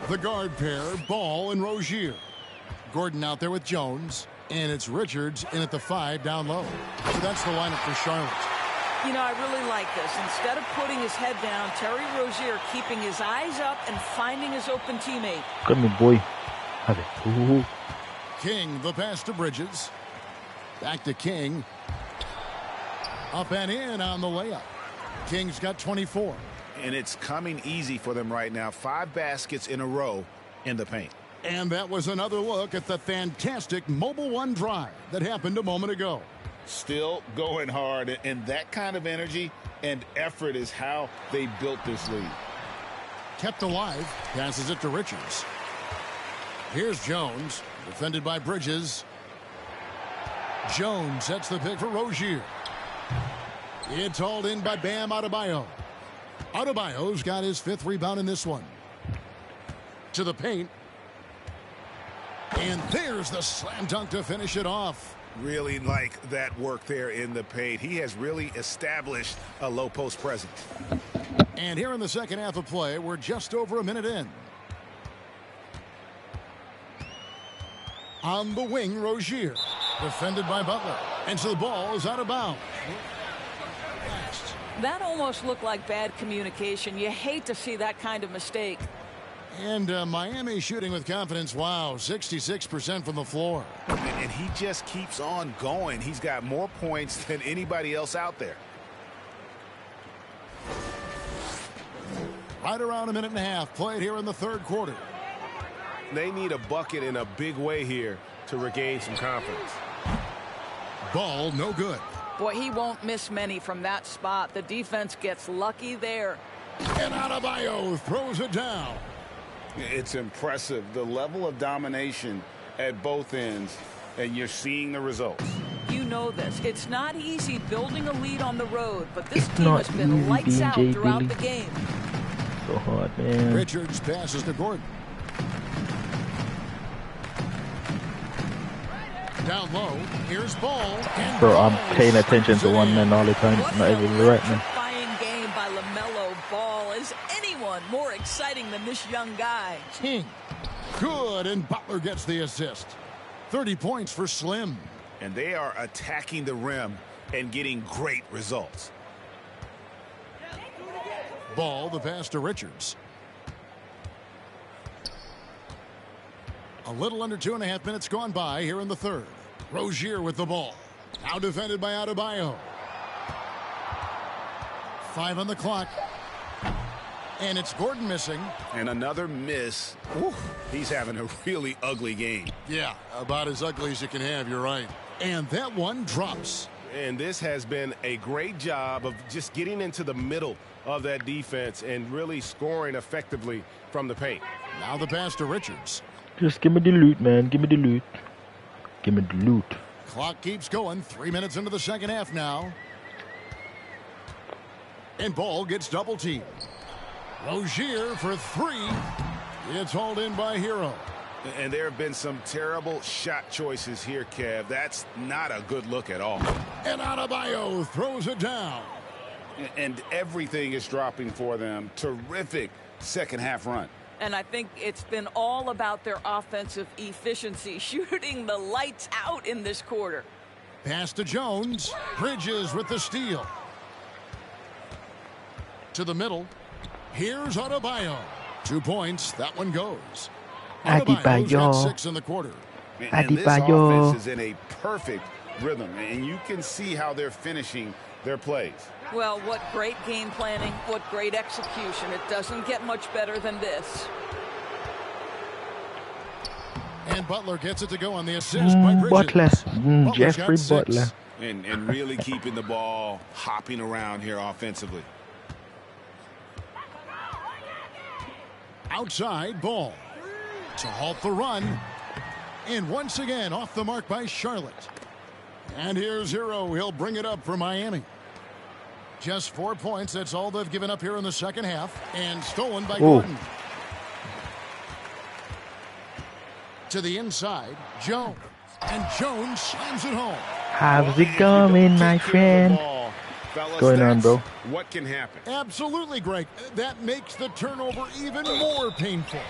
The guard pair, Ball and Rozier. Gordon out there with Jones, and it's Richards in at the 5 down low. So that's the lineup for Charlotte. You know, I really like this. Instead of putting his head down, Terry Rozier keeping his eyes up and finding his open teammate. Come here, boy. Have it. Ooh. King, the pass to Bridges. Back to King. Up and in on the layup. King's got 24. And it's coming easy for them right now. 5 baskets in a row in the paint. And that was another look at the fantastic Mobile One drive that happened a moment ago. Still going hard, and that kind of energy and effort is how they built this lead. Kept alive, passes it to Richards. Here's Jones, defended by Bridges. Jones sets the pick for Rozier. It's hauled in by Bam Adebayo. Adebayo's got his 5th rebound in this one. To the paint. And there's the slam dunk to finish it off. Really like that work there in the paint. He has really established a low post presence. And here in the second half of play, we're just over a minute in. On the wing, Rozier. Defended by Butler. And so the ball is out of bounds. That almost looked like bad communication. You hate to see that kind of mistake. And Miami shooting with confidence. Wow, 66% from the floor. And he just keeps on going. He's got more points than anybody else out there. Right around a minute and a half played here in the third quarter. They need a bucket in a big way here to regain some confidence. Ball no good. Boy, he won't miss many from that spot. The defense gets lucky there. And Adebayo throws it down. It's impressive, the level of domination at both ends, and you're seeing the results. You know this. It's not easy building a lead on the road, but this team has been lights out throughout the game. So hard, man. Richards passes to Gordon. Down low, here's Ball. Bro, I'm paying attention to one man all the time. Not even right now. Game by LaMelo Ball. Is anyone more exciting than this young guy? King. Good, and Butler gets the assist. 30 points for Slim. And they are attacking the rim and getting great results. Ball, the pass to Richards. A little under 2.5 minutes gone by here in the third. Rozier with the ball. Now defended by Adebayo. 5 on the clock. And it's Gordon missing. And another miss. Ooh, he's having a really ugly game. Yeah, about as ugly as you can have, you're right. And that one drops. And this has been a great job of just getting into the middle of that defense and really scoring effectively from the paint. Now the pass to Richards. Just give me the loot, man. Give me the loot. Give me the loot. Clock keeps going. 3 minutes into the second half now. And Ball gets double teamed. Rozier for 3. It's hauled in by Hero. And there have been some terrible shot choices here, Kev. That's not a good look at all. And Adebayo throws it down. And everything is dropping for them. Terrific second half run. And I think it's been all about their offensive efficiency, shooting the lights out in this quarter. Pass to Jones. Bridges with the steal. To the middle. Here's Adebayo. 2 points. That one goes. Adebayo's got 6 in the quarter. And this offense is in a perfect rhythm, and you can see how they're finishing their plays. Well, what great game planning, what great execution. It doesn't get much better than this. And Butler gets it to go on the assist by Bridges. Butler. Jeffrey Butler. And really keeping the ball hopping around here offensively. Outside Ball to halt the run. And once again off the mark by Charlotte. And here's Hero. He'll bring it up for Miami. Just 4 points. That's all they've given up here in the second half. And stolen by Gordon. To the inside. Jones. And Jones slams it home. How's it going, my friend? Fellas, going on, bro? What can happen? Absolutely, Greg. That makes the turnover even more painful.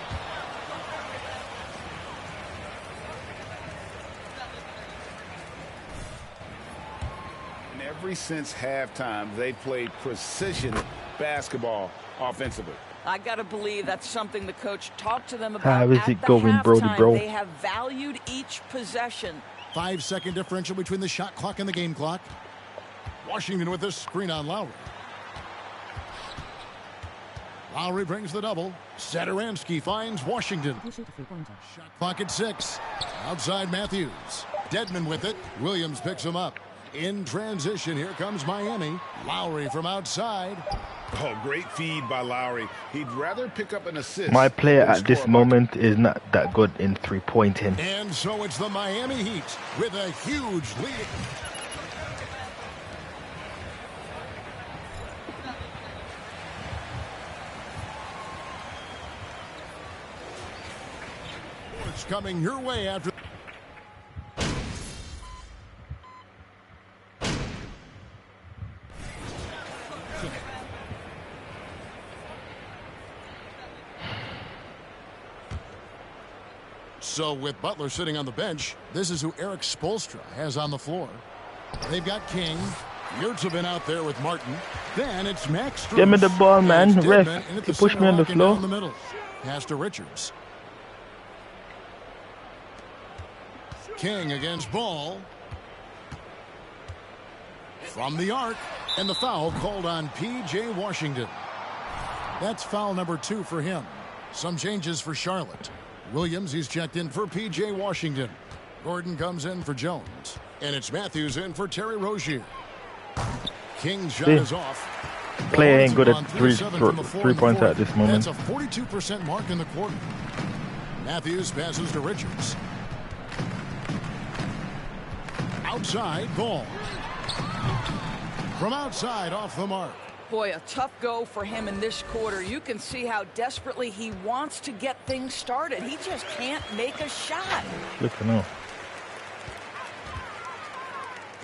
And ever since halftime, they played precision basketball offensively. I got to believe that's something the coach talked to them about. How is it going, Brody, bro? They have valued each possession. 5-second differential between the shot clock and the game clock. Washington with a screen on Lowry. Lowry brings the double. Satoransky finds Washington. Shot clock at 6. Outside Matthews. Dedmon with it. Williams picks him up. In transition, here comes Miami. Lowry from outside. Oh, great feed by Lowry. He'd rather pick up an assist. My player at this moment is not that good in three-pointing. And so it's the Miami Heat with a huge lead. It's coming your way after. So with Butler sitting on the bench, this is who Eric Spoelstra has on the floor. They've got King. Yurtsevin out there with Martin. Then it's Max Strus. Give me the ball, man. Ref, you push me on the floor. Down the middle. Pass to Richards. King against Ball. From the arc. And the foul called on P.J. Washington. That's foul number 2 for him. Some changes for Charlotte. Williams, he's checked in for P.J. Washington. Gordon comes in for Jones. And it's Matthews in for Terry Rozier. King's shot is off. Player ain't good at three points at this moment. That's a 42% mark in the quarter. Matthews passes to Richards. Outside, Ball. From outside, off the mark. Boy, a tough go for him in this quarter. You can see how desperately he wants to get things started. He just can't make a shot. Good to know.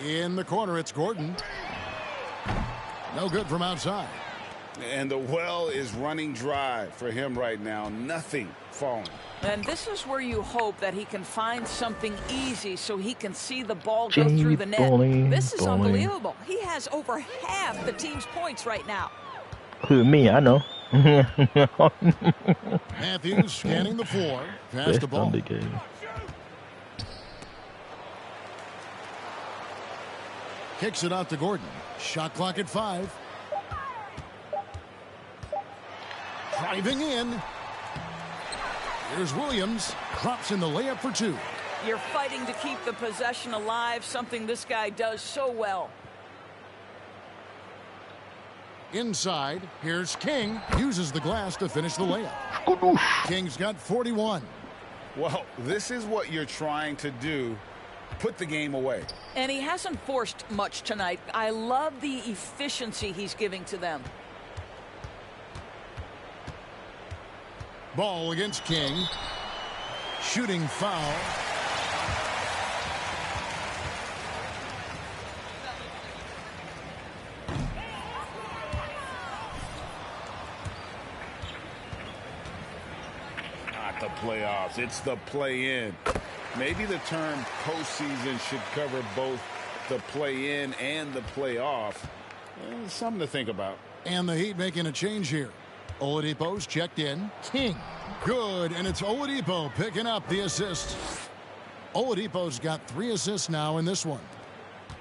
In the corner, it's Gordon. No good from outside. And the well is running dry for him right now. Nothing falling. And this is where you hope that he can find something easy so he can see the ball go through the net. This is unbelievable. He has over half the team's points right now. Who, me? I know. Matthews scanning the floor. Pass the ball. Kicks it out to Gordon. Shot clock at 5. Driving in. Here's Williams. Drops in the layup for 2. You're fighting to keep the possession alive, something this guy does so well. Inside, here's King. Uses the glass to finish the layup. King's got 41. Well, this is what you're trying to do. Put the game away. And he hasn't forced much tonight. I love the efficiency he's giving to them. Ball against King. Shooting foul. Not the playoffs. It's the play-in. Maybe the term postseason should cover both the play-in and the playoff. Something to think about. And the Heat making a change here. Oladipo's checked in. King. Good, and it's Oladipo picking up the assist. Oladipo's got 3 assists now in this one.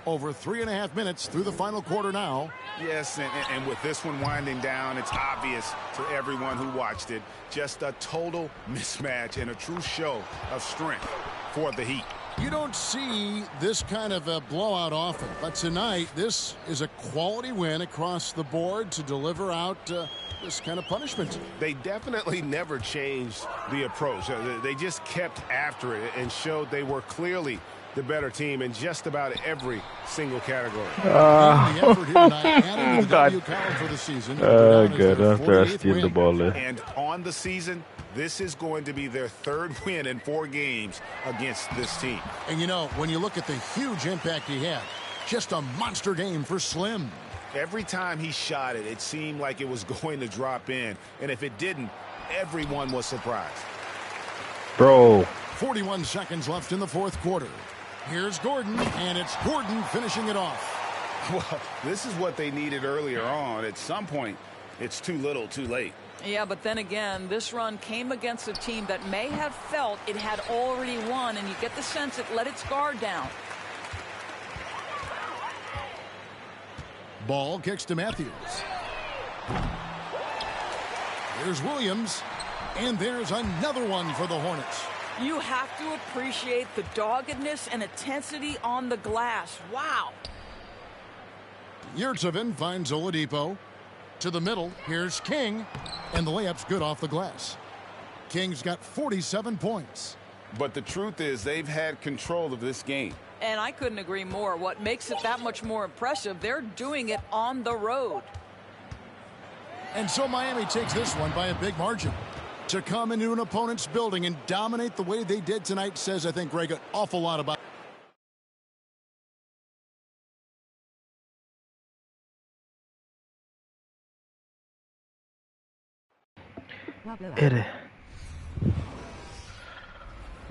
Over 3.5 minutes through the final quarter now. Yes, and with this one winding down, it's obvious to everyone who watched it. Just a total mismatch and a true show of strength for the Heat. You don't see this kind of a blowout often, but tonight this is a quality win across the board to deliver out this kind of punishment. They definitely never changed the approach. They just kept after it and showed they were clearly the better team in just about every single category. God. Good. After I steal the ball there. And on the season, this is going to be their 3rd win in 4 games against this team. And you know, when you look at the huge impact he had, just a monster game for Slim. Every time he shot it, it seemed like it was going to drop in. And if it didn't, everyone was surprised. Bro. 41 seconds left in the 4th quarter. Here's Gordon, and it's Gordon finishing it off. Well, this is what they needed earlier on. At some point, it's too little, too late. Yeah, but then again, this run came against a team that may have felt it had already won, and you get the sense it let its guard down. Ball kicks to Matthews. Here's Williams. And there's another one for the Hornets. You have to appreciate the doggedness and intensity on the glass. Wow. Yurtseven finds Oladipo. To the middle, here's King. And the layup's good off the glass. King's got 47 points. But the truth is they've had control of this game. And I couldn't agree more. What makes it that much more impressive, they're doing it on the road. And so Miami takes this one by a big margin. To come into an opponent's building and dominate the way they did tonight says, I think, Greg, an awful lot about. Eddie.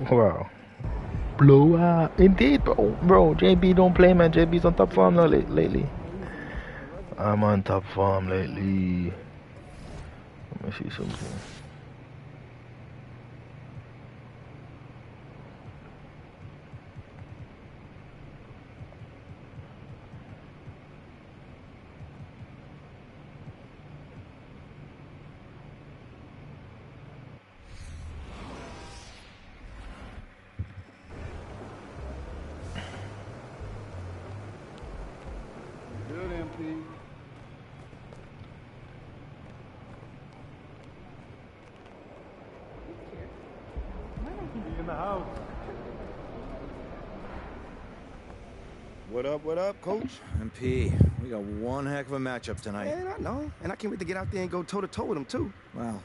Wow. Blowout. Indeed, bro. Bro, JB don't play, man. JB's on top form now lately. I'm on top form lately. Let me see something. In the house. What up, Coach? MP, we got one heck of a matchup tonight. Man, I know. And I can't wait to get out there and go toe-to-toe with him, too. Wow.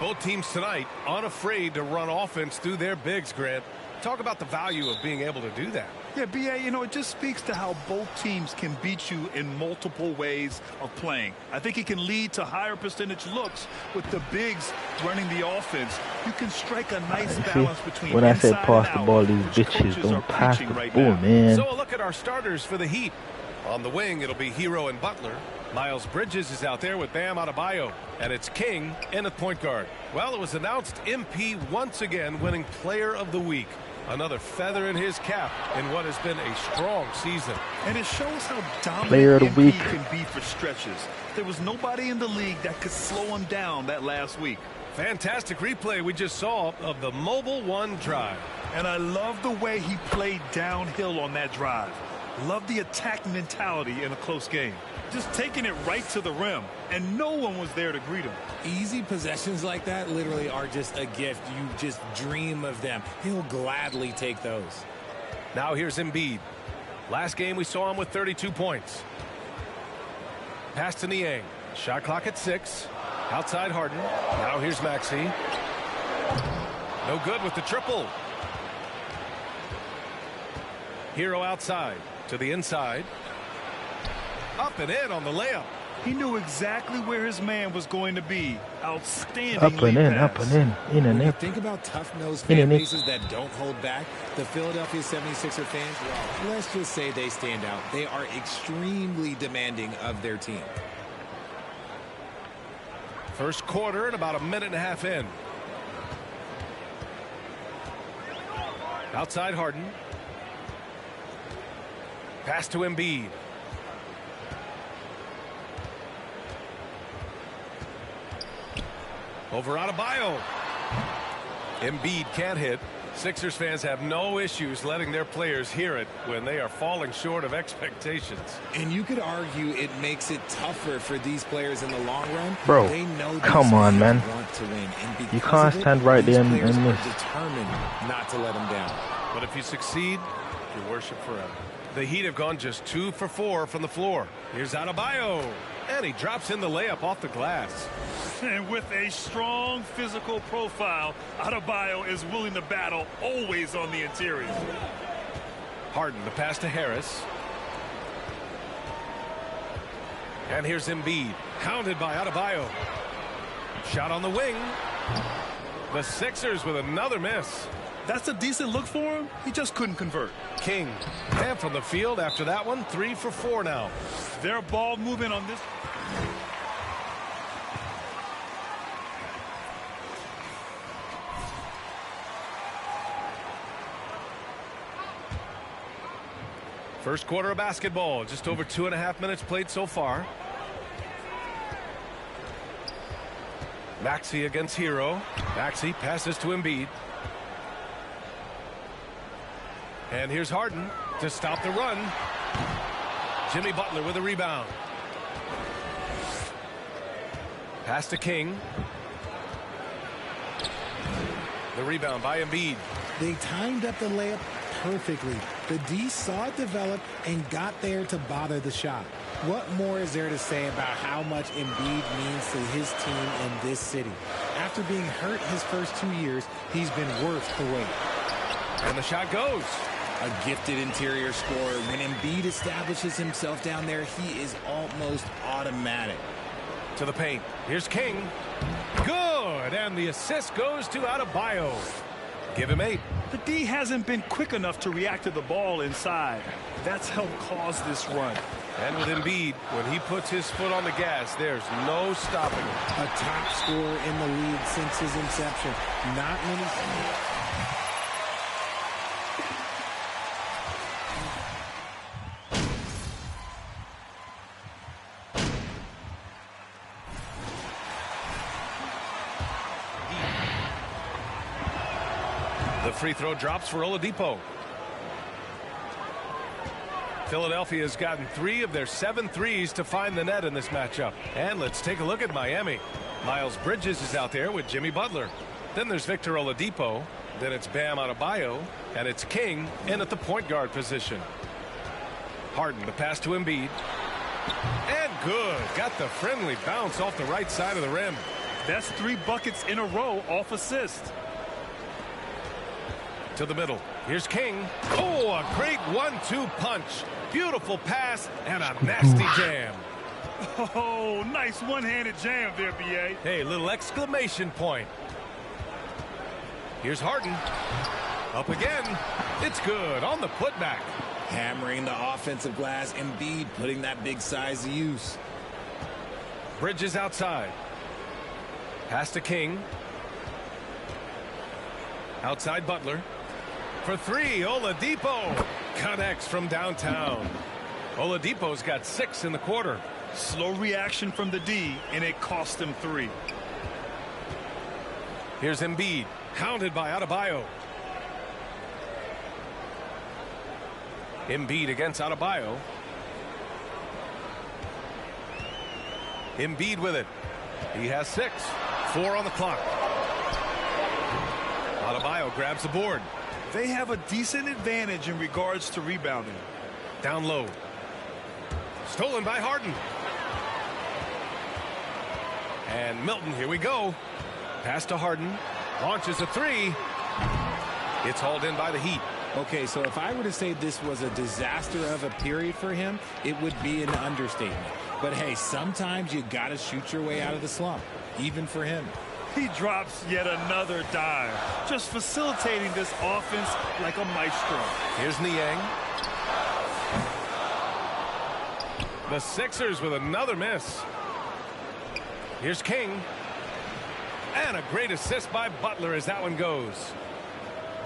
Both teams tonight unafraid to run offense through their bigs, Grant. Talk about the value of being able to do that. Yeah, B.A., it just speaks to how both teams can beat you in multiple ways of playing. I think it can lead to higher percentage looks with the bigs running the offense. You can strike a nice balance between when I said pass the ball, these which bitches coaches don't are pass the preaching right ball, now. man. So a look at our starters for the Heat. On the wing, it'll be Hero and Butler. Miles Bridges is out there with Bam Adebayo. And it's King in at point guard. Well, it was announced MP once again winning Player of the Week. Another feather in his cap in what has been a strong season. And it shows how Player of dominant the MP Week. can be for stretches. There was nobody in the league that could slow him down that last week. Fantastic replay we just saw of the mobile one drive. And I love the way he played downhill on that drive. Love the attack mentality in a close game. Just taking it right to the rim, and no one was there to greet him. Easy possessions like that literally are just a gift. You just dream of them. He'll gladly take those. Now here's Embiid. Last game we saw him with 32 points. Pass to Niang. Shot clock at 6. Outside Harden. Now here's Maxey. No good with the triple. Hero outside to the inside. Up and in on the layup. He knew exactly where his man was going to be. Outstanding. Up and in, up and in and in. Think about tough-nosed fan bases that don't hold back. The Philadelphia 76er fans, well, let's just say they stand out. They are extremely demanding of their team. First quarter and about a minute and a half in. Outside Harden. Pass to Embiid. Over Adebayo. Embiid can't hit. Sixers fans have no issues letting their players hear it when they are falling short of expectations. And you could argue it makes it tougher for these players in the long run. Bro, they know come on, man. want to win, and You can't stand right there and miss. Determined not to let him down. But if you succeed, you worship forever. The Heat have gone just 2 for 4 from the floor. Here's Adebayo. And he drops in the layup off the glass. And with a strong physical profile, Adebayo is willing to battle, always on the interior. Harden, the pass to Harris. And here's Embiid, hounded by Adebayo. Shot on the wing. The Sixers with another miss. That's a decent look for him. He just couldn't convert. King, and from the field after that one, 3 for 4 now. Their ball movement on this. First quarter of basketball, just over 2.5 minutes played so far. Maxey against Hero. Maxey passes to Embiid. And here's Harden to stop the run. Jimmy Butler with a rebound. Pass to King. The rebound by Embiid. They timed up the layup perfectly. The D saw it develop and got there to bother the shot. What more is there to say about how much Embiid means to his team in this city? After being hurt his first 2 years, he's been worth the wait. And the shot goes. A gifted interior scorer. When Embiid establishes himself down there, he is almost automatic. To the paint. Here's King. Good. And the assist goes to Adebayo. Give him 8. The D hasn't been quick enough to react to the ball inside. That's helped cause this run. And with Embiid, when he puts his foot on the gas, there's no stopping him. A top scorer in the league since his inception. Not many. The free throw drops for Oladipo. Philadelphia has gotten 3 of their 7 threes to find the net in this matchup. And let's take a look at Miami. Miles Bridges is out there with Jimmy Butler. Then there's Victor Oladipo. Then it's Bam Adebayo. And it's King in at the point guard position. Harden, the pass to Embiid. And good. Got the friendly bounce off the right side of the rim. That's 3 buckets in a row off assist. To the middle. Here's King. Oh, a great 1-2 punch. Beautiful pass and a nasty jam. Oh, nice one-handed jam there, B.A. Hey, little exclamation point. Here's Harden. Up again. It's good on the putback. Hammering the offensive glass. Embiid putting that big size to use. Bridges outside. Pass to King. Outside Butler. For 3, Oladipo connects from downtown. Oladipo's got 6 in the quarter. Slow reaction from the D, and it cost him 3. Here's Embiid, hounded by Adebayo. Embiid against Adebayo. Embiid with it. He has 6. 4 on the clock. Adebayo grabs the board. They have a decent advantage in regards to rebounding. Down low. Stolen by Harden. And Milton, here we go. Pass to Harden. Launches a 3. It's hauled in by the Heat. Okay, so if I were to say this was a disaster of a period for him, it would be an understatement. But hey, sometimes you got to shoot your way out of the slump, even for him. He drops yet another dive, just facilitating this offense like a maestro. Here's Niang. The Sixers with another miss. Here's King. And a great assist by Butler as that one goes.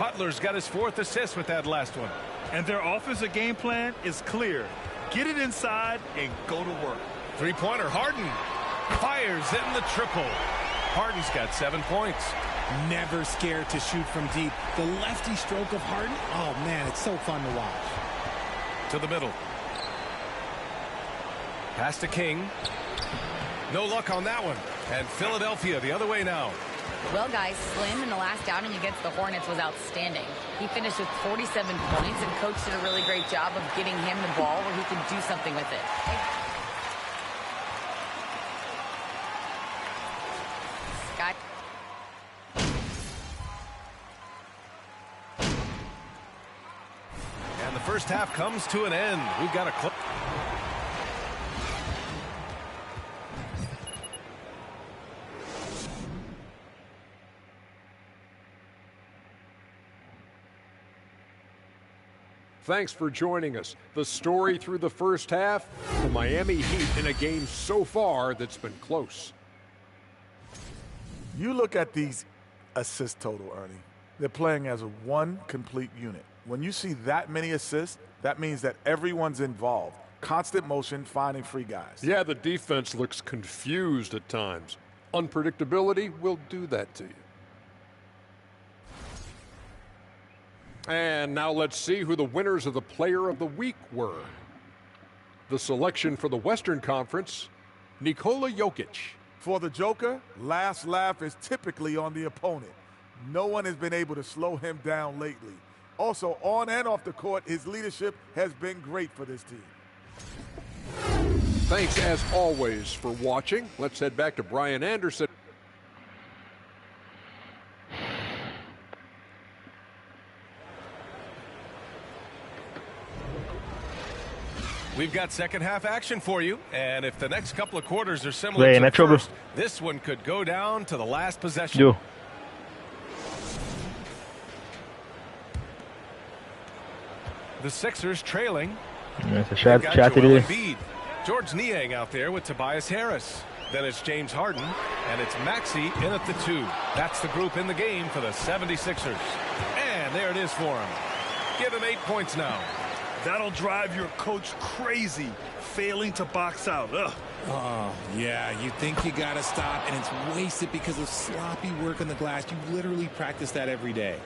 Butler's got his 4th assist with that last one. And their offensive game plan is clear. Get it inside and go to work. 3-pointer, Harden. Fires in the triple. Harden's got 7 points. Never scared to shoot from deep. The lefty stroke of Harden, oh man, it's so fun to watch. To the middle. Pass to King. No luck on that one. And Philadelphia the other way now. Well, guys, Slim in the last outing against the Hornets was outstanding. He finished with 47 points, and Coach did a really great job of getting him the ball where he could do something with it. Scott. And the first half comes to an end. We've got a close. Thanks for joining us. The story through the first half, the Miami Heat in a game so far that's been close. You look at these assist total, Ernie. They're playing as one complete unit. When you see that many assists, that means that everyone's involved. Constant motion, finding free guys. Yeah, the defense looks confused at times. Unpredictability will do that to you. And now let's see who the winners of the Player of the Week were. The selection for the Western Conference, Nikola Jokic. For the Joker, last laugh is typically on the opponent. No one has been able to slow him down lately. Also, on and off the court, his leadership has been great for this team. Thanks, as always, for watching. Let's head back to Brian Anderson. We've got second half action for you, and if the next couple of quarters are similar to the first, this one could go down to the last possession. The Sixers trailing. That's a shot Joel Embiid. George Niang out there with Tobias Harris. Then it's James Harden, and it's Maxey in at the 2. That's the group in the game for the 76ers. And there it is for him. Give him 8 points now. That'll drive your coach crazy, failing to box out. Ugh. Oh, yeah, you think you got to stop, and it's wasted because of sloppy work on the glass. You literally practice that every day.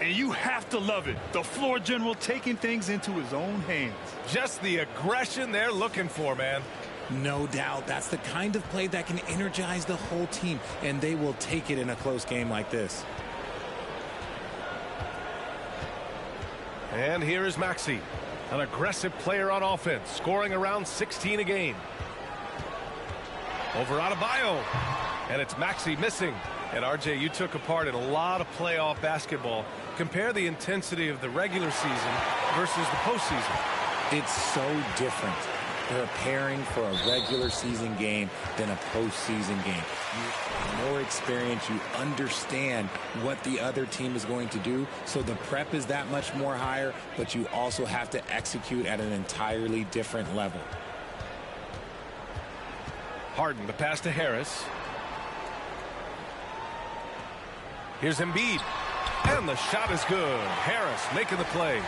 And you have to love it. The floor general taking things into his own hands. Just the aggression they're looking for, man. No doubt. That's the kind of play that can energize the whole team, and they will take it in a close game like this. And here is Maxey. An aggressive player on offense, scoring around 16 a game. Over Adebayo. And it's Maxey missing. And RJ, you took a part in a lot of playoff basketball. Compare the intensity of the regular season versus the postseason. It's so different. Preparing for a regular season game than a postseason game. You have more experience. You understand what the other team is going to do. So the prep is that much more higher, but you also have to execute at an entirely different level. Harden, the pass to Harris. Here's Embiid. And the shot is good. Harris making the play.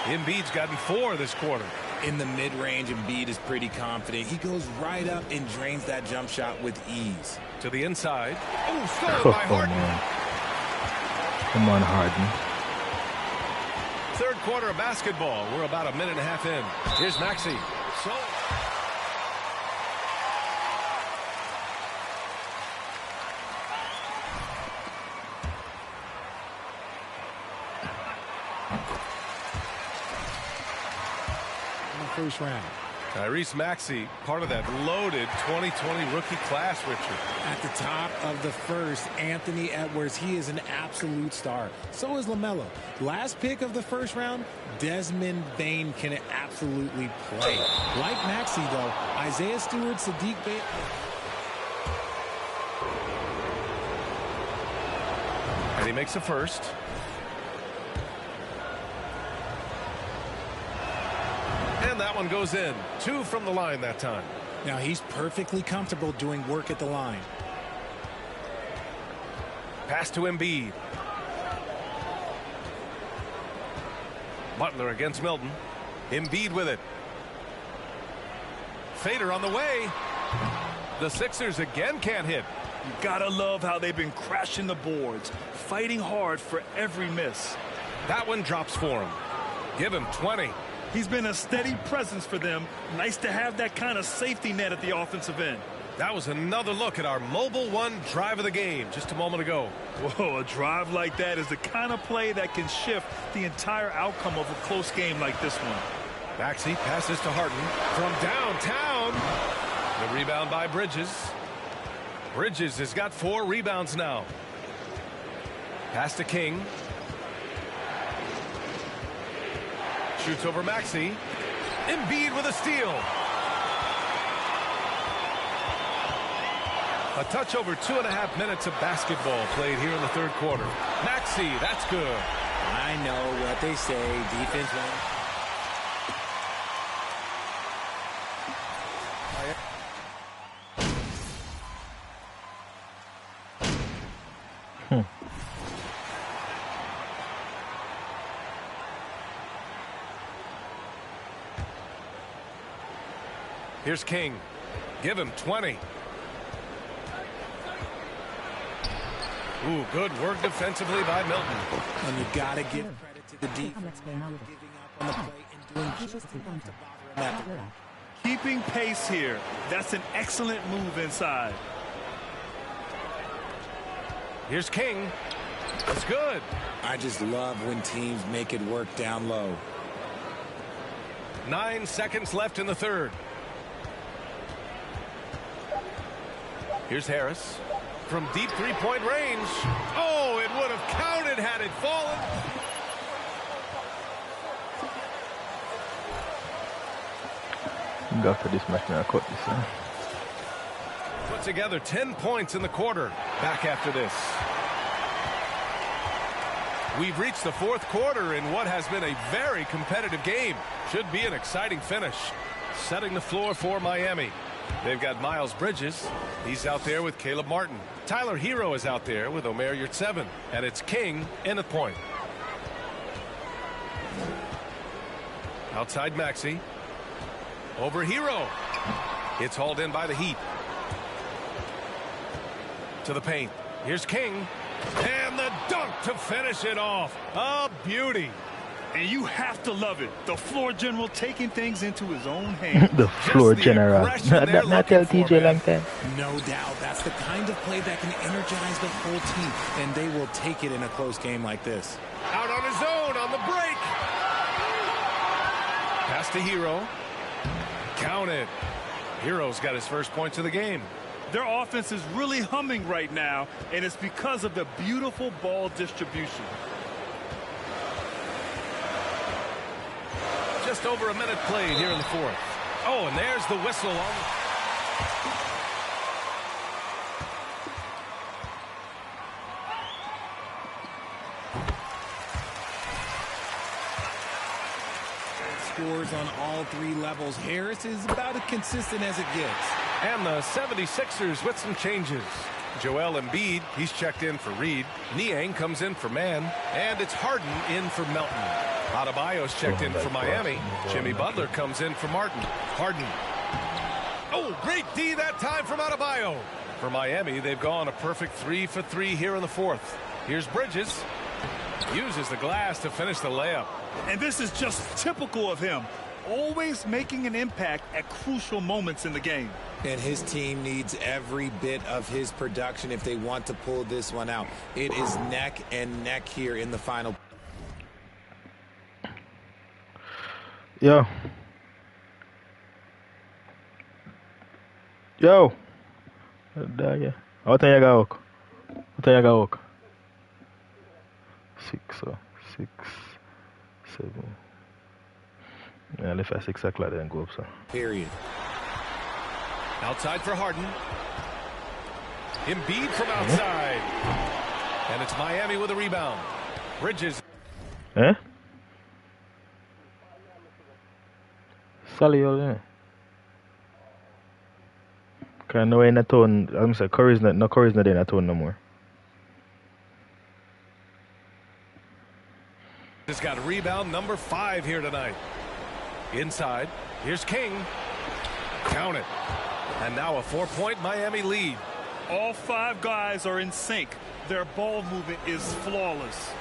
Embiid's gotten 4 this quarter. In the mid-range, Embiid is pretty confident. He goes right up and drains that jump shot with ease. To the inside. Oh, stolen by Harden. Come on, Harden. Third quarter of basketball. We're about a minute and a half in. Here's Maxey. First round. Tyrese Maxey, part of that loaded 2020 rookie class, Richard. At the top of the first, Anthony Edwards, he is an absolute star. So is LaMelo. Last pick of the first round, Desmond Bane can absolutely play. Like Maxey, though, Isaiah Stewart, Sadiq Bey. And he makes a first. And that one goes in. 2 from the line that time. Now he's perfectly comfortable doing work at the line. Pass to Embiid. Butler against Milton. Embiid with it. Fader on the way. The Sixers again can't hit. You gotta love how they've been crashing the boards, fighting hard for every miss. That one drops for him. Give him 20. He's been a steady presence for them. Nice to have that kind of safety net at the offensive end. That was another look at our Mobile One drive of the game just a moment ago. Whoa, a drive like that is the kind of play that can shift the entire outcome of a close game like this one. Maxey passes to Harden from downtown. The rebound by Bridges. Bridges has got 4 rebounds now. Pass to King. Shoots over Maxey. Embiid with a steal. A touch over 2.5 minutes of basketball played here in the third quarter. Maxey, that's good. I know what they say. Defense wins. Here's King. Give him 20. Ooh, good work defensively by Milton. And you got to give credit to the defense. Giving up on the play and doing just enough to bother him at the keeping pace here. That's an excellent move inside. Here's King. That's good. I just love when teams make it work down low. 9 seconds left in the third. Here's Harris from deep three-point range. Oh, it would have counted had it fallen. Go for this match now. Cut this. Put together 10 points in the quarter. Back after this. We've reached the fourth quarter in what has been a very competitive game. Should be an exciting finish. Setting the floor for Miami. They've got Miles Bridges. He's out there with Caleb Martin. Tyler Hero is out there with Omer Yurtseven. And it's King in at point. Outside Maxey. Over Hero. It's hauled in by the Heat. To the paint. Here's King. And the dunk to finish it off. A beauty. And you have to love it. The floor general taking things into his own hands. The floor general. Not tell TJ like that. No doubt. That's the kind of play that can energize the whole team. And they will take it in a close game like this. Out on his own on the break. Pass to Hero. Count it. Hero's got his first points of the game. Their offense is really humming right now, and it's because of the beautiful ball distribution. Just over a minute played here in the fourth. Oh, and there's the whistle on. Scores on all 3 levels. Harris is about as consistent as it gets. And the 76ers with some changes. Joel Embiid, he's checked in for Reed. Niang comes in for Mann. And it's Harden in for Melton. Adebayo's checked in for Miami. Jimmy Butler comes in for Martin. Harden. Oh, great D that time from Adebayo. For Miami, they've gone a perfect 3 for 3 here in the fourth. Here's Bridges. Uses the glass to finish the layup. And this is just typical of him. Always making an impact at crucial moments in the game. And his team needs every bit of his production if they want to pull this one out. It is neck and neck here in the final. Yo. Yo. Yeah. What time you got work? What time you got work? 6, 7. Yeah, I left at 6 o'clock then go up, so. Period. Outside for Harden. Embiid from outside. And it's Miami with a rebound. Bridges. Eh? Sally, all there. Cause no in the tone. I'm saying Curry's not in the tone no more. Has got rebound number 5 here tonight. Inside. Here's King. Count it. And now a 4-point Miami lead. All 5 guys are in sync. Their ball movement is flawless.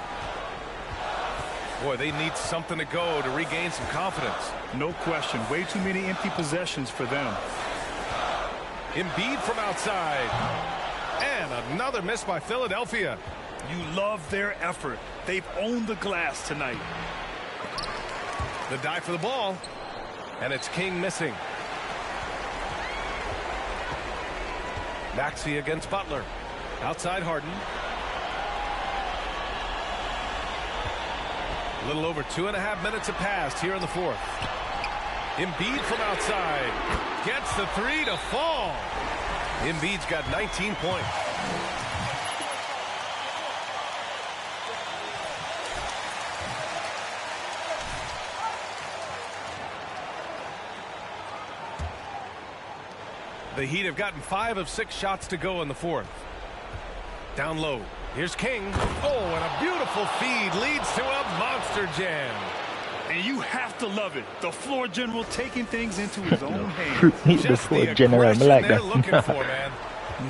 Boy, they need something to go to regain some confidence. No question. Way too many empty possessions for them. Embiid from outside. And another miss by Philadelphia. You love their effort. They've owned the glass tonight. The dive for the ball. And it's King missing. Maxey against Butler. Outside Harden. A little over 2.5 minutes have passed here in the fourth. Embiid from outside. Gets the three to fall. Embiid's got 19 points. The Heat have gotten 5 of 6 shots to go in the fourth. Down low. Here's King. Oh, and a beautiful feed leads to a monster jam. And you have to love it. The floor general taking things into his own hands. The floor general, I like that.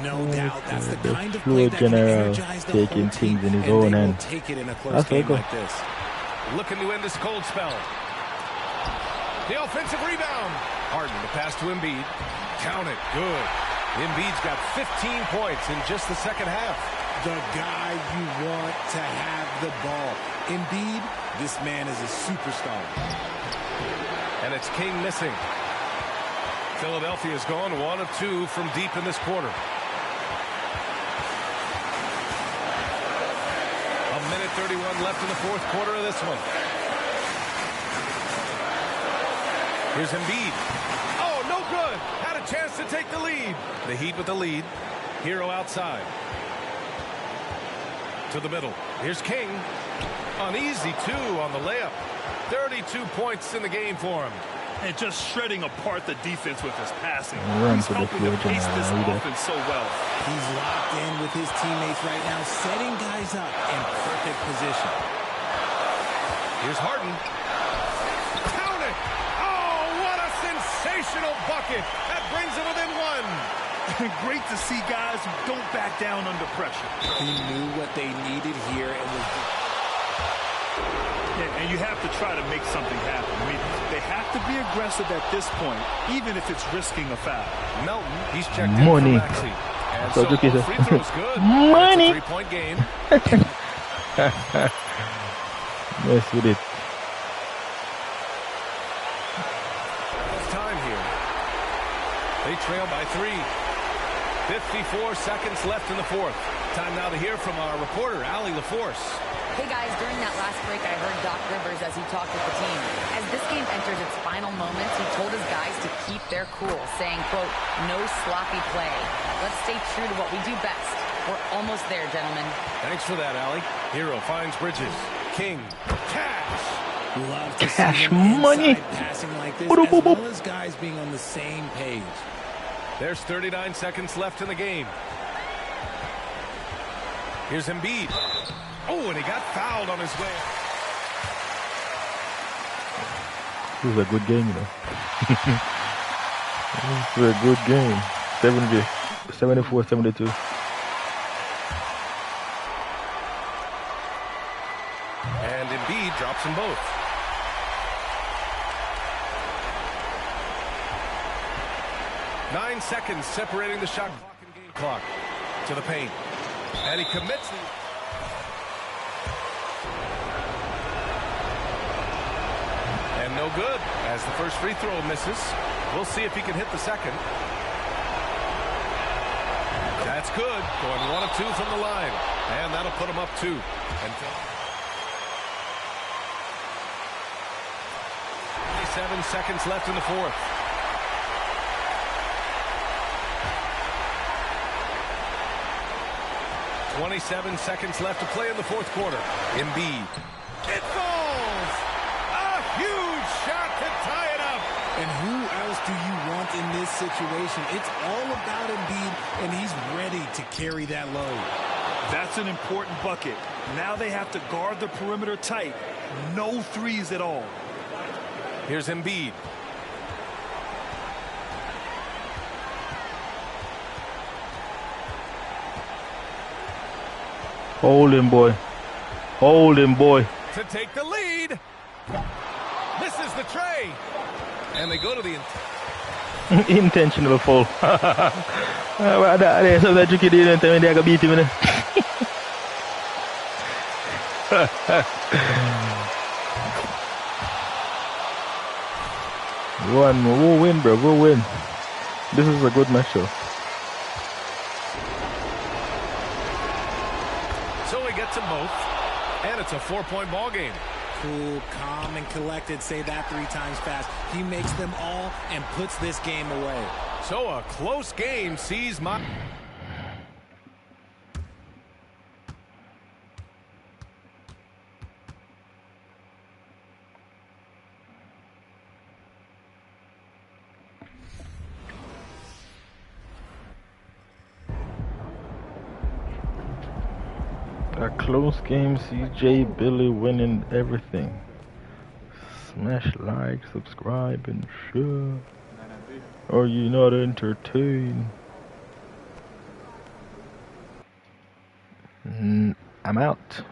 No doubt, that's the kind of floor general taking things in his own hands. Take it in a close game like this. Looking to end this cold spell. The offensive rebound. Harden to pass to Embiid. Count it. Good. Embiid's got 15 points in just the second half. The guy you want to have the ball. Embiid, this man is a superstar. And it's King missing. Philadelphia's gone 1 of 2 from deep in this quarter. A minute 31 left in the fourth quarter of this one. Here's Embiid. Oh, no good. Had a chance to take the lead. The Heat with the lead. Hero outside. To the middle. Here's King. An easy 2 on the layup. 32 points in the game for him. And just shredding apart the defense with his passing. He's helping to pace this offense so well. He's locked in with his teammates right now, setting guys up in perfect position. Here's Harden. Count it! Oh, what a sensational bucket! That brings him within 1. Great to see guys who don't back down under pressure. He knew what they needed here and was... Yeah, and you have to try to make something happen. I mean, they have to be aggressive at this point, even if it's risking a foul. Melton, he's checked in for Maxey. And so free throw's good. Money. It's a 3-point game. Yes, we did. It's time here. They trail by 3. 54 seconds left in the fourth. Time now to hear from our reporter, Allie LaForce. Hey guys, during that last break, I heard Doc Rivers as he talked with the team. As this game enters its final moments, he told his guys to keep their cool, saying, quote, no sloppy play. Let's stay true to what we do best. We're almost there, gentlemen. Thanks for that, Allie. Hero finds Bridges. King. Cash. Love to Cash see him money. Passing like this, as well as guys being on the same page. There's 39 seconds left in the game. Here's Embiid. Oh, and he got fouled on his way. This was a good game, you know. This was a good game. 74-72. And Embiid drops them both. Nine seconds separating the shot clock and game clock. To the paint. And he commits the... And no good, as the first free throw misses. We'll see if he can hit the second. That's good. Going 1 of 2 from the line. And that'll put him up 2. Until 27 seconds left in the fourth. .27 seconds left to play in the fourth quarter. Embiid. It falls! A huge shot to tie it up! And who else do you want in this situation? It's all about Embiid, and he's ready to carry that load. That's an important bucket. Now they have to guard the perimeter tight. No threes at all. Here's Embiid. Hold him, boy. Hold him, boy. To take the lead. Misses the tray. And they go to the... Intentional foul. That's so that tricky didn't tell me they beat him. We'll win, bro. We'll win. This is a good match, though. So he gets them both, and it's a 4-point ball game. Cool, calm, and collected. Say that 3 times fast. He makes them all and puts this game away. So a close game sees my... A close game sees JBILLY winning everything. Smash like, subscribe, and share. Are you not entertained? I'm out.